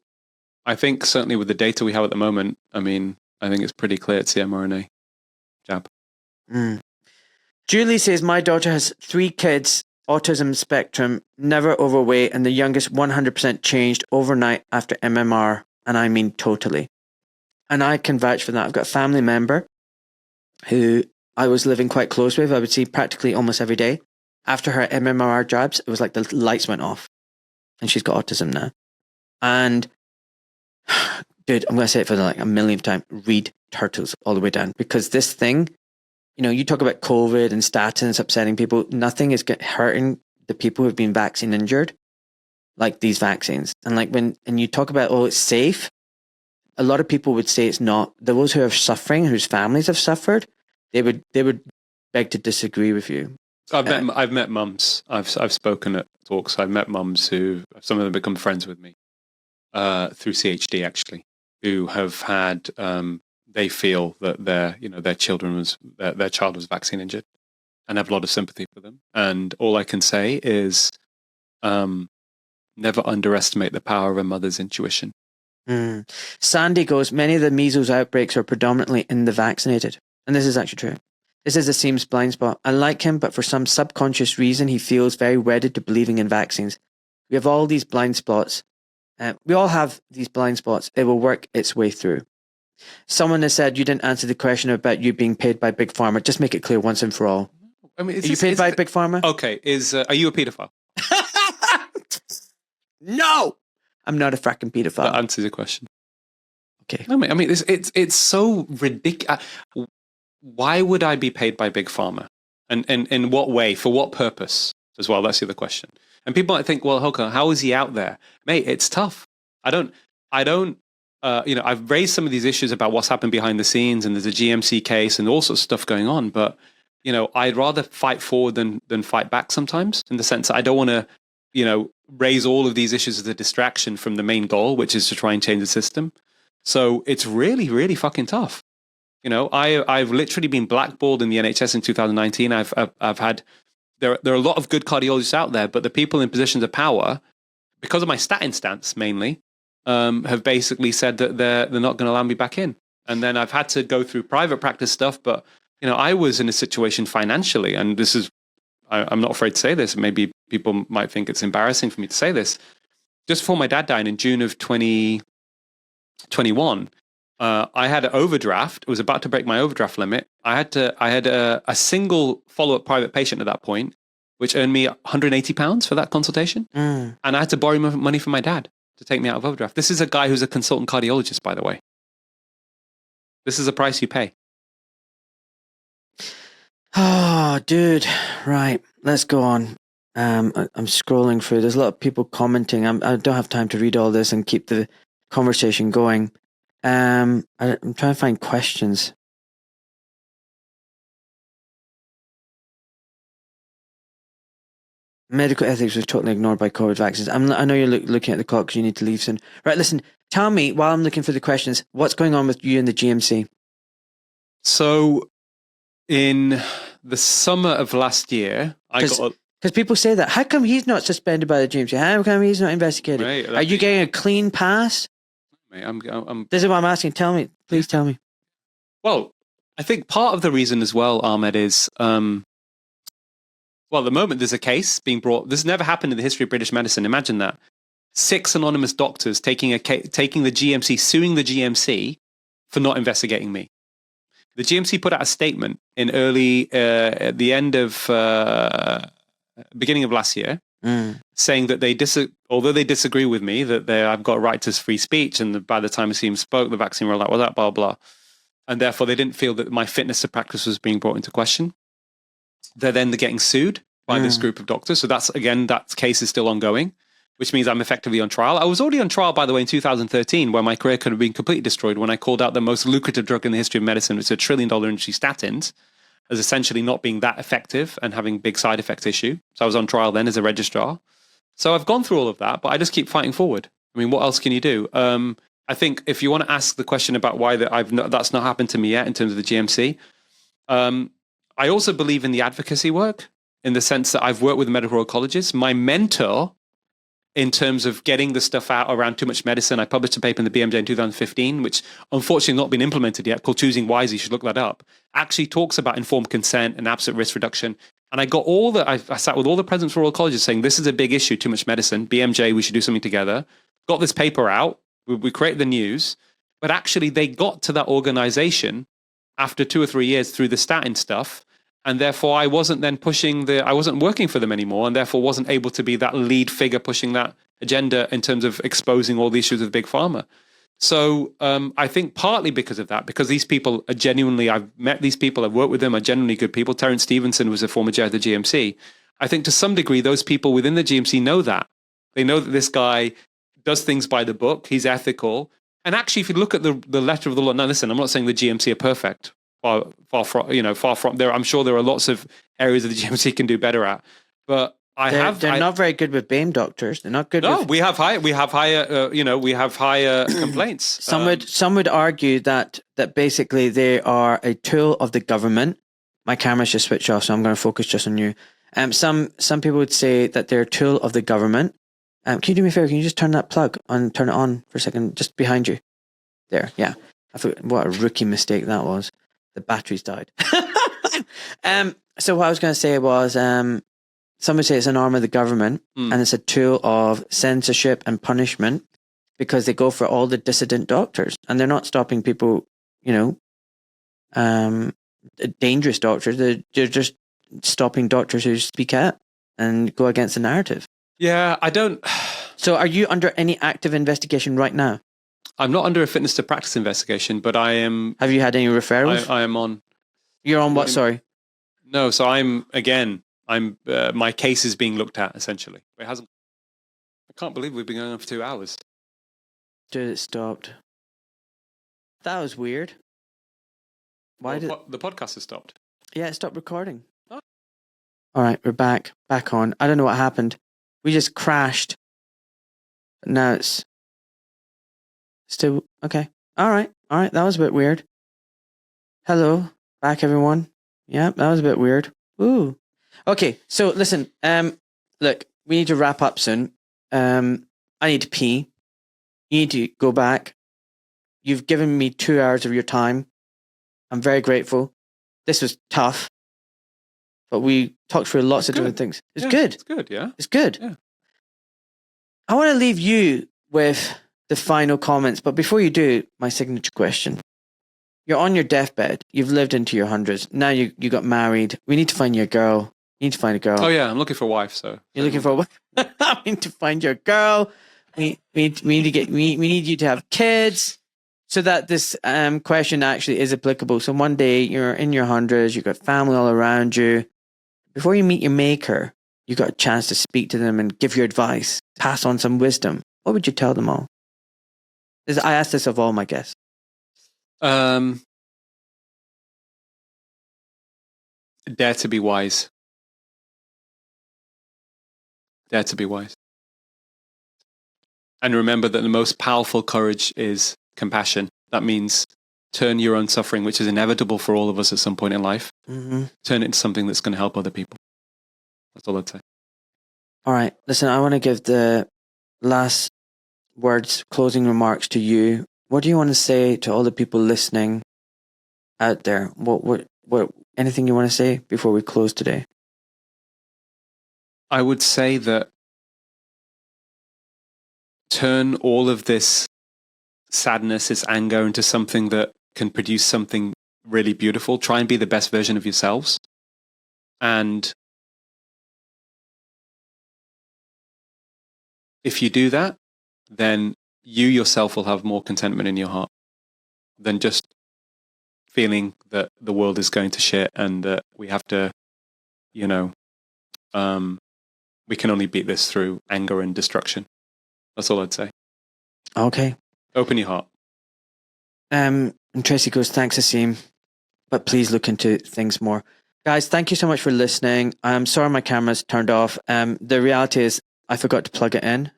Speaker 2: I think certainly with the data we have at the moment, I think it's pretty clear it's the mRNA jab.
Speaker 1: Julie says, my daughter has 3 kids, autism spectrum, never overweight, and the youngest 100% changed overnight after MMR. And I mean totally. And I can vouch for that. I've got a family member who I was living quite close with. I would see practically almost every day. After her MMR jabs, it was like the lights went off. And she's got autism now. And, dude, I'm going to say it for like a millionth time. Read Turtles all the way down. Because this thing, you talk about COVID and statins upsetting people. Nothing is hurting the people who've been vaccine injured like these vaccines. And like when you talk about, it's safe, a lot of people would say it's not. Those who are suffering, whose families have suffered, they would beg to disagree with you.
Speaker 2: I've met mums. I've spoken at talks. I've met mums who some of them become friends with me through CHD actually, who have had they feel that their child was vaccine injured, and have a lot of sympathy for them. And all I can say is, never underestimate the power of a mother's intuition.
Speaker 1: Sandy goes, many of the measles outbreaks are predominantly in the vaccinated. And this is actually true. This is Aseem's blind spot. I like him, but for some subconscious reason, he feels very wedded to believing in vaccines. We have all these blind spots. We all have these blind spots. It will work its way through. Someone has said you didn't answer the question about you being paid by Big Pharma. Just make it clear once and for all. Are you paid by Big Pharma?
Speaker 2: Okay. Are you a pedophile?
Speaker 1: No! I'm not a fracking pedophile.
Speaker 2: That answers the question.
Speaker 1: Okay.
Speaker 2: It's so ridiculous. Why would I be paid by Big Pharma? And in what way? For what purpose? As well, that's the other question. And people might think, well, Hoka, how is he out there? Mate, it's tough. I've raised some of these issues about what's happened behind the scenes, and there's a GMC case and all sorts of stuff going on. But, I'd rather fight forward than fight back sometimes, in the sense that I don't want to, raise all of these issues as a distraction from the main goal, which is to try and change the system. So it's really, really fucking tough. I've literally been blackballed in the NHS in 2019. I've had there are a lot of good cardiologists out there, but the people in positions of power, because of my statin stance mainly, have basically said that they're not going to allow me back in. And then I've had to go through private practice stuff. But I was in a situation financially, and this is I'm not afraid to say this. Maybe people might think it's embarrassing for me to say this. Just before my dad died in June of 2021. I had an overdraft. It was about to break my overdraft limit. I had a single follow-up private patient at that point, which earned me £180 for that consultation. And I had to borrow money from my dad to take me out of overdraft. This is a guy who's a consultant cardiologist, by the way. This is a price you pay.
Speaker 1: Oh, dude. Right. Let's go on. I'm scrolling through. There's a lot of people commenting. I don't have time to read all this and keep the conversation going. I'm trying to find questions. Medical ethics was totally ignored by COVID vaccines. I know you're looking at the clock because you need to leave soon. Right, listen, tell me, while I'm looking for the questions, what's going on with you and the GMC?
Speaker 2: So, in the summer of last year,
Speaker 1: because people say that. How come he's not suspended by the GMC? How come he's not investigated?
Speaker 2: Right,
Speaker 1: are you getting a clean pass? This is what I'm asking. Tell me. Please tell me.
Speaker 2: Well, I think part of the reason as well, Ahmed, is... Well, at the moment, there's a case being brought. This has never happened in the history of British medicine. Imagine that. 6 anonymous doctors taking the GMC, suing the GMC for not investigating me. The GMC put out a statement in at the end of, beginning of last year, saying that although they disagree with me, that I've got a right to free speech, and by the time Aseem spoke, the vaccine rollout was that, blah, blah. And therefore, they didn't feel that my fitness to practice was being brought into question. They're then getting sued by this group of doctors. So that case is still ongoing, which means I'm effectively on trial. I was already on trial, by the way, in 2013, where my career could have been completely destroyed when I called out the most lucrative drug in the history of medicine, which is $1 trillion industry, statins, as essentially not being that effective and having big side effects issue. So I was on trial then as a registrar. So I've gone through all of that, but I just keep fighting forward. I mean, what else can you do? I think if you want to ask the question about why that's not happened to me yet in terms of the GMC, I also believe in the advocacy work in the sense that I've worked with medical oncologists. My mentor, in terms of getting the stuff out around too much medicine, I published a paper in the BMJ in 2015, which unfortunately not been implemented yet, called Choosing Wisely. You should look that up. Actually talks about informed consent and absolute risk reduction. And I got I sat with all the presidents for oncologists saying, this is a big issue, too much medicine. BMJ, we should do something together. Got this paper out. We created the news. But actually, they got to that organization after 2 or 3 years through the statin stuff. And therefore, I wasn't then I wasn't working for them anymore, and therefore wasn't able to be that lead figure pushing that agenda in terms of exposing all the issues with big pharma. So I think partly because of that, because these people are genuinely, I've met these people, I've worked with them, are genuinely good people. Terence Stevenson was a former chair of the GMC. I think to some degree, those people within the GMC know that. They know that this guy does things by the book, he's ethical. And actually, if you look at the letter of the law, now listen, I'm not saying the GMC are perfect. Far from there. I'm sure there are lots of areas that the GMC can do better at, but they're
Speaker 1: not very good with BAME doctors. They're not good.
Speaker 2: No, we have higher complaints.
Speaker 1: Some would argue that basically they are a tool of the government. My camera's just switched off, so I'm going to focus just on you. Some people would say that they're a tool of the government. Can you do me a favor? Can you just turn that plug on, turn it on for a second, just behind you? There, yeah. What a rookie mistake that was. The batteries died. So what I was going to say was, some would say it's an arm of the government, and it's a tool of censorship and punishment because they go for all the dissident doctors, and they're not stopping people, dangerous doctors. They're just stopping doctors who speak out and go against the narrative.
Speaker 2: Yeah, I don't.
Speaker 1: So are you under any active investigation right now?
Speaker 2: I'm not under a fitness to practice investigation, but I am.
Speaker 1: Have you had any referrals?
Speaker 2: I am on.
Speaker 1: You're on what? Sorry.
Speaker 2: No, so my case is being looked at essentially. It hasn't. I can't believe we've been going on for 2 hours.
Speaker 1: Dude, it stopped. That was weird. Why did
Speaker 2: the podcast has stopped?
Speaker 1: Yeah, it stopped recording. Oh. All right, we're back on. I don't know what happened. We just crashed. Now it's still okay. All right. That was a bit weird. Hello, back everyone. Yeah, that was a bit weird. Ooh. Okay, so listen. Look, we need to wrap up soon. I need to pee. You need to go back. You've given me 2 hours of your time. I'm very grateful. This was tough, but we talked through lots of different things. It's good.
Speaker 2: It's good, yeah.
Speaker 1: It's good.
Speaker 2: Yeah.
Speaker 1: I want to leave you with the final comments, but before you do, my signature question. You're on your deathbed. You've lived into your hundreds. Now you got married. We need to find your girl. You need to find a girl.
Speaker 2: Oh yeah, I'm looking for a wife. So
Speaker 1: You're looking for a wife. We need to find your girl. We need you to have kids, so that this question actually is applicable. So one day you're in your hundreds. You've got family all around you. Before you meet your maker, you got a chance to speak to them and give your advice, pass on some wisdom. What would you tell them all? I asked this of all my guests.
Speaker 2: Dare to be wise. Dare to be wise. And remember that the most powerful courage is compassion. That means turn your own suffering, which is inevitable for all of us at some point in life, turn it into something that's going to help other people. That's all I'd say.
Speaker 1: All right. Listen, I want to give the last words, closing remarks to you. What do you want to say to all the people listening out there? What anything you want to say before we close today?
Speaker 2: I would say that turn all of this sadness, this anger into something that can produce something really beautiful. Try and be the best version of yourselves. And if you do that, then you yourself will have more contentment in your heart than just feeling that the world is going to shit and that we have to, we can only beat this through anger and destruction. That's all I'd say.
Speaker 1: Okay.
Speaker 2: Open your heart.
Speaker 1: And Tracy goes, thanks, Aseem, but please look into things more. Guys, thank you so much for listening. I'm sorry my camera's turned off. The reality is I forgot to plug it in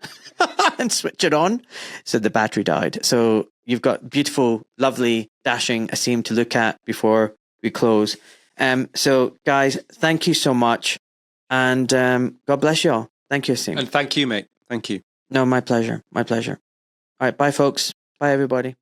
Speaker 1: and switch it on, so the battery died. So you've got beautiful, lovely, dashing Aseem to look at before we close. So guys, thank you so much. And God bless you all. Thank you, Aseem.
Speaker 2: And thank you, mate. Thank you.
Speaker 1: No, my pleasure. My pleasure. All right, bye, folks. Bye, everybody.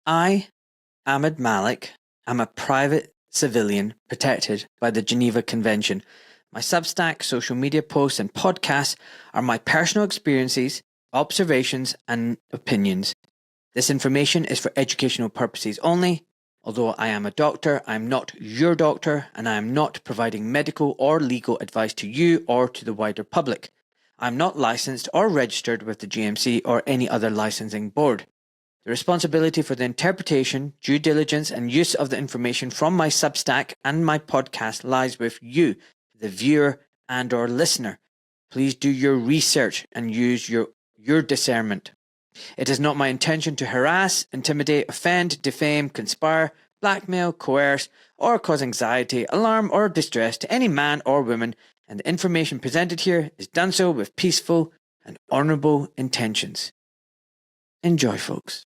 Speaker 1: I, Ahmed Malik, am a private civilian protected by the Geneva Convention. My Substack, social media posts, and podcasts are my personal experiences, observations, and opinions. This information is for educational purposes only. Although I am a doctor, I am not your doctor, and I am not providing medical or legal advice to you or to the wider public. I am not licensed or registered with the GMC or any other licensing board. The responsibility for the interpretation, due diligence, and use of the information from my Substack and my podcast lies with you, the viewer and/or listener. Please do your research and use your discernment. It is not my intention to harass, intimidate, offend, defame, conspire, blackmail, coerce, or cause anxiety, alarm, or distress to any man or woman, and the information presented here is done so with peaceful and honourable intentions. Enjoy, folks.